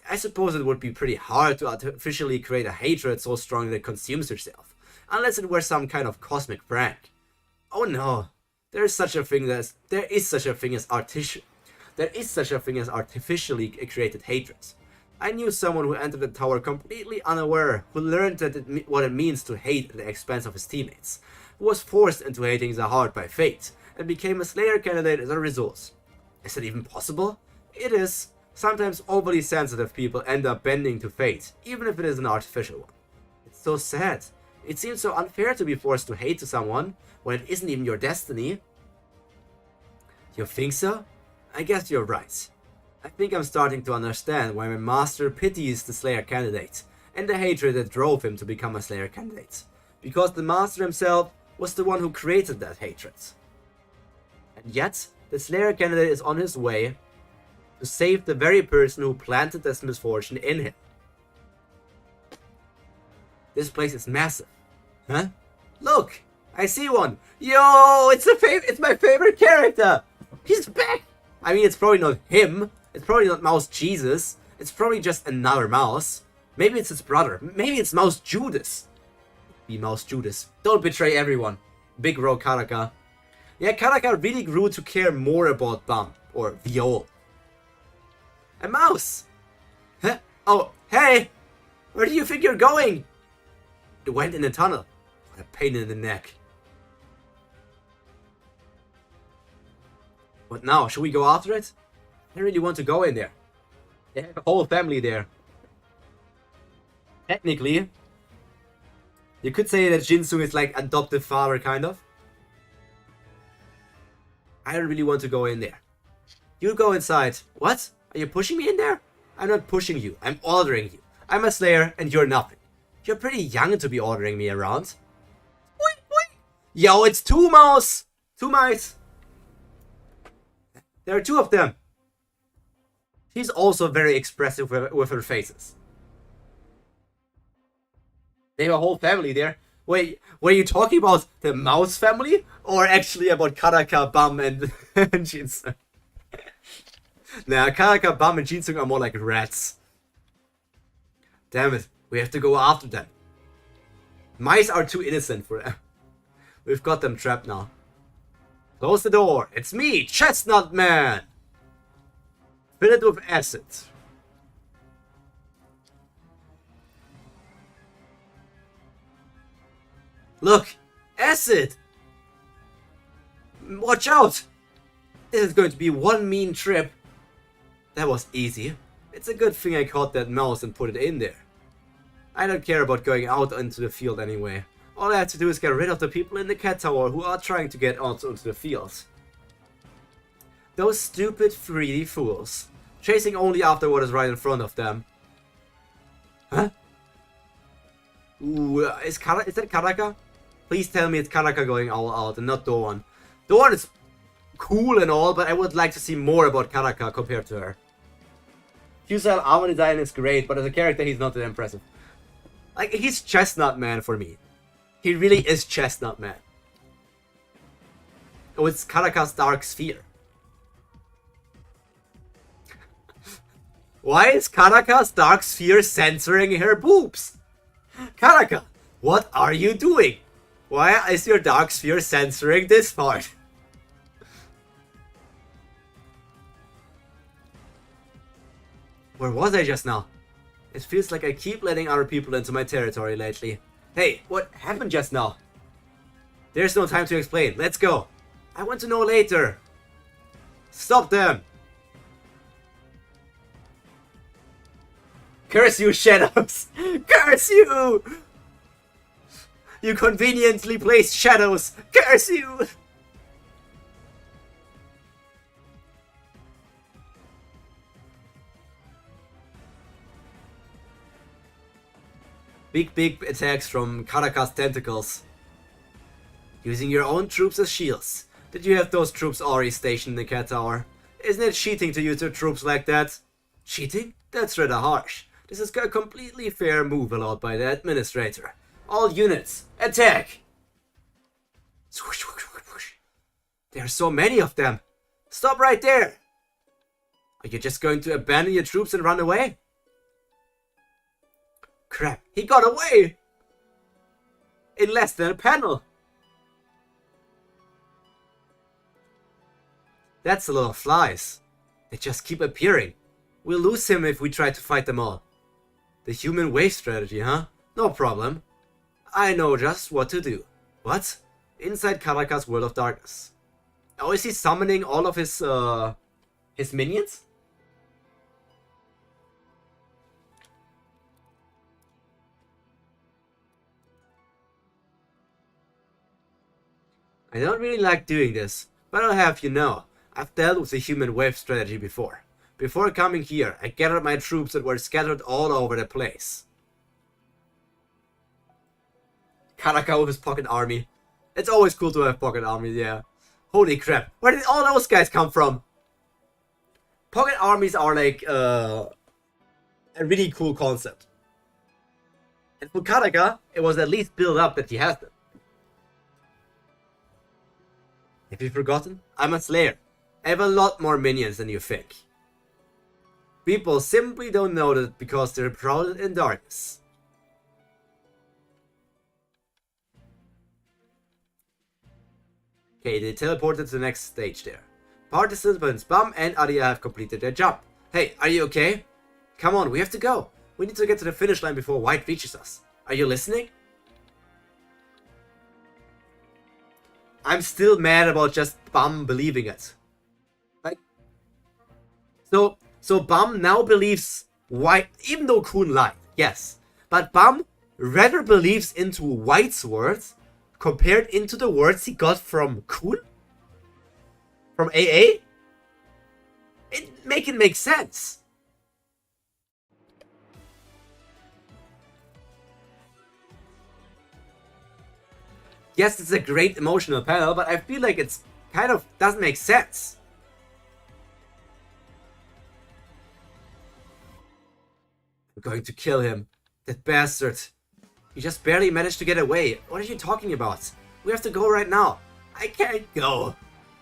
I suppose it would be pretty hard to artificially create a hatred so strong that it consumes yourself. Unless it were some kind of cosmic prank. Oh no. There is such a thing as artificially created hatreds. I knew someone who entered the tower completely unaware, who learned what it means to hate at the expense of his teammates, who was forced into hating Zahar by fate, and became a Slayer candidate as a result. Is it even possible? It is. Sometimes overly sensitive people end up bending to fate, even if it is an artificial one. It's so sad. It seems so unfair to be forced to hate to someone when it isn't even your destiny. You think so? I guess you're right. I think I'm starting to understand why my master pities the Slayer candidate, and the hatred that drove him to become a Slayer candidate. Because the master himself was the one who created that hatred. And yet, the Slayer candidate is on his way to save the very person who planted this misfortune in him. This place is massive. Huh? Look! I see one! Yo! It's my favorite character! He's back! I mean, it's probably not him. It's probably not Mouse Jesus. It's probably just another mouse. Maybe it's his brother. Maybe it's Mouse Judas. Be Mouse Judas. Don't betray everyone. Big Bro Karaka. Yeah, Karaka really grew to care more about Bum. Or Viol. A mouse! Huh? Oh, hey! Where do you think you're going? It went in the tunnel. What a pain in the neck. What now? Should we go after it? I really want to go in there. They have a whole family there. Technically, you could say that Jinsu is like adoptive father, kind of. I don't really want to go in there. You go inside. What? Are you pushing me in there? I'm not pushing you. I'm ordering you. I'm a Slayer and you're nothing. You're pretty young to be ordering me around. Wait, wait. Yo, it's two mouse. Two mice. There are two of them. She's also very expressive with her faces. They have a whole family there. Wait, were you talking about the mouse family? Or actually about Karaka, Bum, and Jinsung? Nah, Karaka, Bum, and Jinsung are more like rats. Damn it, we have to go after them. Mice are too innocent for them. We've got them trapped now. Close the door. It's me, Chestnut Man. Fill it with acid. Look, acid. Watch out. This is going to be one mean trip. That was easy. It's a good thing I caught that mouse and put it in there. I don't care about going out into the field anyway. All I have to do is get rid of the people in the cat tower who are trying to get out onto the field. Those stupid 3D fools. Chasing only after what is right in front of them. Huh? Ooh, is that Karaka? Please tell me it's Karaka going all out and not Doan. Doan is cool and all, but I would like to see more about Karaka compared to her. Q-Style armor design is great, but as a character he's not that impressive. Like, he's Chestnut Man for me. He really is Chestnut Man. Oh, it's Karaka's Dark Sphere. Why is Karaka's Dark Sphere censoring her boobs? Karaka, what are you doing? Why is your Dark Sphere censoring this part? Where was I just now? It feels like I keep letting other people into my territory lately. Hey, what happened just now? There's no time to explain. Let's go. I want to know later. Stop them. Curse you, shadows! Curse you! You conveniently placed shadows! Curse you! Big attacks from Karaka's tentacles. Using your own troops as shields. Did you have those troops already stationed in the cat tower? Isn't it cheating to use your troops like that? Cheating? That's rather harsh. This is a completely fair move allowed by the administrator. All units, attack! There are so many of them. Stop right there! Are you just going to abandon your troops and run away? Crap, he got away! In less than a panel! That's a lot of flies. They just keep appearing. We'll lose him if we try to fight them all. The human wave strategy, huh? No problem. I know just what to do. What? Inside Karaka's World of Darkness. Oh, is he summoning all of his minions? I don't really like doing this, but I'll have you know, I've dealt with the human wave strategy before. Before coming here, I gathered my troops that were scattered all over the place. Karaka with his pocket army. It's always cool to have pocket armies, yeah. Holy crap, where did all those guys come from? Pocket armies are like a really cool concept. And for Karaka, it was at least built up that he has them. Have you forgotten? I'm a slayer. I have a lot more minions than you think. People simply don't know that because they're shrouded in darkness. Okay, they teleported to the next stage there. Participants Bum and Adia have completed their jump. Hey, are you okay? Come on, we have to go. We need to get to the finish line before White reaches us. Are you listening? I'm still mad about just Bum believing it. Like, so Bum now believes White, even though Kun lied, yes. But Bum rather believes into White's words compared into the words he got from Kun? From AA? It make sense. Yes, it's a great emotional panel, but I feel like it's kind of doesn't make sense. I'm going to kill him. That bastard. He just barely managed to get away. What are you talking about? We have to go right now. I can't go.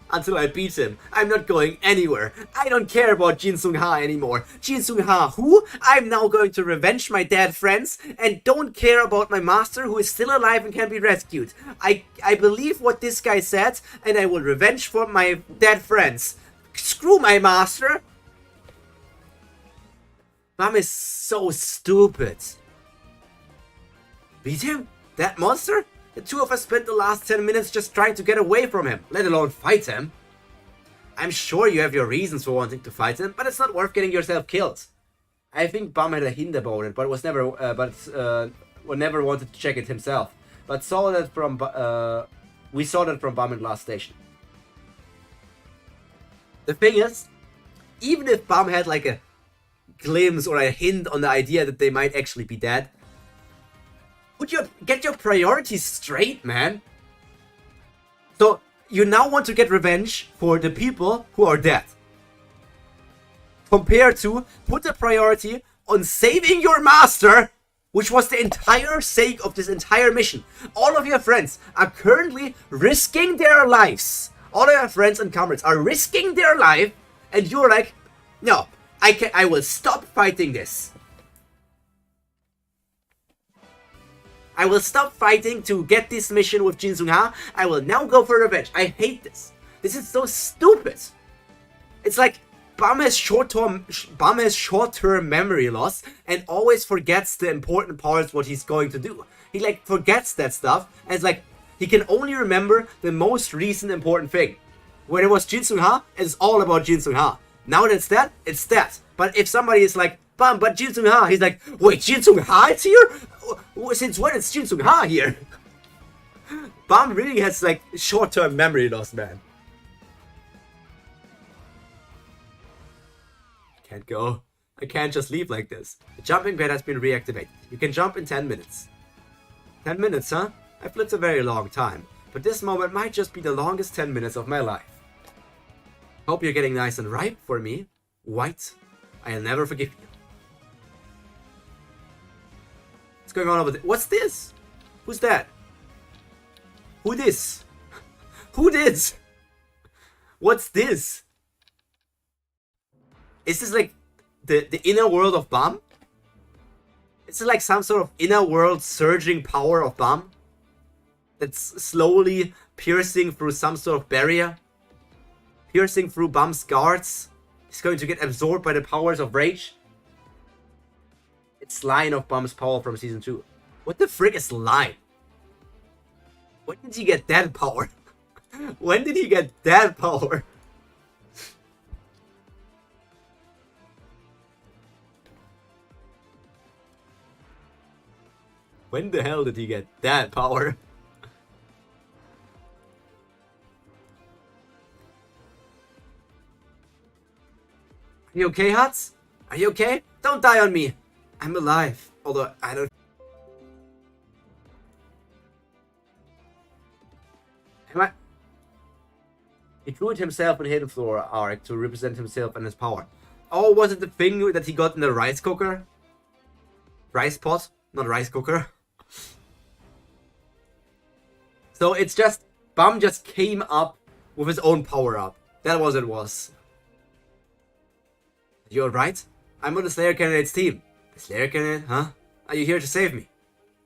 Until I beat him. I'm not going anywhere. I don't care about Jin Sung Ha anymore. Jin Sung Ha who? I'm now going to revenge my dead friends and don't care about my master who is still alive and can be rescued. I believe what this guy said and I will revenge for my dead friends. Screw my master. Bum is so stupid. Beat him? That monster? The two of us spent the last 10 minutes just trying to get away from him, let alone fight him. I'm sure you have your reasons for wanting to fight him, but it's not worth getting yourself killed. I think Bum had a hint about it, but never wanted to check it himself. But saw that from we saw that from Bum in last station. The thing is, even if Bum had like a glimpse or a hint on the idea that they might actually be dead, would you get your priorities straight, man? So you now want to get revenge for the people who are dead, compared to put a priority on saving your master, which was the entire sake of this entire mission. All of your friends are currently risking their lives. All of your friends and comrades are risking their life, and you're like, no, I will stop fighting this. I will stop fighting to get this mission with Jin Sung-ha. I will now go for revenge. I hate this. This is so stupid. It's like Bum has short-term memory loss and always forgets the important parts what he's going to do. He like forgets that stuff, and it's like he can only remember the most recent important thing. When it was Jin Sung-ha, it's all about Jin Sung-ha. Now that it's that. But if somebody is like, Bum, but Jin Sung-ha, he's like, wait, Jin Sung-ha is here? Since when is Jin Sung-ha here? Bum really has like short-term memory loss, man. I can't go. I can't just leave like this. The jumping pad has been reactivated. You can jump in 10 minutes. 10 minutes, huh? I've lived a very long time, but this moment might just be the longest 10 minutes of my life. Hope you're getting nice and ripe for me. White, I'll never forgive you. What's going on over there? What's this? Who's that? Who this? Who this? What's this? Is this like the inner world of Bum? Is it like some sort of inner world surging power of Bum that's slowly piercing through some sort of barrier? Piercing through Bum's guards? He's going to get absorbed by the powers of rage? It's line of Bum's power from season 2. What the frick is line? When did he get that power? When did he get that power? When the hell did he get that power? Are you okay, Hats? Are you okay? Don't die on me. I'm alive. Although, I don't... Am I... He drew it himself in Hidden Floor arc to represent himself and his power. Oh, was it the thing that he got in the rice cooker? Rice pot? Not rice cooker. So it's just... Bum just came up with his own power up. That was it was. You alright? I'm on the Slayer Candidate's team. The Slayer Candidate, huh? Are you here to save me?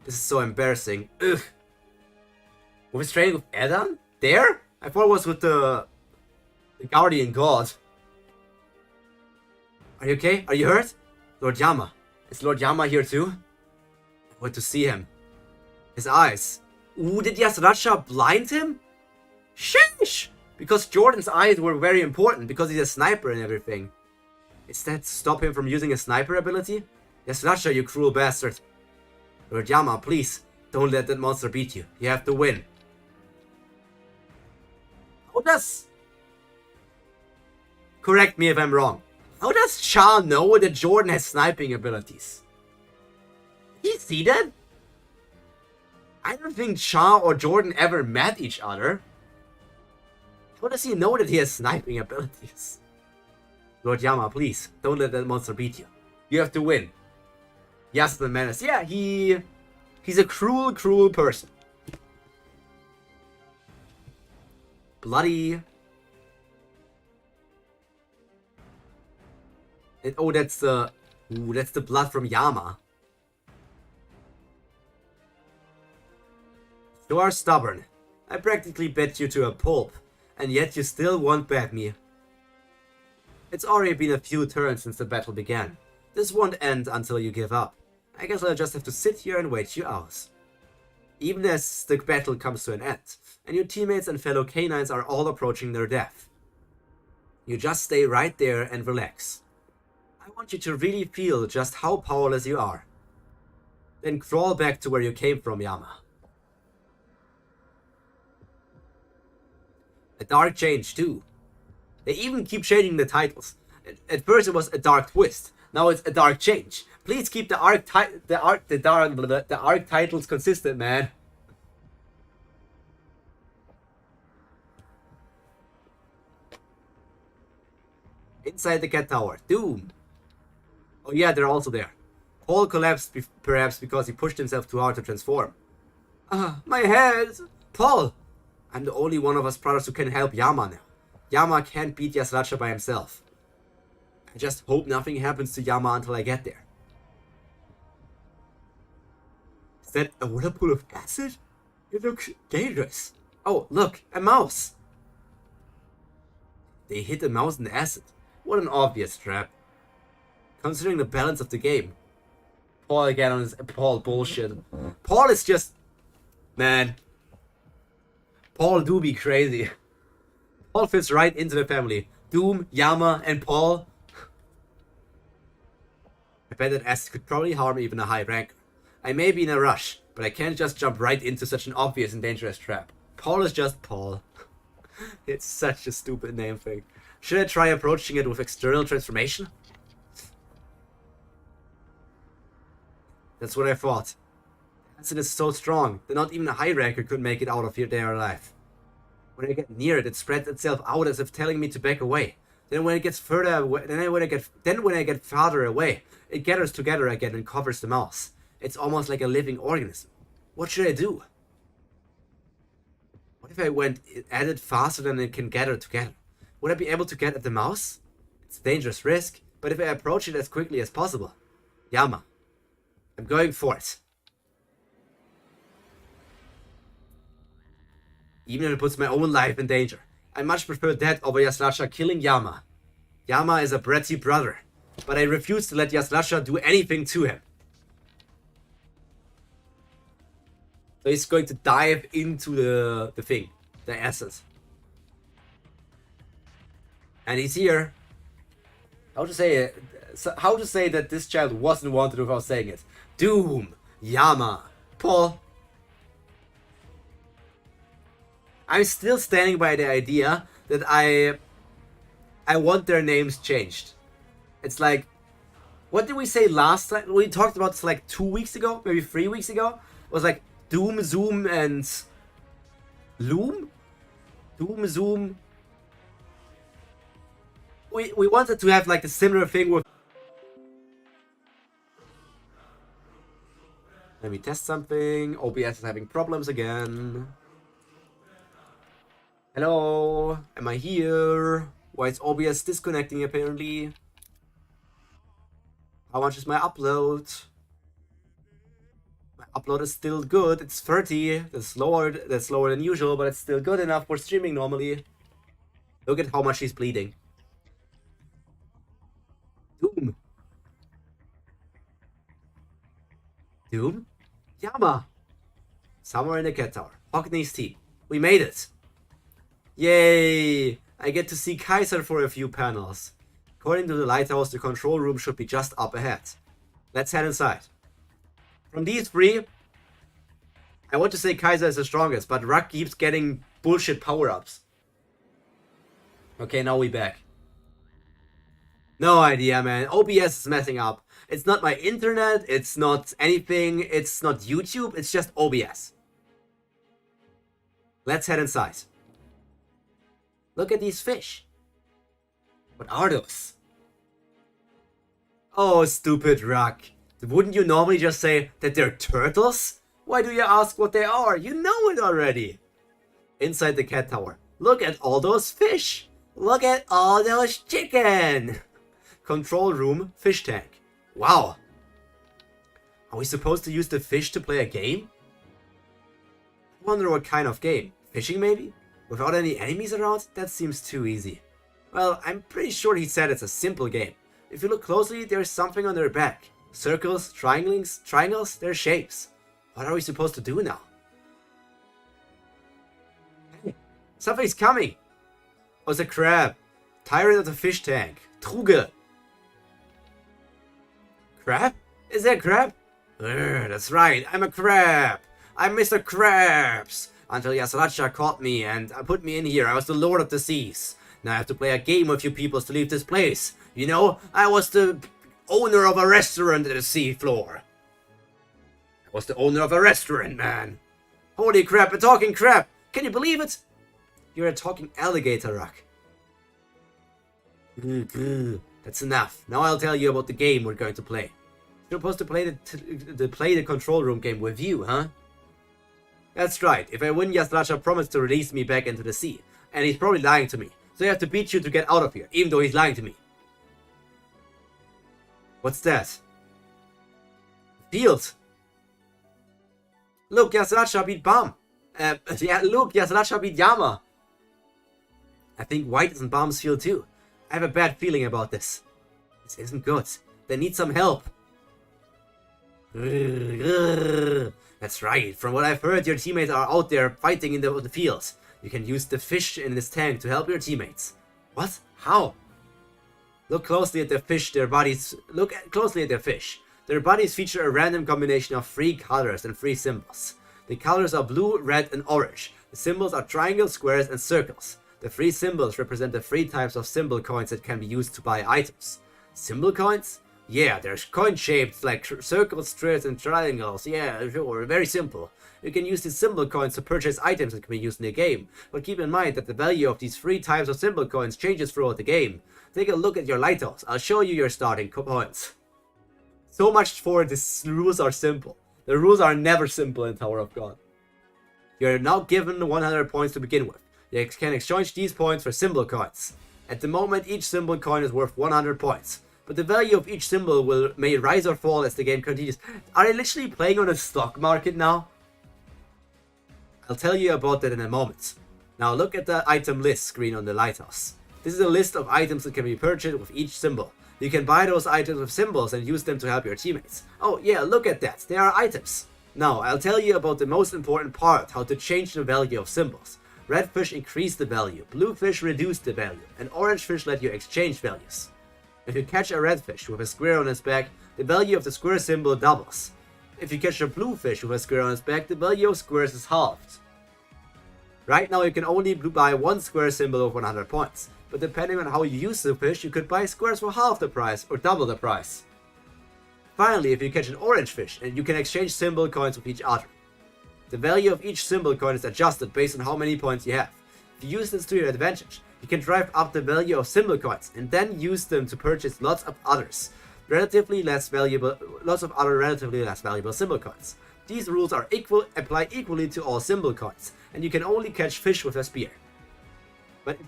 This is so embarrassing. Ugh. With his training with Edan? There? I thought it was with the Guardian God. Are you okay? Are you hurt? Lord Yama. Is Lord Yama here too? I want to see him. His eyes. Ooh, did YASRATCHA blind him? Sheesh! Because Jordan's eyes were very important because he's a sniper and everything. Is that to stop him from using a sniper ability? YASRATCHA, you cruel bastard. Lord Yama, please, don't let that monster beat you. You have to win. How does... Correct me if I'm wrong. How does Cha know that Jordan has sniping abilities? Did he see that? I don't think Cha or Jordan ever met each other. How does he know that he has sniping abilities? Lord Yama, please, don't let that monster beat you. You have to win. Yes, the menace. Yeah, he's a cruel, cruel person. Bloody. Oh, that's the blood from Yama. You are stubborn. I practically bet you to a pulp, and yet you still won't bat me. It's already been a few turns since the battle began. This won't end until you give up. I guess I'll just have to sit here and wait you out. Even as the battle comes to an end, and your teammates and fellow canines are all approaching their death. You just stay right there and relax. I want you to really feel just how powerless you are. Then crawl back to where you came from, YAMA. A dark change too. They even keep changing the titles. At first it was a dark twist. Now it's a dark change. Please keep the arc titles consistent, man. Inside the cat tower. Doom. Oh yeah, they're also there. Paul collapsed perhaps because he pushed himself too hard to transform. My head! Paul! I'm the only one of us brothers who can help YAMA now. YAMA can't beat YASRATCHA by himself. I just hope nothing happens to YAMA until I get there. Is that a whirlpool of acid? It looks dangerous. Oh, look, a mouse! They hit a mouse in acid. What an obvious trap. Considering the balance of the game. Paul again on his Paul bullshit. Paul is just... Man. Paul do be crazy. Paul fits right into the family. Doom, YAMA, and Paul. I bet that acid could probably harm even a high ranker. I may be in a rush, but I can't just jump right into such an obvious and dangerous trap. Paul is just Paul. It's such a stupid name thing. Should I try approaching it with external transformation? That's what I thought. Acid is so strong that not even a high ranker could make it out of here there alive. When I get near it, it spreads itself out as if telling me to back away. Then when it gets further away, when I get farther away, it gathers together again and covers the mouse. It's almost like a living organism. What should I do? What if I went at it faster than it can gather together? Would I be able to get at the mouse? It's a dangerous risk, but if I approach it as quickly as possible. YAMA. I'm going for it. Even if it puts my own life in danger. I much prefer that over YASRATCHA killing YAMA. YAMA is a bratty brother, but I refuse to let YASRATCHA do anything to him. So he's going to dive into the thing, the essence. And he's here. How to say it? How to say that this child wasn't wanted without saying it? Doom, YAMA, Paul. I'm still standing by the idea that I want their names changed. It's like, what did we say last time? We talked about this like 2 weeks ago, maybe 3 weeks ago. It was like Doom, Zoom, and Loom? Doom, Zoom. We wanted to have like a similar thing with... Let me test something. OBS is having problems again. Hello? Am I here? Why is OBS disconnecting apparently? How much is my upload? My upload is still good. It's 30. That's slower than usual, but it's still good enough for streaming normally. Look at how much he's bleeding. Doom. Doom? YAMA. Somewhere in the cat tower. Hockney's tea. We made it. Yay! I get to see Kaiser for a few panels. According to the lighthouse, the control room should be just up ahead. Let's head inside. From these three, I want to say Kaiser is the strongest, but Ruck keeps getting bullshit power-ups. Okay, now we back. No idea, man. OBS is messing up. It's not my internet, it's not anything, it's not YouTube, it's just OBS. Let's head inside. Look at these fish. What are those? Oh, stupid Ruck. Wouldn't you normally just say that they're turtles? Why do you ask what they are? You know it already. Inside the cat tower. Look at all those fish. Look at all those chicken. Control room, fish tank. Wow. Are we supposed to use the fish to play a game? I wonder what kind of game. Fishing maybe? Without any enemies around? That seems too easy. Well, I'm pretty sure he said it's a simple game. If you look closely, there's something on their back. Circles, triangles, they're shapes. What are we supposed to do now? Hey, something's coming! Oh, it's a crab. Pirate of the fish tank. Truge. Crab? Is that crab? That's right, I'm a crab. I'm Mr. Krabs. Until YASRATCHA caught me and put me in here, I was the Lord of the Seas. Now I have to play a game with you peoples to leave this place. You know, I was the owner of a restaurant at the sea floor. I was the owner of a restaurant, man. Holy crap, a talking crab. Can you believe it? You're a talking alligator, Rock. That's enough. Now I'll tell you about the game we're going to play. You're supposed to play the control room game with you, huh? That's right. If I win, YASRATCHA promised to release me back into the sea. And he's probably lying to me. So I have to beat you to get out of here, even though he's lying to me. What's that? Field. Look, YASRATCHA beat Bam. Yeah, look, YASRATCHA beat YAMA. I think White is in Bam's field too. I have a bad feeling about this. This isn't good. They need some help. That's right. From what I've heard, your teammates are out there fighting in the fields. You can use the fish in this tank to help your teammates. What? How? Look closely at their fish. Look closely at their fish. Their bodies feature a random combination of 3 colors and 3 symbols. The colors are blue, red, and orange. The symbols are triangles, squares, and circles. The 3 symbols represent the 3 types of symbol coins that can be used to buy items. Symbol coins? Yeah, there's coin shaped like circles, squares, and triangles. Yeah, sure, very simple. You can use these symbol coins to purchase items that can be used in the game, but keep in mind that the value of these 3 types of symbol coins changes throughout the game. Take a look at your lighthouse. I'll show you your starting coins. So much for these rules are simple. The rules are never simple in Tower of God. You're now given 100 points to begin with. You can exchange these points for symbol coins. At the moment, each symbol coin is worth 100 points. But the value of each symbol may rise or fall as the game continues. Are they literally playing on a stock market now? I'll tell you about that in a moment. Now look at the item list screen on the lighthouse. This is a list of items that can be purchased with each symbol. You can buy those items with symbols and use them to help your teammates. Oh yeah, look at that, they are items. Now I'll tell you about the most important part, how to change the value of symbols. Red fish increase the value, blue fish reduce the value, and orange fish let you exchange values. If you catch a red fish with a square on its back, the value of the square symbol doubles. If you catch a blue fish with a square on its back, the value of squares is halved. Right now you can only buy 1 square symbol of 100 points, but depending on how you use the fish, you could buy squares for half the price or double the price. Finally, if you catch an orange fish, and you can exchange symbol coins with each other. The value of each symbol coin is adjusted based on how many points you have. If you use this to your advantage, you can drive up the value of symbol coins and then use them to purchase lots of other relatively less valuable symbol coins. These rules are apply equally to all symbol coins, and you can only catch fish with a spear. But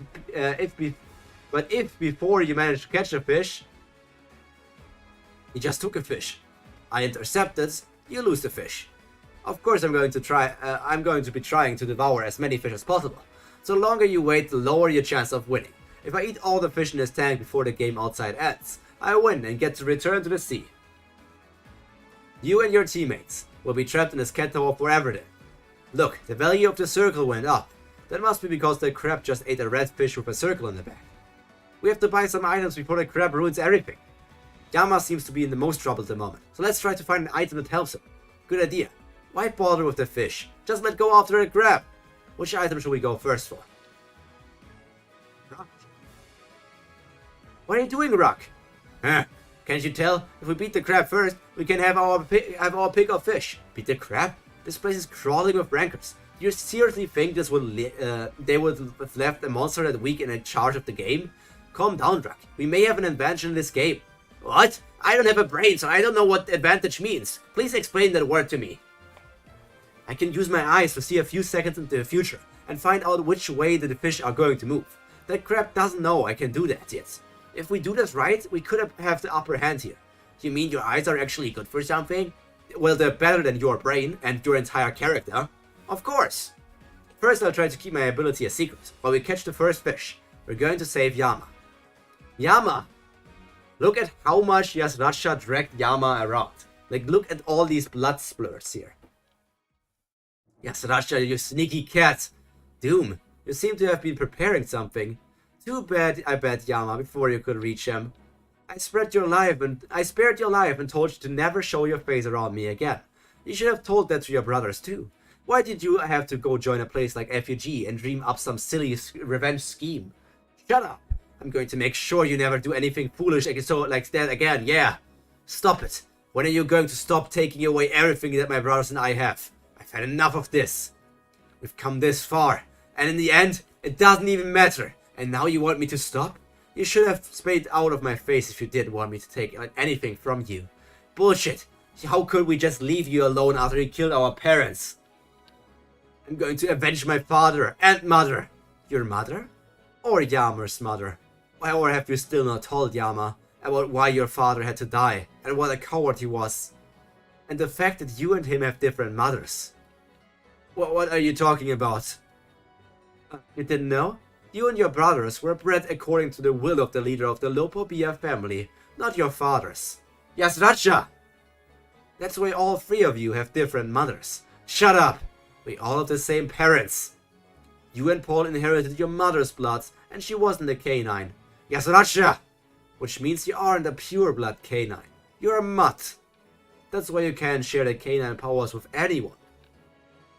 if before you manage to catch a fish, you just took a fish, I intercepted, you lose the fish. Of course, I'm going to be trying to devour as many fish as possible. So the longer you wait, the lower your chance of winning. If I eat all the fish in this tank before the game outside ends, I win and get to return to the sea. You and your teammates will be trapped in this cat tower forever then. Look, the value of the circle went up. That must be because the crab just ate a red fish with a circle in the back. We have to buy some items before the crab ruins everything. YAMA seems to be in the most trouble at the moment, so let's try to find an item that helps him. Good idea. Why bother with the fish? Just let go after the crab. Which item should we go first for? Rock. What are you doing, Rock? Huh? Can't you tell? If we beat the crab first, we can have our pick of fish. Beat the crab? This place is crawling with rankers. Do you seriously think they would have left a monster that weak in charge of the game? Calm down, Rock. We may have an advantage in this game. What? I don't have a brain, so I don't know what advantage means. Please explain that word to me. I can use my eyes to see a few seconds into the future and find out which way the fish are going to move. That crab doesn't know I can do that yet. If we do this right, we could have the upper hand here. You mean your eyes are actually good for something? Well, they're better than your brain and your entire character. Of course. First, I'll try to keep my ability a secret. While we catch the first fish, we're going to save YAMA. YAMA! Look at how much YASRATCHA dragged YAMA around. Like, look at all these blood splurts here. YASRATCHA, you sneaky cat! Doom, you seem to have been preparing something. Too bad, I bet, Yama, before you could reach him. I spared your life and told you to never show your face around me again. You should have told that to your brothers too. Why did you have to go join a place like FUG and dream up some silly revenge scheme? Shut up! I'm going to make sure you never do anything foolish like that again, yeah. Stop it. When are you going to stop taking away everything that my brothers and I have? I've had enough of this. We've come this far, and in the end, it doesn't even matter. And now you want me to stop? You should have stayed out of my face if you did want me to take anything from you. Bullshit. How could we just leave you alone after he killed our parents? I'm going to avenge my father and mother. Your mother? Or Yama's mother? Or have you still not told Yama about why your father had to die and what a coward he was? And the fact that you and him have different mothers. What are you talking about? You didn't know? You and your brothers were bred according to the will of the leader of the Lopobia family, not your father's. YASRATCHA! That's why all three of you have different mothers. Shut up! We all have the same parents. You and Paul inherited your mother's blood, and she wasn't a canine. YASRATCHA! Which means you aren't a pure-blood canine. You're a mutt. That's why you can't share the canine powers with anyone.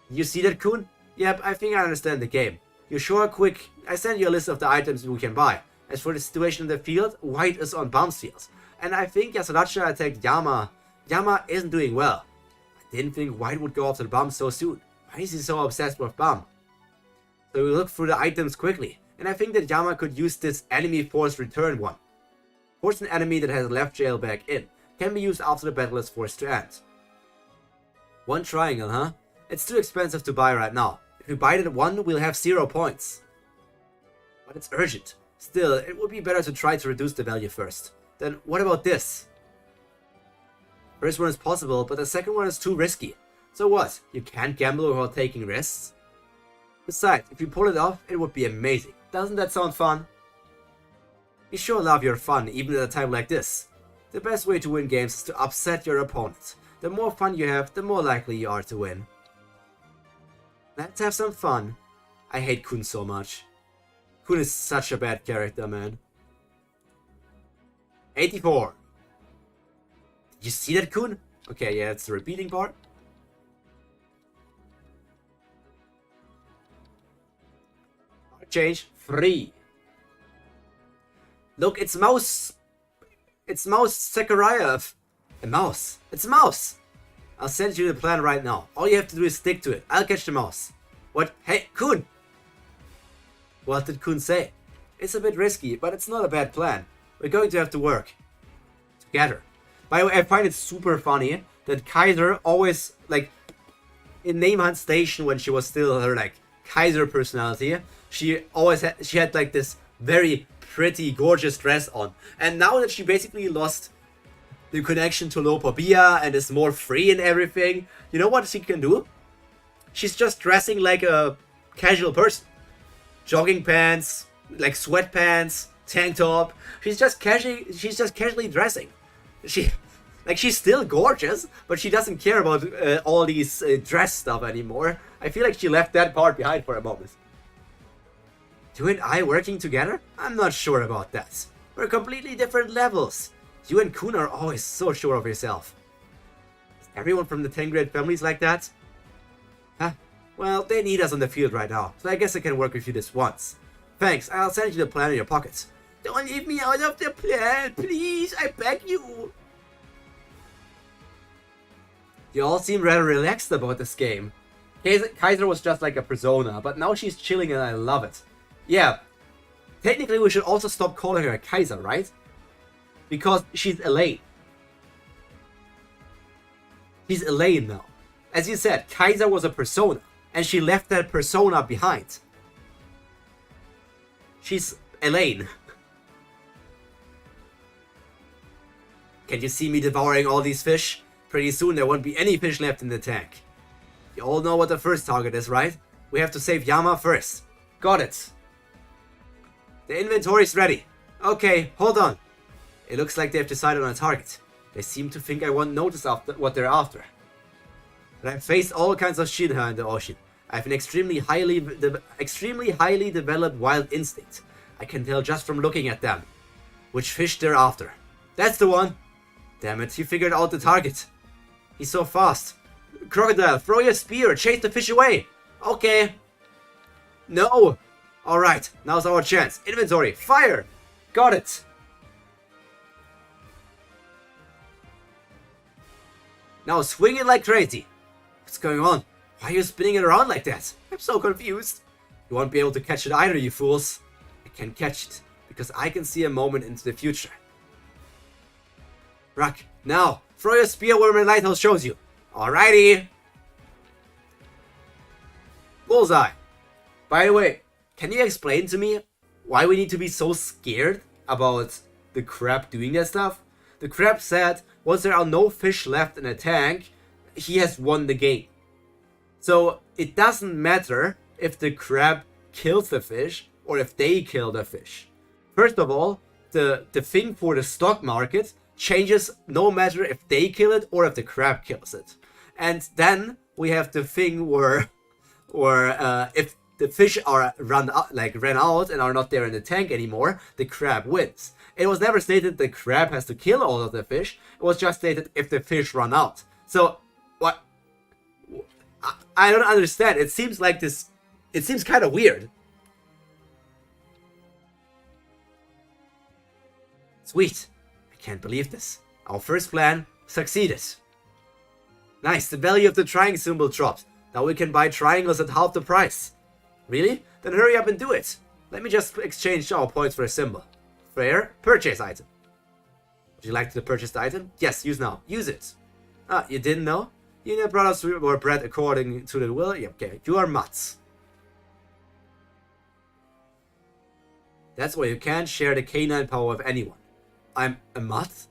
You see that, Kun? Yep, I think I understand the game. You're sure quick. I sent you a list of the items we can buy. As for the situation in the field, White is on Bum Seals. And I think YASRATCHA attacked Yama. Yama isn't doing well. I didn't think White would go after the Bum so soon. Why is he so obsessed with Bum? So we look through the items quickly. And I think that Yama could use this enemy force return one. Force an enemy that has left jail back in. Can be used after the battle is forced to end. One triangle, huh? It's too expensive to buy right now. If we buy it at one, we'll have 0 points. But it's urgent. Still, it would be better to try to reduce the value first. Then what about this? First one is possible, but the second one is too risky. So what? You can't gamble without taking risks? Besides, if you pull it off, it would be amazing. Doesn't that sound fun? You sure love your fun, even at a time like this. The best way to win games is to upset your opponent. The more fun you have, the more likely you are to win. Let's have some fun. I hate Kun so much. Kun is such a bad character, man. 84. Did you see that, Kun? Okay, yeah, it's the repeating part. Change 3. Look, it's Mouse. It's Mouse Zakhariev. A mouse. It's a mouse. I'll send you the plan right now. All you have to do is stick to it. I'll catch the mouse. What? Hey, Kun! What did Kun say? It's a bit risky, but it's not a bad plan. We're going to have to work together. By the way, I find it super funny that Kaiser always, like, in Name Hunt Station, when she was still her, like, Kaiser personality, she had like this very pretty, gorgeous dress on. And now that she basically lost the connection to Lopobia and is more free and everything, you know what she can do? She's just dressing like a casual person. Jogging pants, like sweatpants, tank top. She's just casually dressing. She's still gorgeous, but she doesn't care about all these dress stuff anymore. I feel like she left that part behind for a moment. You and I working together? I'm not sure about that. We're completely different levels. You and Kun are always so sure of yourself. Is everyone from the 10th grade families like that? Huh? Well, they need us on the field right now, so I guess I can work with you this once. Thanks, I'll send you the plan in your pocket. Don't leave me out of the plan, please, I beg you. You all seem rather relaxed about this game. Kaiser was just like a persona, but now she's chilling and I love it. Yeah, technically we should also stop calling her Kaiser, right? Because she's Elaine. She's Elaine now. As you said, Kaiser was a persona, and she left that persona behind. She's Elaine. Can you see me devouring all these fish? Pretty soon there won't be any fish left in the tank. You all know what the first target is, right? We have to save Yama first. Got it. The inventory's ready. Okay, hold on. It looks like they've decided on a target. They seem to think I won't notice what they're after. But I've faced all kinds of shit here in the ocean. I have an extremely highly developed wild instinct. I can tell just from looking at them. Which fish they're after. That's the one! Damn it, he figured out the target. He's so fast. Crocodile, throw your spear, chase the fish away! Okay. No! Alright, now's our chance. Inventory, fire! Got it! Now swing it like crazy. What's going on? Why are you spinning it around like that? I'm so confused. You won't be able to catch it either, you fools. I can catch it, because I can see a moment into the future. Ruck, now, throw your spear where my lighthouse shows you. Alrighty. Bullseye. By the way, can you explain to me why we need to be so scared about the crab doing that stuff? The crab said once there are no fish left in the tank, he has won the game. So it doesn't matter if the crab kills the fish or if they kill the fish. First of all, the thing for the stock market changes no matter if they kill it or if the crab kills it. And then we have the thing where if the fish are ran out and are not there in the tank anymore, the crab wins. It was never stated the crab has to kill all of the fish. It was just stated if the fish run out. So what? I don't understand. It seems like this. It seems kind of weird. Sweet. I can't believe this. Our first plan succeeded. Nice. The value of the triangle symbol dropped. Now we can buy triangles at half the price. Really? Then hurry up and do it. Let me just exchange our points for a symbol. Fair. Purchase item. Would you like to purchase the item? Yes, use now. Use it. Ah, you didn't know? You and your brothers were bred according to the will? Yeah, okay. You are mutts. That's why you can't share the canine power with anyone. I'm a mutt?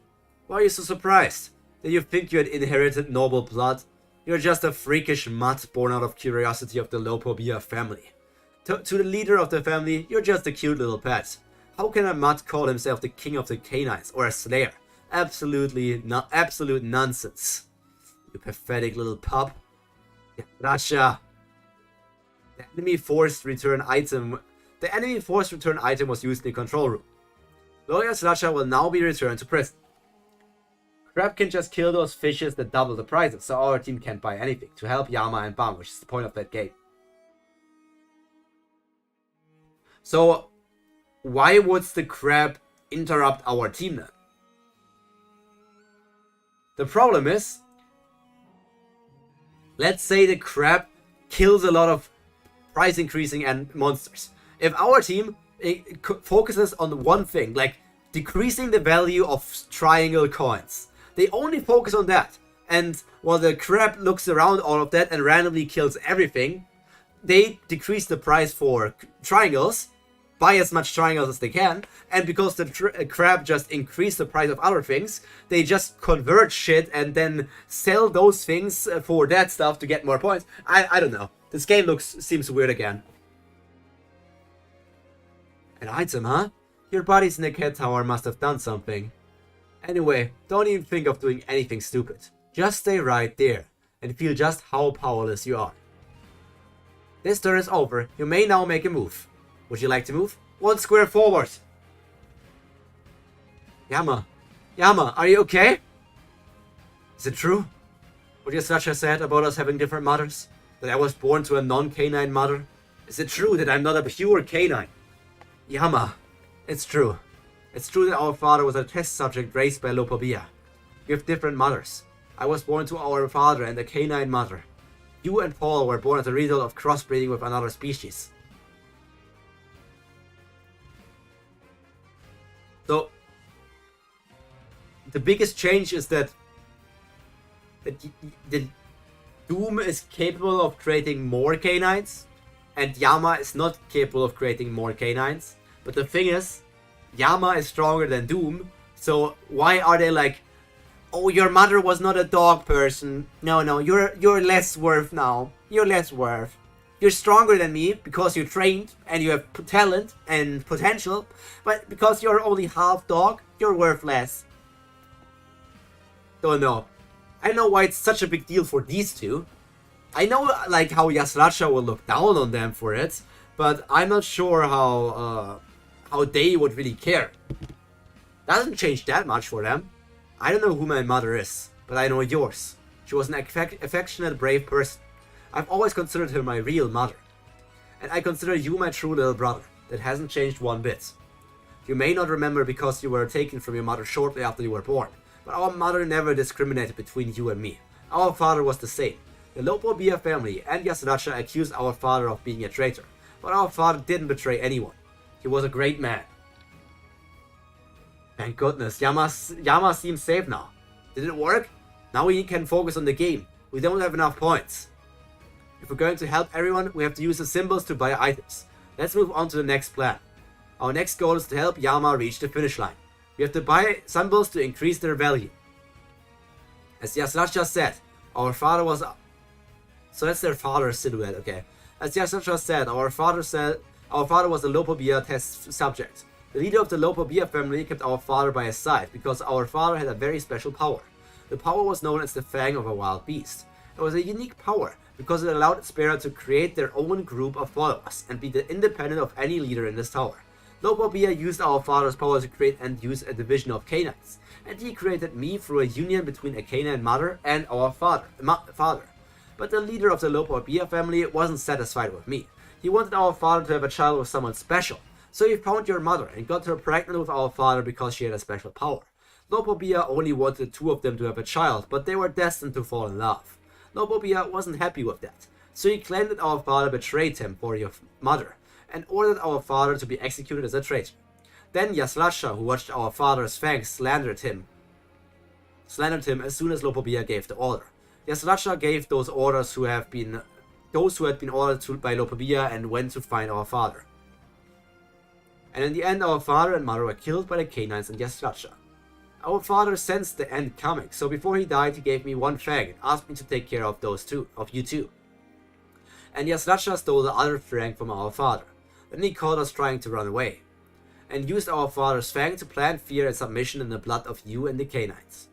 Why are you so surprised? Did you think you had inherited noble blood? You're just a freakish mutt born out of curiosity of the Lopobia family. To the leader of the family, you're just a cute little pet. How can a mutt call himself the king of the canines or a slayer? Absolute nonsense. You pathetic little pup. YASRATCHA. The enemy forced return item was used in the control room. Lord YASRATCHA will now be returned to prison. Crab can just kill those fishes that double the prices, so our team can't buy anything to help YAMA and Bam, which is the point of that game. So, why would the crab interrupt our team then? The problem is, let's say the crab kills a lot of price increasing and monsters. If our team focuses on one thing, like decreasing the value of triangle coins, they only focus on that. And while the crab looks around all of that and randomly kills everything, they decrease the price for triangles, buy as much triangles as they can, and because the crab just increased the price of other things, they just convert shit and then sell those things for that stuff to get more points. I don't know. This game seems weird again. An item, huh? Your buddies in the cat tower must have done something. Anyway, don't even think of doing anything stupid. Just stay right there and feel just how powerless you are. This turn is over. You may now make a move. Would you like to move? 1 square forward. YAMA, are you okay? Is it true what YASRATCHA said about us having different mothers? That I was born to a non-canine mother? Is it true that I'm not a pure canine? YAMA, it's true. It's true that our father was a test subject raised by Lopobia. We have different mothers. I was born to our father and a canine mother. You and Paul were born as a result of crossbreeding with another species. So, the biggest change is that Doom is capable of creating more canines, and YAMA is not capable of creating more canines. But the thing is, YAMA is stronger than Doom, so why are they like, oh, your mother was not a dog person. No, you're less worth now. You're less worth. You're stronger than me because you're trained and you have talent and potential, but because you're only half dog, you're worth less. Don't know. I know why it's such a big deal for these two. I know like how YASRATCHA will look down on them for it, but I'm not sure how how they would really care. Doesn't change that much for them. I don't know who my mother is, but I know yours. She was an affectionate, brave person. I've always considered her my real mother. And I consider you my true little brother. That hasn't changed one bit. You may not remember because you were taken from your mother shortly after you were born, but our mother never discriminated between you and me. Our father was the same. The Lopobia family and YASRATCHA accused our father of being a traitor, but our father didn't betray anyone. He was a great man. Thank goodness, YAMA seems safe now. Did it work? Now we can focus on the game. We don't have enough points. If we're going to help everyone, we have to use the symbols to buy items. Let's move on to the next plan. Our next goal is to help YAMA reach the finish line. We have to buy symbols to increase their value. As YASRATCHA said, our father was... So that's their father's silhouette, okay. As YASRATCHA said, our father was a Lopobia test subject. The leader of the Lopobia family kept our father by his side because our father had a very special power. The power was known as the Fang of a wild beast. It was a unique power because it allowed its bearer to create their own group of followers and be independent of any leader in this tower. Lopobia used our father's power to create and use a division of canines, and he created me through a union between a canine mother and our father. But the leader of the Lopobia family wasn't satisfied with me. He wanted our father to have a child with someone special, so he found your mother and got her pregnant with our father because she had a special power. Lopobia only wanted two of them to have a child, but they were destined to fall in love. Lopobia wasn't happy with that, so he claimed that our father betrayed him for your mother, and ordered our father to be executed as a traitor. Then YASRATCHA, who watched our father's fangs, slandered him as soon as Lopobia gave the order. YASRATCHA gave those orders who had been ordered by Lopobia and went to find our father. And in the end, our father and mother were killed by the canines and YASRATCHA. Our father sensed the end coming, so before he died, he gave me one fang and asked me to take care of you two. And YASRATCHA stole the other fang from our father. Then he caught us trying to run away, and used our father's fang to plant fear and submission in the blood of you and the canines.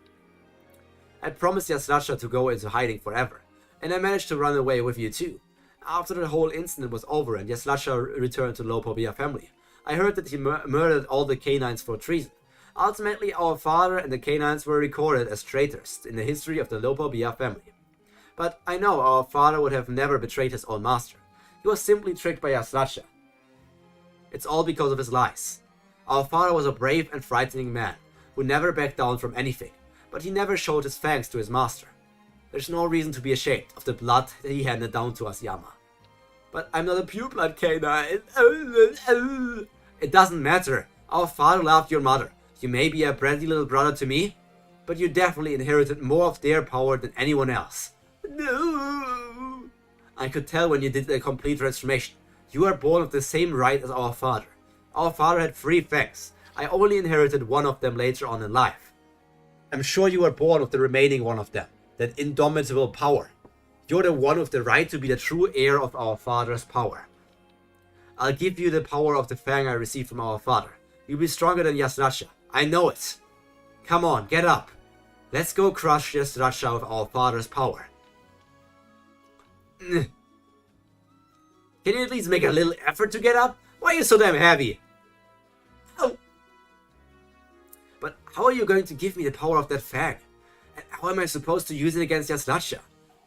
I promised YASRATCHA to go into hiding forever, and I managed to run away with you too. After the whole incident was over and YASRATCHA returned to Lopobia family, I heard that he murdered all the canines for treason. Ultimately, our father and the canines were recorded as traitors in the history of the Lopobia family. But I know our father would have never betrayed his own master. He was simply tricked by YASRATCHA. It's all because of his lies. Our father was a brave and frightening man, who never backed down from anything, but he never showed his fangs to his master. There's no reason to be ashamed of the blood that he handed down to us, YAMA. But I'm not a pure blood canine. It doesn't matter. Our father loved your mother. You may be a bratty little brother to me, but you definitely inherited more of their power than anyone else. No! I could tell when you did the complete transformation. You are born with the same right as our father. Our father had 3 fangs. I only inherited one of them later on in life. I'm sure you were born with the remaining one of them, that indomitable power. You're the one with the right to be the true heir of our father's power. I'll give you the power of the fang I received from our father. You'll be stronger than YASRATCHA. I know it. Come on, get up. Let's go crush YASRATCHA with our father's power. Can you at least make a little effort to get up? Why are you so damn heavy? Ow. But how are you going to give me the power of that fang? And how am I supposed to use it against YASRATCHA?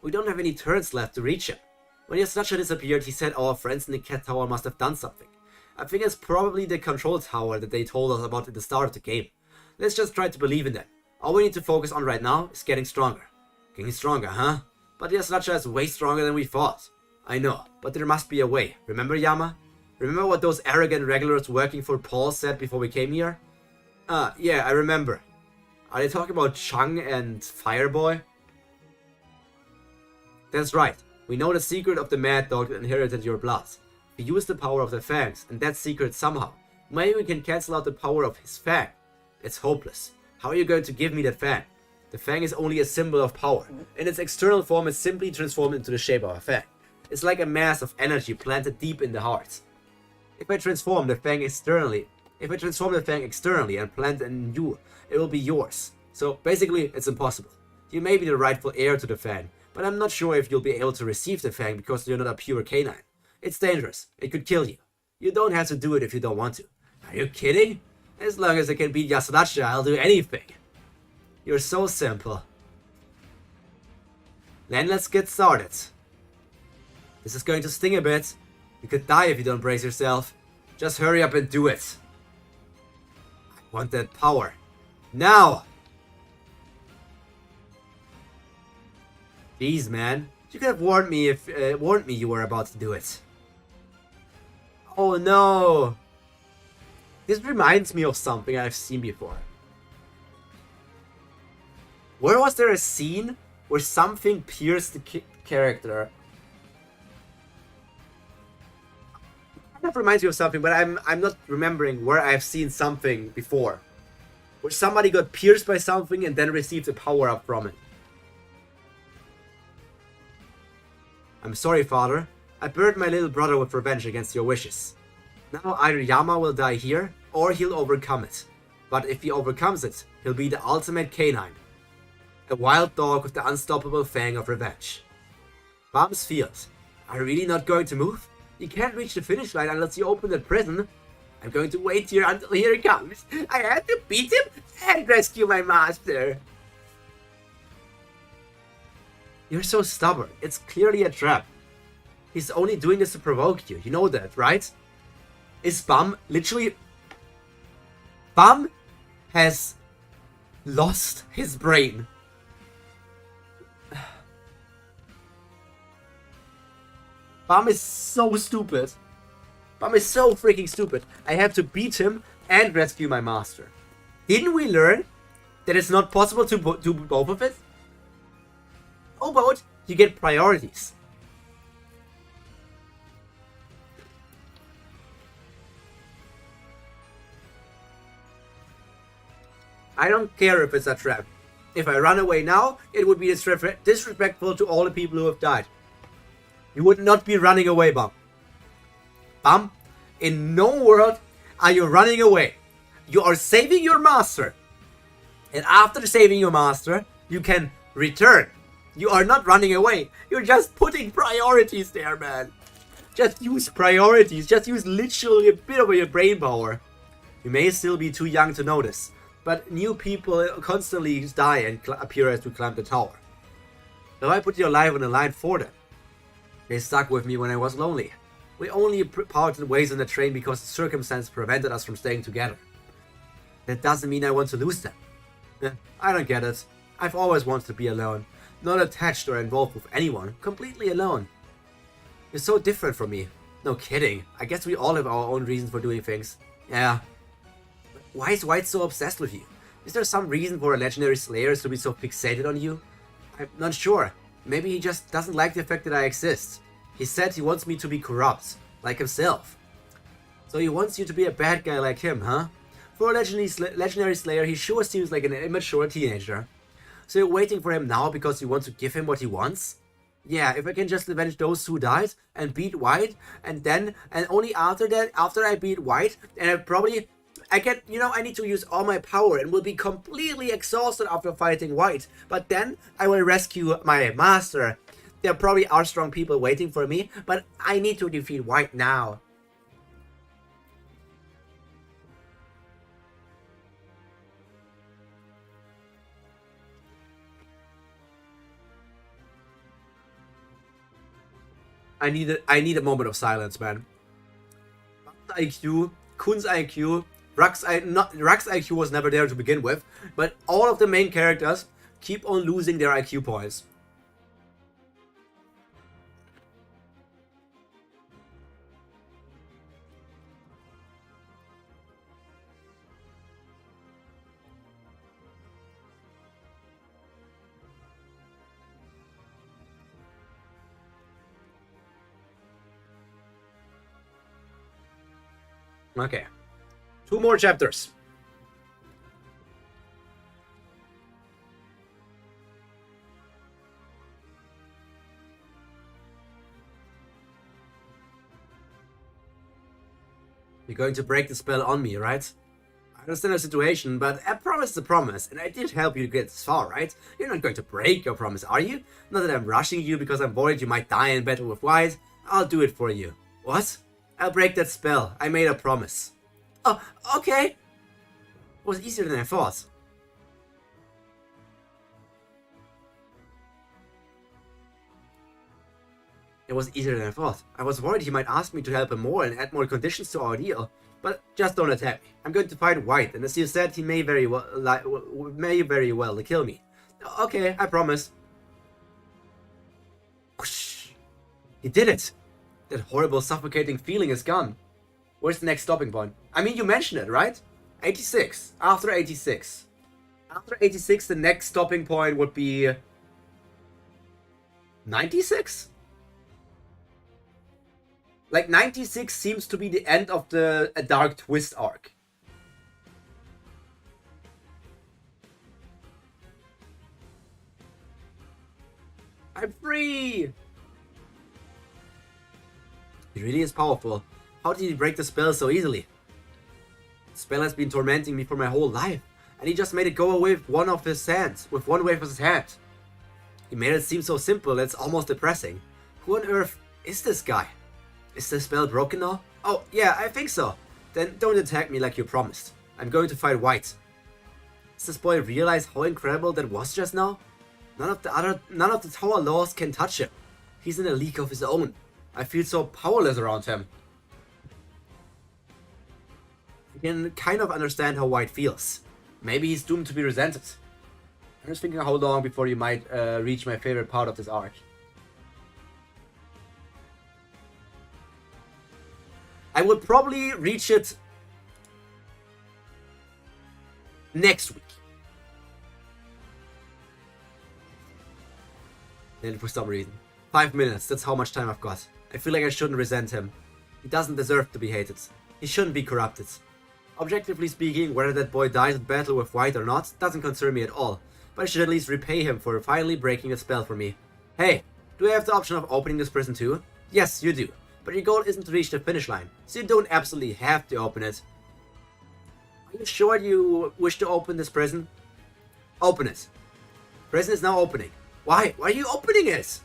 We don't have any turns left to reach him. When YASRATCHA disappeared, he said our friends in the cat tower must have done something. I think it's probably the control tower that they told us about at the start of the game. Let's just try to believe in them. All we need to focus on right now is getting stronger. Getting stronger, huh? But YASRATCHA is way stronger than we thought. I know, but there must be a way. Remember, YAMA? Remember what those arrogant regulars working for Paul said before we came here? Yeah, I remember. Are they talking about Chang and Fireboy? That's right. We know the secret of the mad dog that inherited your blood. We use the power of the fangs, and that secret somehow. Maybe we can cancel out the power of his fang. It's hopeless. How are you going to give me that fang? The fang is only a symbol of power. In its external form, it's simply transformed into the shape of a fang. It's like a mass of energy planted deep in the heart. If I transform the fang externally and plant it in you, it will be yours. So basically, it's impossible. You may be the rightful heir to the fang, but I'm not sure if you'll be able to receive the fang because you're not a pure canine. It's dangerous. It could kill you. You don't have to do it if you don't want to. Are you kidding? As long as I can beat YASRATCHA, I'll do anything. You're so simple. Then let's get started. This is going to sting a bit. You could die if you don't brace yourself. Just hurry up and do it. I want that power. Now! Jeez, man. You could have warned me if you were about to do it. Oh no! This reminds me of something I've seen before. Where was there a scene where something pierced the character? That reminds me of something, but I'm not remembering where I've seen something before. Where somebody got pierced by something and then received a power-up from it. I'm sorry, father. I burned my little brother with revenge against your wishes. Now either YAMA will die here, or he'll overcome it. But if he overcomes it, he'll be the ultimate canine. A wild dog with the unstoppable fang of revenge. Bum's Field. Are you really not going to move? You can't reach the finish line unless you open the prison. I'm going to wait here until he comes. I have to beat him and rescue my master. You're so stubborn. It's clearly a trap. He's only doing this to provoke you. You know that, right? Is Bum literally... Bum has lost his brain. Bum is so stupid. Bum is so freaking stupid. I have to beat him and rescue my master. Didn't we learn that it's not possible to do both of it? How about you get priorities? I don't care if it's a trap. If I run away now, it would be disrespectful to all the people who have died. You would not be running away, Bum. Bum, in no world are you running away. You are saving your master. And after saving your master, you can return. You are not running away. You're just putting priorities there, man. Just use priorities. Just use literally a bit of your brain power. You may still be too young to notice, but new people constantly die and appear as we climb the tower. So I put your life on the line for them. They stuck with me when I was lonely. We only parted ways on the train because the circumstance prevented us from staying together. That doesn't mean I want to lose them. I don't get it. I've always wanted to be alone. Not attached or involved with anyone. Completely alone. You're so different from me. No kidding. I guess we all have our own reasons for doing things. Yeah. Why is White so obsessed with you? Is there some reason for a legendary slayer to be so fixated on you? I'm not sure. Maybe he just doesn't like the fact that I exist. He said he wants me to be corrupt, like himself. So he wants you to be a bad guy like him, huh? For a legendary slayer, he sure seems like an immature teenager. So you're waiting for him now because you want to give him what he wants? Yeah, if I can just avenge those who died and beat White, and only after that, after I beat White, and I need to use all my power and will be completely exhausted after fighting White. But then I will rescue my master. There probably are strong people waiting for me, but I need to defeat White now. I need a moment of silence, man. IQ, Kun's IQ, Ruck's IQ was never there to begin with, but all of the main characters keep on losing their IQ points. Okay. 2 more chapters. You're going to break the spell on me, right? I understand the situation, but a promise is a promise, and I did help you get this far, right? You're not going to break your promise, are you? Not that I'm rushing you because I'm worried you might die in battle with White. I'll do it for you. What? I'll break that spell. I made a promise. Oh, okay. It was easier than I thought. It was easier than I thought. I was worried he might ask me to help him more and add more conditions to our deal. But just don't attack me. I'm going to fight White, and as you said, he may very well kill me. Okay, I promise. Whoosh. He did it! That horrible suffocating feeling is gone. Where's the next stopping point? I mean, you mentioned it, right? 86. After 86. After 86, the next stopping point would be 96? Like, 96 seems to be the end of the Dark Twist arc. I'm free! He really is powerful. How did he break the spell so easily? The spell has been tormenting me for my whole life, and he just made it go away with one of his hands, with one wave of his hand. He made it seem so simple that it's almost depressing. Who on earth is this guy? Is the spell broken now? Oh, yeah, I think so. Then don't attack me like you promised. I'm going to fight White. Does this boy realize how incredible that was just now? None of the tower laws can touch him. He's in a league of his own. I feel so powerless around him. I can kind of understand how White feels. Maybe he's doomed to be resented. I'm just thinking how long before you might reach my favorite part of this arc. I would probably reach it next week. And for some reason. 5 minutes, that's how much time I've got. I feel like I shouldn't resent him. He doesn't deserve to be hated. He shouldn't be corrupted. Objectively speaking, whether that boy dies in battle with White or not doesn't concern me at all. But I should at least repay him for finally breaking the spell for me. Hey, do I have the option of opening this prison too? Yes, you do. But your goal isn't to reach the finish line, so you don't absolutely have to open it. Are you sure you wish to open this prison? Open it. Prison is now opening. Why? Why are you opening it?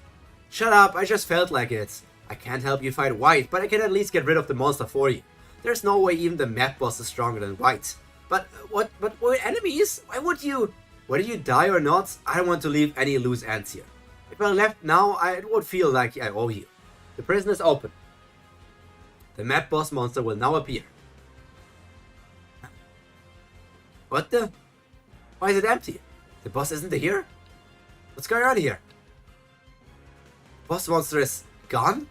Shut up, I just felt like it. I can't help you fight White, but I can at least get rid of the monster for you. There's no way even the map boss is stronger than White. But we're enemies? Why would you? Whether you die or not, I don't want to leave any loose ends here. If I left now, I would feel like I owe you. The prison is open. The map boss monster will now appear. What the? Why is it empty? The boss isn't here? What's going on here? Boss monster is gone?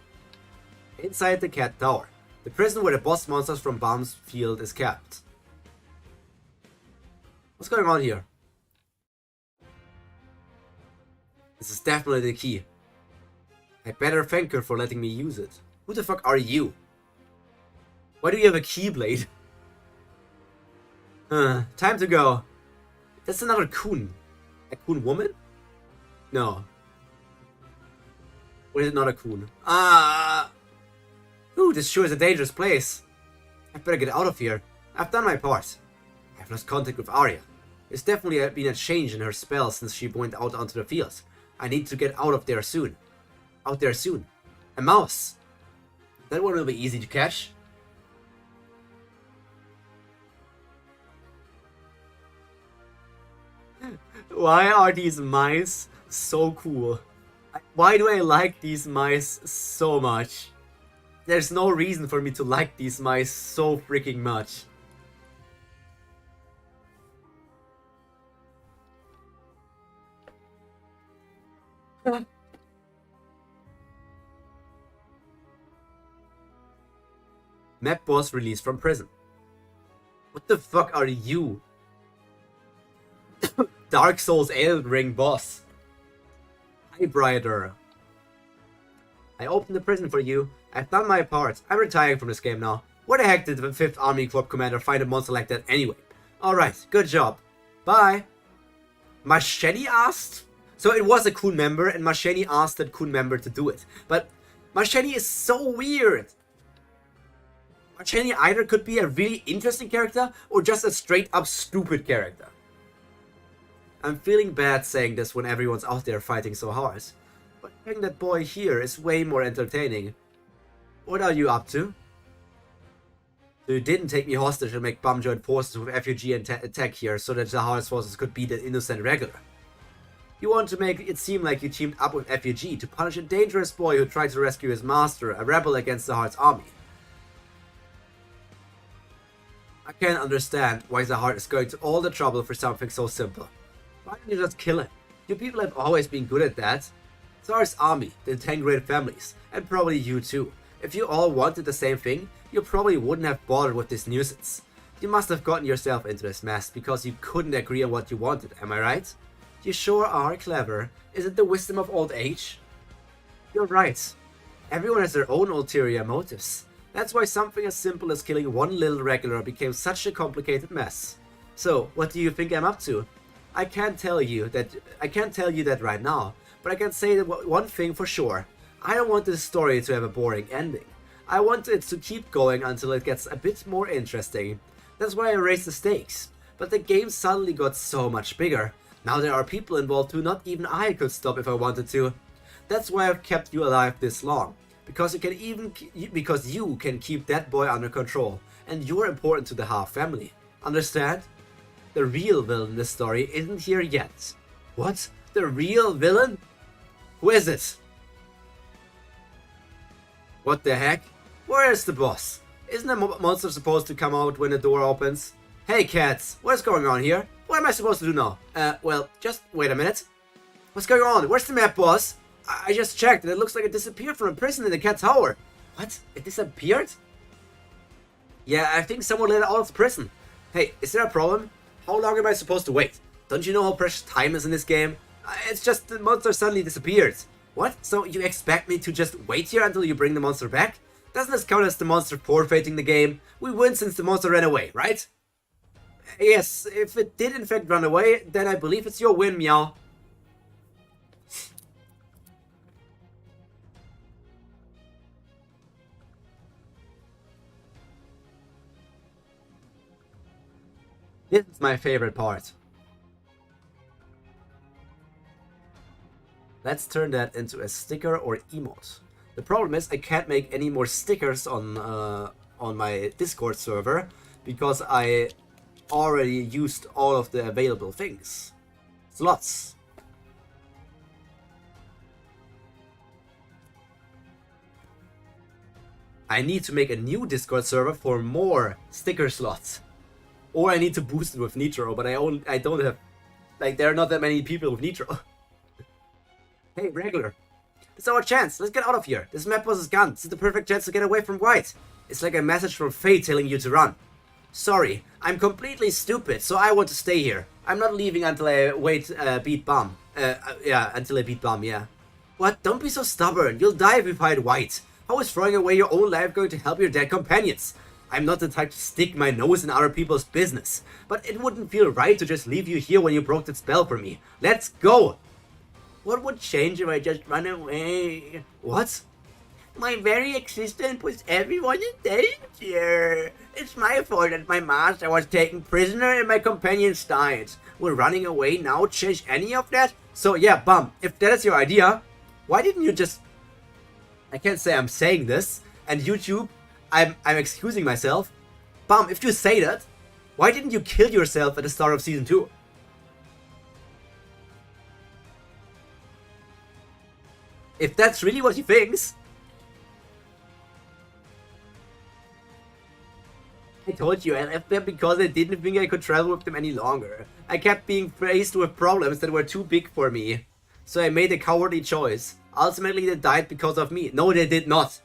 Inside the cat tower. The prison where the boss monsters from Bomb's Field is kept. What's going on here? This is definitely the key. I better thank her for letting me use it. Who the fuck are you? Why do you have a keyblade? Time to go. That's another coon. A coon woman? No. Or is it not a coon? Ooh, this sure is a dangerous place. I better get out of here. I've done my part. I've lost contact with Arya. There's definitely been a change in her spell since she went out onto the fields. I need to get out of there soon. Out there soon. A mouse. That one will be easy to catch. Why are these mice so cool? Why do I like these mice so much? There's no reason for me to like these mice so freaking much. Map boss released from prison. What the fuck are you? Dark Souls Elden Ring boss. Hi, Brighter. I opened the prison for you. I've done my part. I'm retiring from this game now. Where the heck did the 5th Army Corps commander find a monster like that anyway? Alright, good job. Bye. Machete asked? So it was a Kun member, and Machete asked that Kun member to do it. But Machete is so weird. Machete either could be a really interesting character, or just a straight up stupid character. I'm feeling bad saying this when everyone's out there fighting so hard. But having that boy here is way more entertaining. What are you up to? So you didn't take me hostage and make Bum join forces with FUG and attack here so that the Hardest forces could beat an innocent regular. You want to make it seem like you teamed up with FUG to punish a dangerous boy who tried to rescue his master, a rebel against the Heart's army. I can't understand why the Heart is going to all the trouble for something so simple. Why don't you just kill him? You people have always been good at that. Tsar's army, the 10 great families, and probably you too. If you all wanted the same thing, you probably wouldn't have bothered with this nuisance. You must have gotten yourself into this mess because you couldn't agree on what you wanted, am I right? You sure are clever. Is it the wisdom of old age? You're right. Everyone has their own ulterior motives. That's why something as simple as killing one little regular became such a complicated mess. So, what do you think I'm up to? I can't tell you that right now, but I can say that one thing for sure. I don't want this story to have a boring ending. I want it to keep going until it gets a bit more interesting. That's why I raised the stakes. But the game suddenly got so much bigger. Now there are people involved who not even I could stop if I wanted to. That's why I've kept you alive this long. Because you can keep that boy under control. And you're important to the Half family. Understand? The real villain in this story isn't here yet. What? The real villain? Who is it? What the heck? Where is the boss? Isn't a monster supposed to come out when the door opens? Hey cats, what's going on here? What am I supposed to do now? Well, just wait a minute. What's going on? Where's the map, boss? I just checked and it looks like it disappeared from a prison in the cat tower. What? It disappeared? Yeah, I think someone let it out of the prison. Hey, is there a problem? How long am I supposed to wait? Don't you know how precious time is in this game? It's just the monster suddenly disappeared. What? So you expect me to just wait here until you bring the monster back? Doesn't this count as the monster forfeiting the game? We win since the monster ran away, right? Yes, if it did in fact run away, then I believe it's your win, meow. This is my favorite part. Let's turn that into a sticker or emote. The problem is I can't make any more stickers on my Discord server because I already used all of the available things. Slots. I need to make a new Discord server for more sticker slots. Or I need to boost it with Nitro, but I don't have, like, there are not that many people with Nitro. Hey, regular. It's our chance. Let's get out of here. This map boss is gone. This is the perfect chance to get away from White. It's like a message from fate telling you to run. Sorry, I'm completely stupid, so I want to stay here. I'm not leaving until I beat Bum. Until I beat Bum, yeah. What? Don't be so stubborn. You'll die if you fight White. How is throwing away your own life going to help your dead companions? I'm not the type to stick my nose in other people's business, but it wouldn't feel right to just leave you here when you broke that spell for me. Let's go! What would change if I just run away? What? My very existence puts everyone in danger. It's my fault that my master was taken prisoner and my companions died. Will running away now change any of that? So yeah, Bum, if that is your idea, why didn't you just... I can't say I'm saying this, and YouTube, I'm excusing myself. Bum, if you say that, why didn't you kill yourself at the start of Season 2? If that's really what he thinks. I told you I left them because I didn't think I could travel with them any longer. I kept being faced with problems that were too big for me. So I made a cowardly choice. Ultimately they died because of me. No, they did not.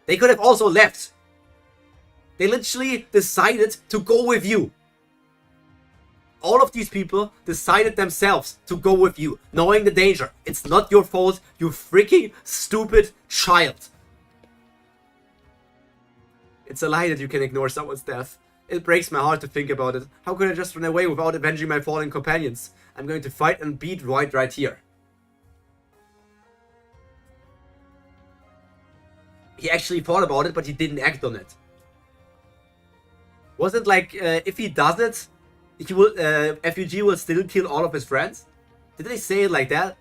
They could have also left. They literally decided to go with you. All of these people decided themselves to go with you, knowing the danger. It's not your fault, you freaking stupid child. It's a lie that you can ignore someone's death. It breaks my heart to think about it. How could I just run away without avenging my fallen companions? I'm going to fight and beat White right here. He actually thought about it, but he didn't act on it. Was it like, if he does it, he will, FUG will still kill all of his friends? Did they say it like that?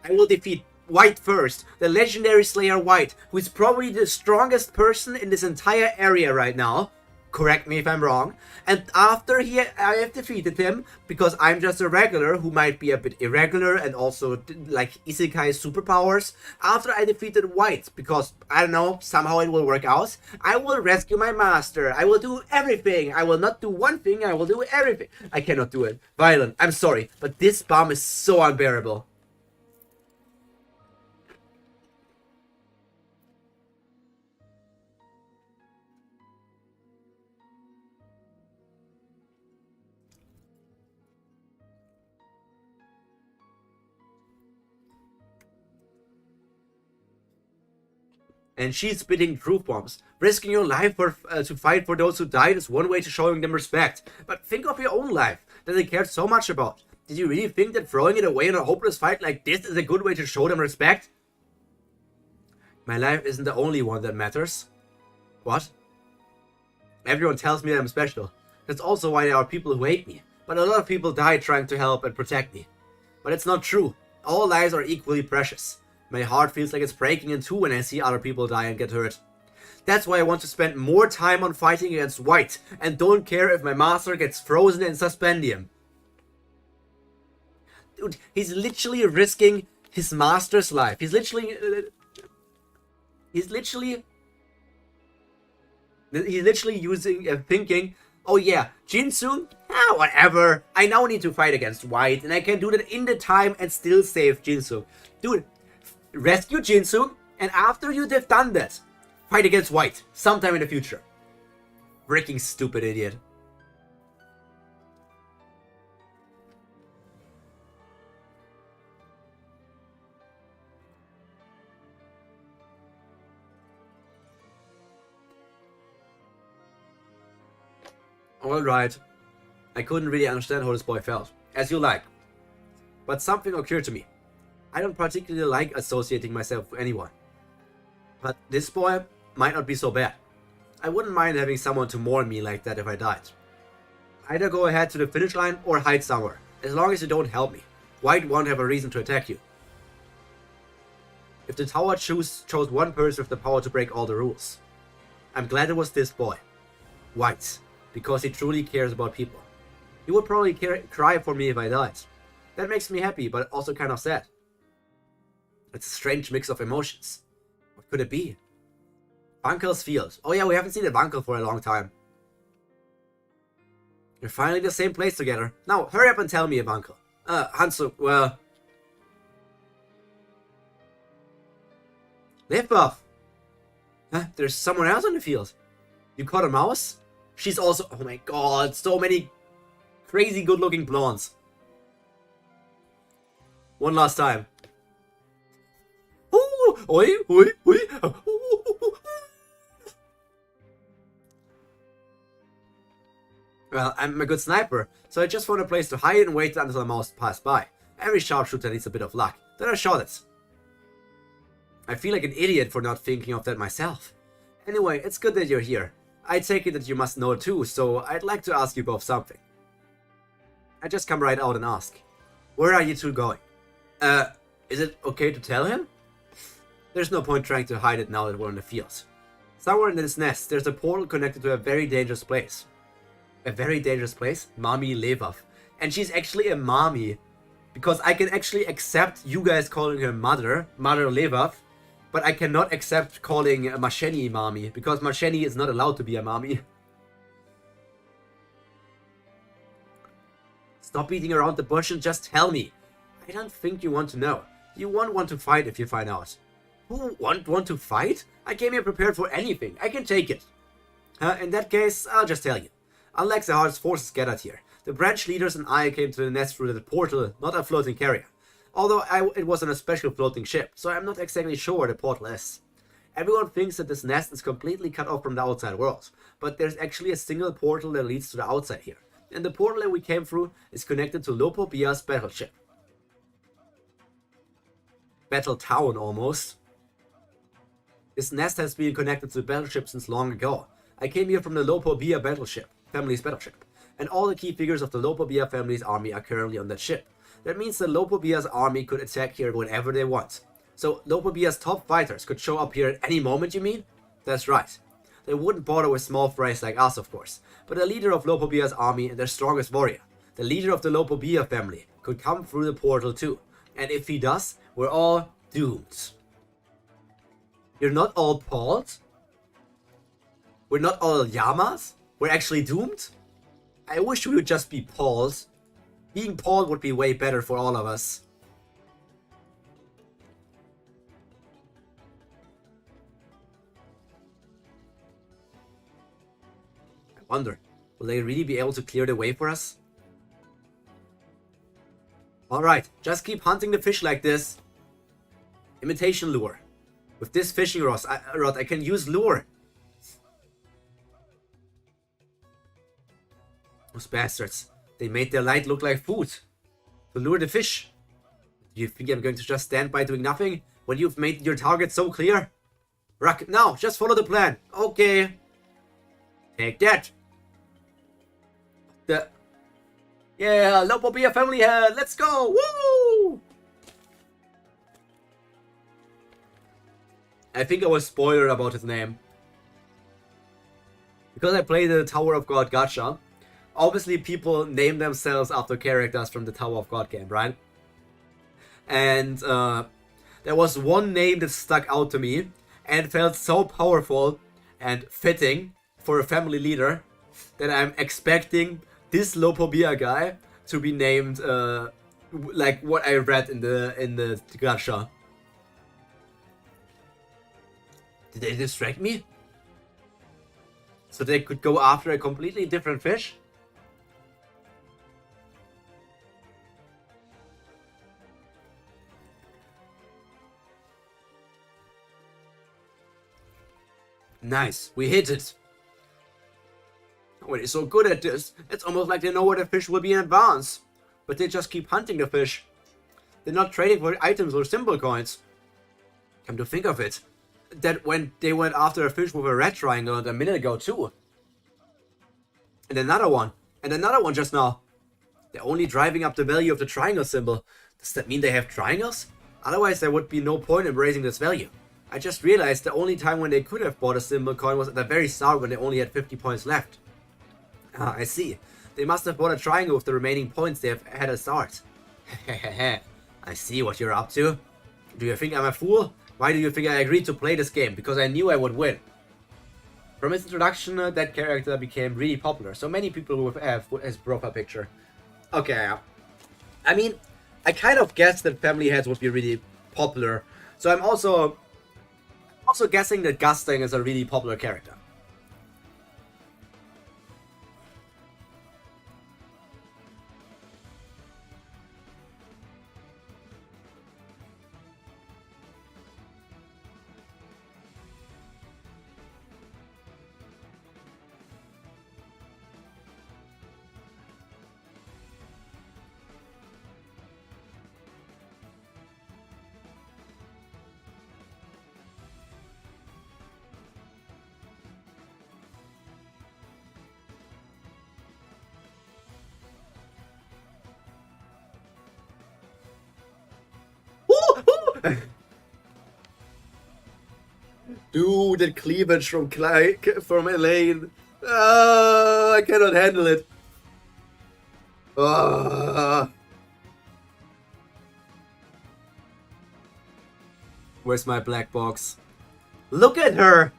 I will defeat White first, the legendary Slayer White, who is probably the strongest person in this entire area right now. Correct me if I'm wrong. And after I have defeated him, because I'm just a regular who might be a bit irregular and also like isekai superpowers. After I defeated White, because I don't know, somehow it will work out, I will rescue my master. I will do everything. I will not do one thing, I will do everything. I cannot do it. Violent, I'm sorry, but this bomb is so unbearable. And she's spitting truth bombs. Risking your life to fight for those who died is one way to showing them respect. But think of your own life that they cared so much about. Did you really think that throwing it away in a hopeless fight like this is a good way to show them respect? My life isn't the only one that matters. What? Everyone tells me that I'm special. That's also why there are people who hate me. But a lot of people died trying to help and protect me. But it's not true. All lives are equally precious. My heart feels like it's breaking in two when I see other people die and get hurt. That's why I want to spend more time on fighting against White, and don't care if my master gets frozen in suspendium. Dude, he's literally risking his master's life. He's literally using thinking, oh yeah, Jinsoon? Ah, whatever. I now need to fight against White, and I can do that in the time and still save Jinsoon. Dude, rescue Jinsoon, and after you have done that, fight against White sometime in the future. Freaking stupid idiot. Alright. I couldn't really understand how this boy felt. As you like. But something occurred to me. I don't particularly like associating myself with anyone. But this boy might not be so bad. I wouldn't mind having someone to mourn me like that if I died. Either go ahead to the finish line or hide somewhere. As long as you don't help me. White won't have a reason to attack you. If the tower chose one person with the power to break all the rules. I'm glad it was this boy. White. Because he truly cares about people. He would probably cry for me if I died. That makes me happy, but also kind of sad. It's a strange mix of emotions. What could it be? Vankel's field. Oh yeah, we haven't seen a Vankel for a long time. We're finally in the same place together. Now, hurry up and tell me, Vankel. Hansu, well... Lebev! Huh? There's someone else on the field. You caught a mouse? She's also... Oh my god, so many crazy good-looking blondes. One last time. Oi, oi, oi. Well, I'm a good sniper, so I just found a place to hide and wait until the mouse passed by. Every sharpshooter needs a bit of luck. Then I shot it. I feel like an idiot for not thinking of that myself. Anyway, it's good that you're here. I take it that you must know too, so I'd like to ask you both something. I just come right out and ask. Where are you two going? Is it okay to tell him? There's no point trying to hide it now that we're in the field. Somewhere in this nest, there's a portal connected to a very dangerous place. A very dangerous place? Mami Lebev. And she's actually a mommy. Because I can actually accept you guys calling her Mother Lebev, but I cannot accept calling Masheni mommy, because Masheni is not allowed to be a mommy. Stop beating around the bush and just tell me. I don't think you want to know. You won't want to fight if you find out. Who won't want to fight? I came here prepared for anything. I can take it. In that case, I'll just tell you. Unlike the hardest forces gathered here, the branch leaders and I came to the nest through the portal, not a floating carrier. Although it was on a special floating ship, so I'm not exactly sure where the portal is. Everyone thinks that this nest is completely cut off from the outside world, but there's actually a single portal that leads to the outside here. And the portal that we came through is connected to Lopobia's battleship. Battle town, almost. This nest has been connected to the battleship since long ago. I came here from the Lopobia family's battleship, and all the key figures of the Lopobia family's army are currently on that ship. That means the Lopobia's army could attack here whenever they want. So Lopobia's top fighters could show up here at any moment, you mean? That's right. They wouldn't bother with small frays like us, of course, but the leader of Lopobia's army and their strongest warrior, the leader of the Lopobia family, could come through the portal too. And if he does, we're all doomed. You're not all Pauls? We're not all Yamas? We're actually doomed? I wish we would just be Pauls. Being Paul would be way better for all of us. I wonder, will they really be able to clear the way for us? Alright, just keep hunting the fish like this. Imitation lure. With this fishing rod, I can use lure. Those bastards. They made their light look like food. To lure the fish. Do you think I'm going to just stand by doing nothing when you've made your target so clear? Ruck, now, just follow the plan. Okay. Take that. Yeah, Lopobia family head. Let's go. Woo! I think I was spoiled about his name. Because I played the Tower of God gacha, obviously people name themselves after characters from the Tower of God game, right? And there was one name that stuck out to me and felt so powerful and fitting for a family leader that I'm expecting this Lopobia guy to be named like what I read in the gacha. Did they distract me? So they could go after a completely different fish? Nice, we hit it. Oh, they're so good at this. It's almost like they know where the fish will be in advance. But they just keep hunting the fish. They're not trading for items or symbol coins. Come to think of it, that when they went after a fish with a red triangle a minute ago too. And another one just now. They're only driving up the value of the triangle symbol. Does that mean they have triangles? Otherwise there would be no point in raising this value. I just realized the only time when they could have bought a symbol coin was at the very start when they only had 50 points left. Ah, I see. They must have bought a triangle with the remaining points they have had at start. I see what you're up to. Do you think I'm a fool? Why do you think I agreed to play this game? Because I knew I would win. From his introduction, that character became really popular. So many people will have his profile picture. Okay, I mean, I kind of guessed that family heads would be really popular. So I'm also guessing that Gustang is a really popular character. Dude, that cleavage from Elaine. I cannot handle it. Where's my black box? Look at her!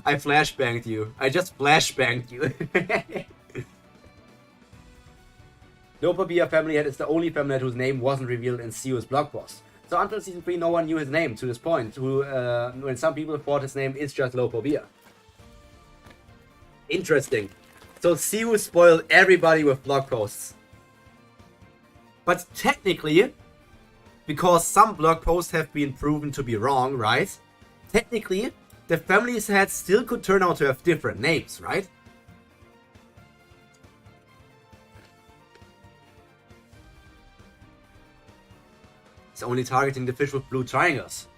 I flashbanged you. I just flashbanged you. Lopobia family head is the only family head whose name wasn't revealed in Seo's blog post. So until season 3 no one knew his name to this point, when some people thought his name is just Lopobia. Interesting. So Seo spoiled everybody with blog posts. But technically, because some blog posts have been proven to be wrong, right? Technically, the family's heads still could turn out to have different names, right? It's only targeting the fish with blue triangles.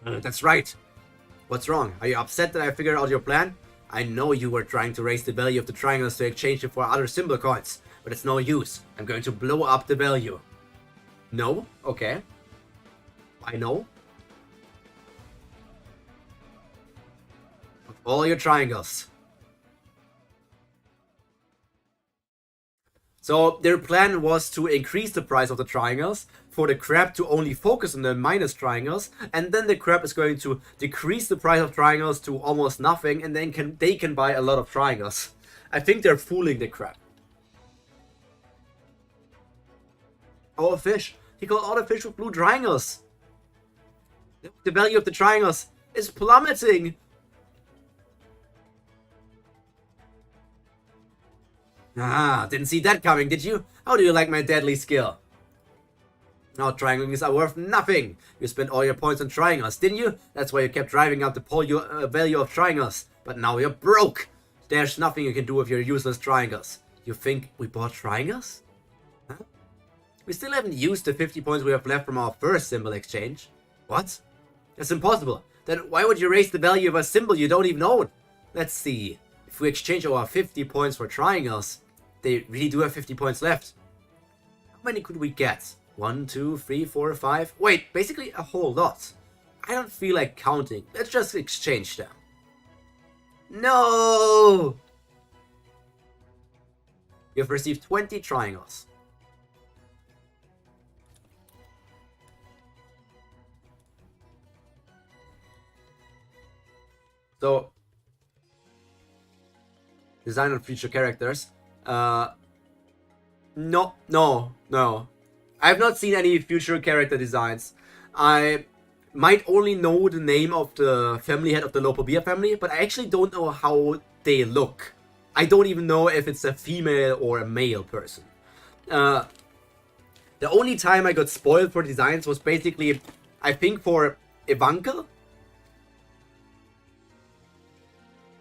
That's right. What's wrong? Are you upset that I figured out your plan? I know you were trying to raise the value of the triangles to exchange it for other symbol coins, but it's no use. I'm going to blow up the value. No? Okay. I know. Of all your triangles. So their plan was to increase the price of the triangles, for the crab to only focus on the minus triangles, and then the crab is going to decrease the price of triangles to almost nothing, and then they can buy a lot of triangles. I think they're fooling the crab. Oh, a fish. He caught all the fish with blue triangles. The value of the triangles is plummeting. Ah, didn't see that coming, did you? How do you like my deadly skill? Now triangles are worth nothing. You spent all your points on triangles, didn't you? That's why you kept driving up the value of triangles. But now you're broke. There's nothing you can do with your useless triangles. You think we bought triangles? Huh? We still haven't used the 50 points we have left from our first symbol exchange. What? That's impossible. Then why would you raise the value of a symbol you don't even own? Let's see. If we exchange our 50 points for triangles, they really do have 50 points left. How many could we get? 1, 2, 3, 4, 5. Wait, basically a whole lot. I don't feel like counting. Let's just exchange them. No! You've received 20 triangles. So, design on future characters. No. I have not seen any future character designs. I might only know the name of the family head of the Lopobia family, but I actually don't know how they look. I don't even know if it's a female or a male person. The only time I got spoiled for designs was basically, I think, for Evankel.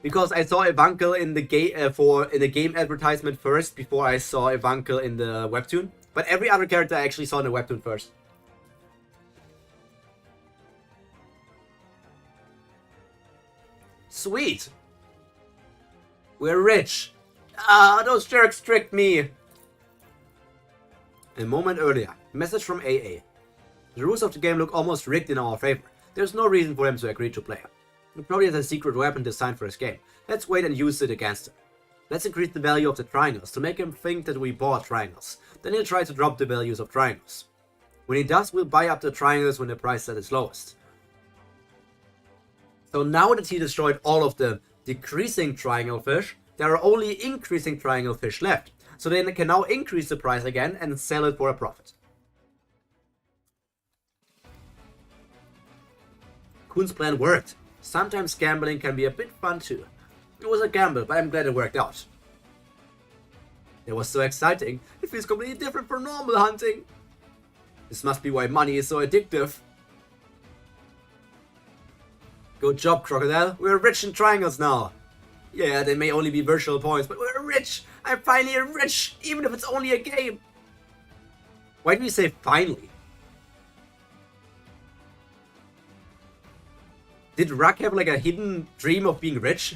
Because I saw Evankel in the game advertisement first before I saw Evankel in the Webtoon. But every other character I actually saw in the Webtoon first. Sweet! We're rich! Ah, those jerks tricked me! A moment earlier, message from AA. The rules of the game look almost rigged in our favor. There's no reason for him to agree to play. He probably has a secret weapon designed for his game. Let's wait and use it against him. Let's increase the value of the triangles to make him think that we bought triangles. Then he'll try to drop the values of triangles. When he does, we'll buy up the triangles when the price set is lowest. So now that he destroyed all of the decreasing triangle fish, there are only increasing triangle fish left. So they can now increase the price again and sell it for a profit. Kuhn's plan worked. Sometimes gambling can be a bit fun too. It was a gamble, but I'm glad it worked out. It was so exciting. It feels completely different from normal hunting. This must be why money is so addictive. Good job, Crocodile. We're rich in triangles now. Yeah, they may only be virtual points, but we're rich. I'm finally rich, even if it's only a game. Why do you say finally? Did Ruck have like a hidden dream of being rich?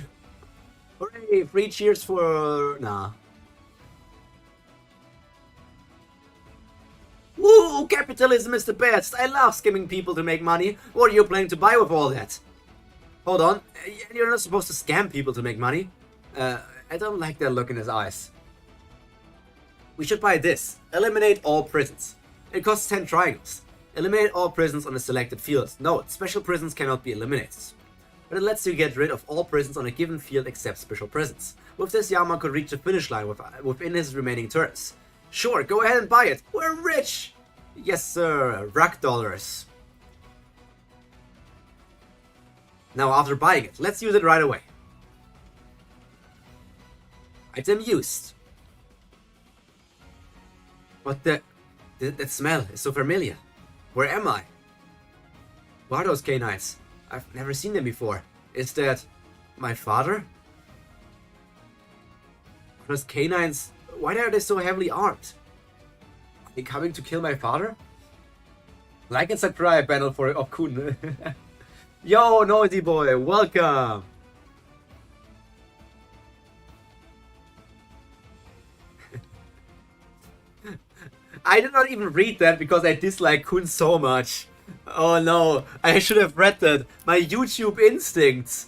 Hooray, 3 cheers for... Nah. Woo, capitalism is the best. I love skimming people to make money. What are you planning to buy with all that? Hold on, you're not supposed to scam people to make money. I don't like that look in his eyes. We should buy this. Eliminate all prisons. It costs 10 triangles. Eliminate all prisons on a selected field. Note, special prisons cannot be eliminated. But it lets you get rid of all prisons on a given field except special prisons. With this, YAMA could reach the finish line within his remaining turns. Sure, go ahead and buy it. We're rich! Yes, sir. Rack dollars. Now, after buying it, let's use it right away. Item used. What the... That smell is so familiar. Where am I? What are those canines? I've never seen them before. Is that... my father? Those canines... Why are they so heavily armed? Are they coming to kill my father? Like and subscribe, Battle for Okun. Yo, Noisy Boy, welcome! I did not even read that because I dislike Kun so much. Oh no, I should have read that. My YouTube instincts.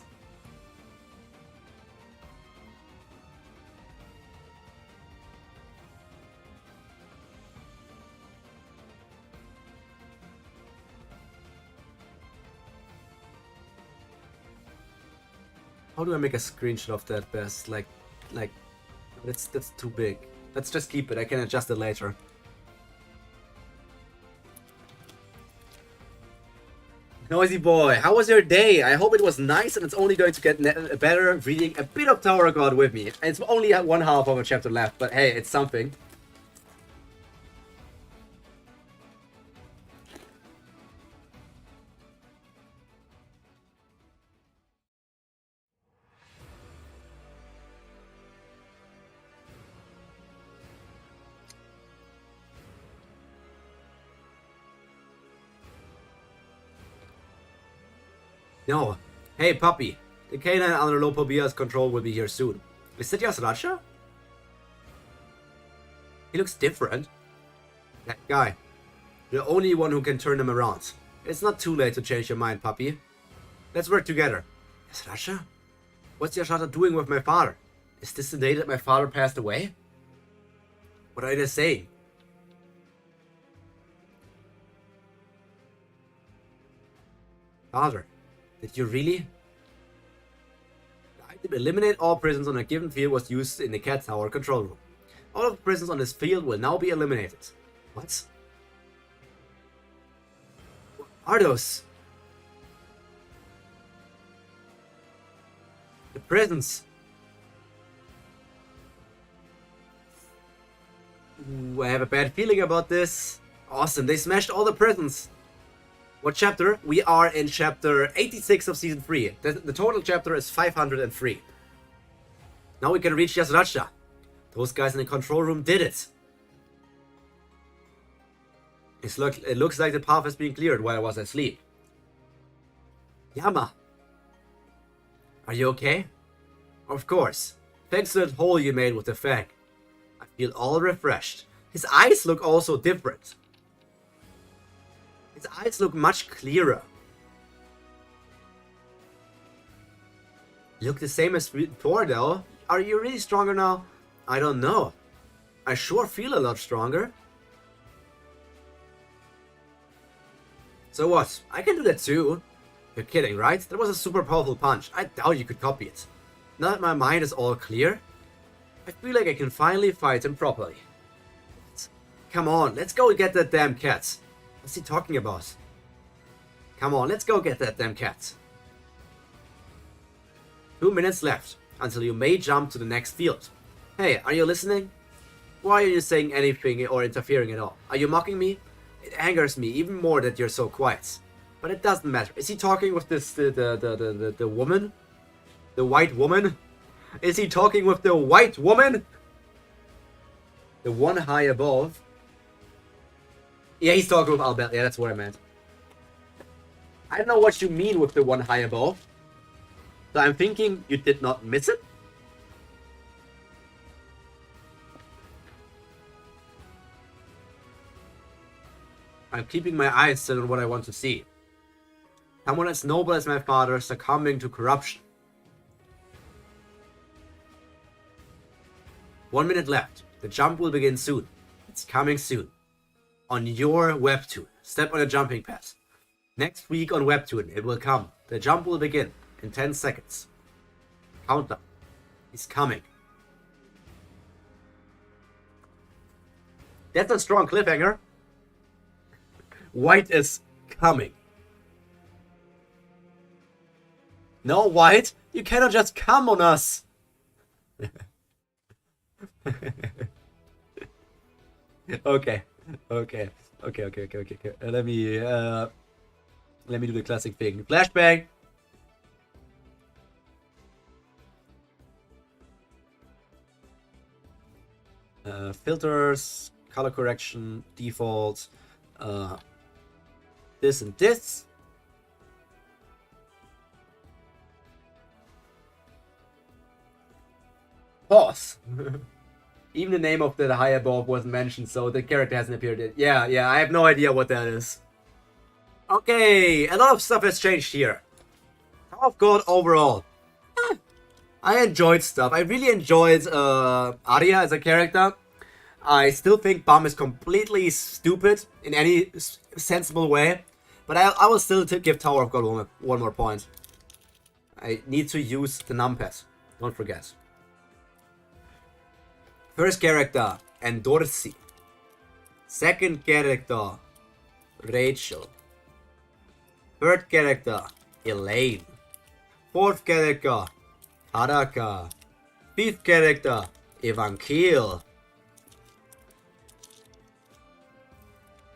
How do I make a screenshot of that best? Like, that's too big. Let's just keep it. I can adjust it later. Noisy boy, how was your day? I hope it was nice and it's only going to get better reading a bit of Tower of God with me. And it's only one half of a chapter left, but hey, it's something. No. Hey, puppy. The canine under Lopobia's control will be here soon. Is that YASRATCHA? He looks different. That guy. You're the only one who can turn him around. It's not too late to change your mind, puppy. Let's work together. YASRATCHA? What's YASRATCHA doing with my father? Is this the day that my father passed away? What are they saying? Father, did you really? The item eliminate all prisons on a given field was used in the Cat Tower control room. All of the prisons on this field will now be eliminated. What? What are those? The prisons. Ooh, I have a bad feeling about this. Awesome, they smashed all the prisons. What chapter? We are in chapter 86 of season 3. The total chapter is 503. Now we can reach YASRATCHA. Those guys in the control room did it. It looks like the path has been cleared while I was asleep. YAMA. Are you okay? Of course. Thanks to that hole you made with the fang. I feel all refreshed. His eyes look also different. His eyes look much clearer. You look the same as before though. Are you really stronger now? I don't know. I sure feel a lot stronger. So what? I can do that too. You're kidding, right? That was a super powerful punch. I doubt you could copy it. Now that my mind is all clear, I feel like I can finally fight him properly. Come on, let's go get that damn cat. What's he talking about? Come on, let's go get that damn cat. 2 minutes left until you may jump to the next field. Hey, are you listening? Why are you saying anything or interfering at all? Are you mocking me? It angers me even more that you're so quiet. But it doesn't matter. Is he talking with this the woman? The white woman? Is he talking with the white woman? The one high above? Yeah, he's talking with Albert. Yeah, that's what I meant. I don't know what you mean with the one high above. So I'm thinking you did not miss it? I'm keeping my eyes set on what I want to see. Someone as noble as my father succumbing to corruption. 1 minute left. The jump will begin soon. It's coming soon. On your Webtoon. Step on a jumping pad. Next week on Webtoon, it will come. The jump will begin in 10 seconds. Countdown. He's coming. That's a strong cliffhanger. White is coming. No, White, you cannot just come on us. Okay. Let me do the classic thing. Flashbang. Filters, color correction, default, this and this. Pause. Even the name of the high above wasn't mentioned, so the character hasn't appeared yet. Yeah, I have no idea what that is. Okay, a lot of stuff has changed here. Tower of God overall. I enjoyed stuff. I really enjoyed Arya as a character. I still think Bum is completely stupid in any sensible way. But I will still give Tower of God one more point. I need to use the numpad. Don't forget. First character, Endorsi. Second character, Rachel. Third character, Elaine. Fourth character, Taraka. Fifth character, Evankel.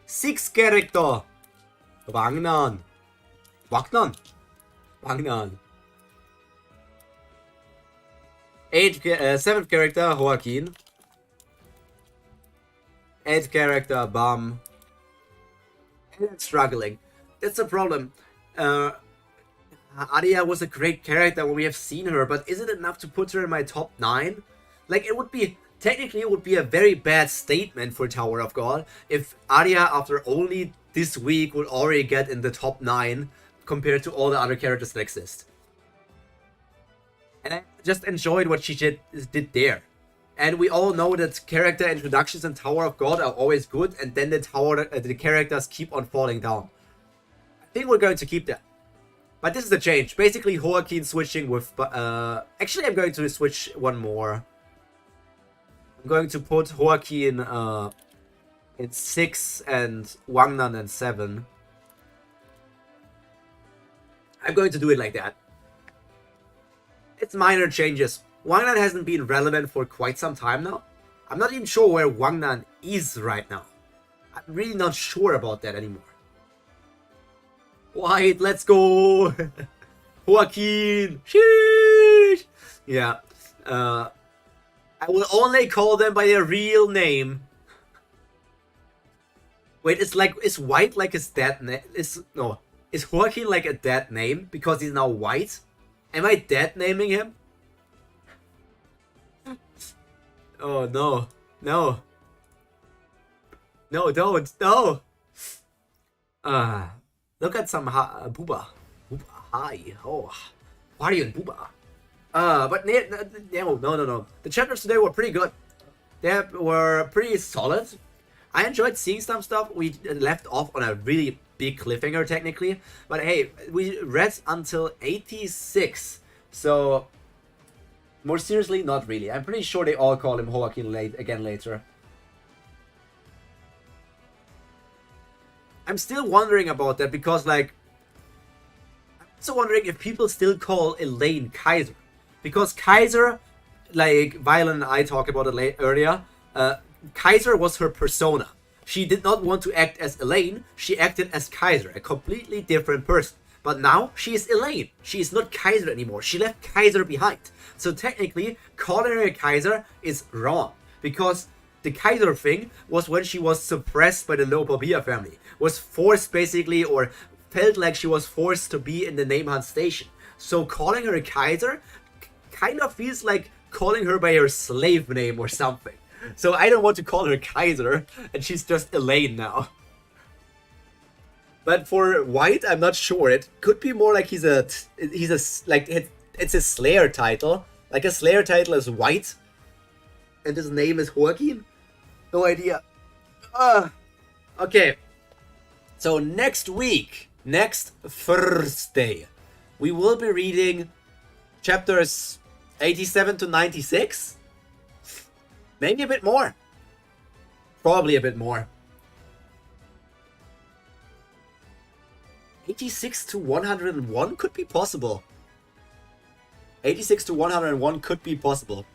Sixth character, Wagnan. Seventh character, Joaquin. Eighth character, Bum. And I'm struggling. That's the problem. Arya was a great character when we have seen her, but is it enough to put her in my top 9? Like, it would be... Technically, it would be a very bad statement for Tower of God if Arya, after only this week, would already get in the top 9 compared to all the other characters that exist. And I just enjoyed what she did there. And we all know that character introductions in Tower of God are always good, and then the characters keep on falling down. I think we're going to keep that. But this is the change. Basically, Joaquin switching with... actually, I'm going to switch one more. I'm going to put Joaquin in 6 and Wangnan in 7. I'm going to do it like that. It's minor changes. Wangnan hasn't been relevant for quite some time now. I'm not even sure where Wangnan is right now. I'm really not sure about that anymore. White, let's go! Joaquin! Sheesh! Yeah. I will only call them by their real name. Wait, is White like his dead name? Is Joaquin like a dead name because he's now white? Am I dead naming him? Oh no. No. No, don't. No. Look at some Booba. Booba. Hi. Oh. Wario and Booba. But no. The chapters today were pretty good. They were pretty solid. I enjoyed seeing some stuff. We left off on a really big cliffhanger technically. But hey, we read until 86. So, more seriously, not really. I'm pretty sure they all call him Joaquin again later. I'm still wondering about that because, like, I'm also wondering if people still call Elaine Kaiser. Because Kaiser, like Violet and I talked about it earlier, Kaiser was her persona. She did not want to act as Elaine, she acted as Kaiser, a completely different person. But now she is Elaine. She is not Kaiser anymore. She left Kaiser behind. So technically, calling her Kaiser is wrong. Because the Kaiser thing was when she was suppressed by the Lopapia family. Was forced basically, or felt like she was forced to be in the Namehunt station. So calling her Kaiser kind of feels like calling her by her slave name or something. So I don't want to call her Kaiser, and she's just Elaine now. But for White, I'm not sure. It could be more like it's a Slayer title. Like a Slayer title is White, and his name is Joaquin. No idea. Okay. So next week, next Thursday, we will be reading chapters 87 to 96. Maybe a bit more. Probably a bit more. 86 to 101 could be possible. 86 to 101 could be possible.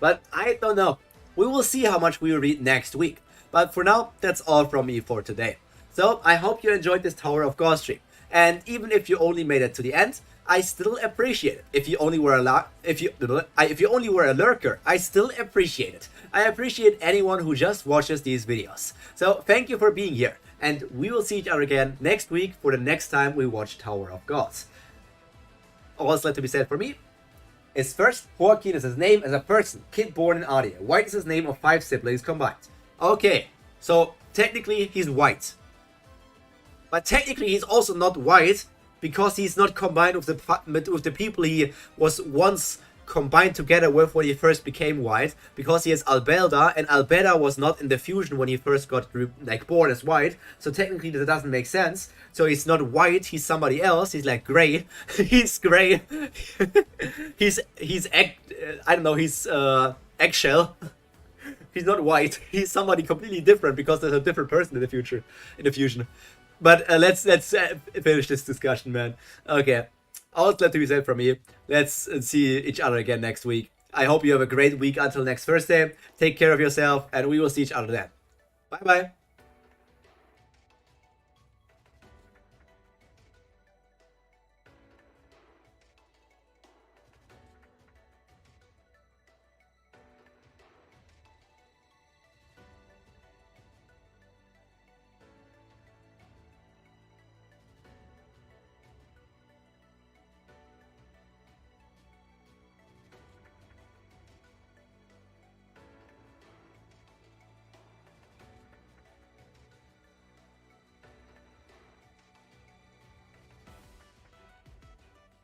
But I don't know. We will see how much we will read next week. But for now, that's all from me for today. So I hope you enjoyed this Tower of God stream. And even if you only made it to the end, I still appreciate it. If you only were a lurker, I still appreciate it. I appreciate anyone who just watches these videos. So thank you for being here, and we will see each other again next week for the next time we watch Tower of Gods. All that's left to be said for me. is first, Joaquin is his name as a person, kid born in Adia. White is his name of 5 siblings combined. Okay, so technically he's white. But technically he's also not white because he's not combined with the people he was once combined together with when he first became white, because he is Albelda, and Albelda was not in the fusion when he first got like born as white, so technically that doesn't make sense. So he's not white, he's somebody else, he's like gray. He's gray. he's I don't know, he's eggshell. He's not white, he's somebody completely different because there's a different person in the fusion. But let's finish this discussion, man. Okay. All that's left to be said from me. Let's see each other again next week. I hope you have a great week until next Thursday. Take care of yourself, and we will see each other then. Bye bye.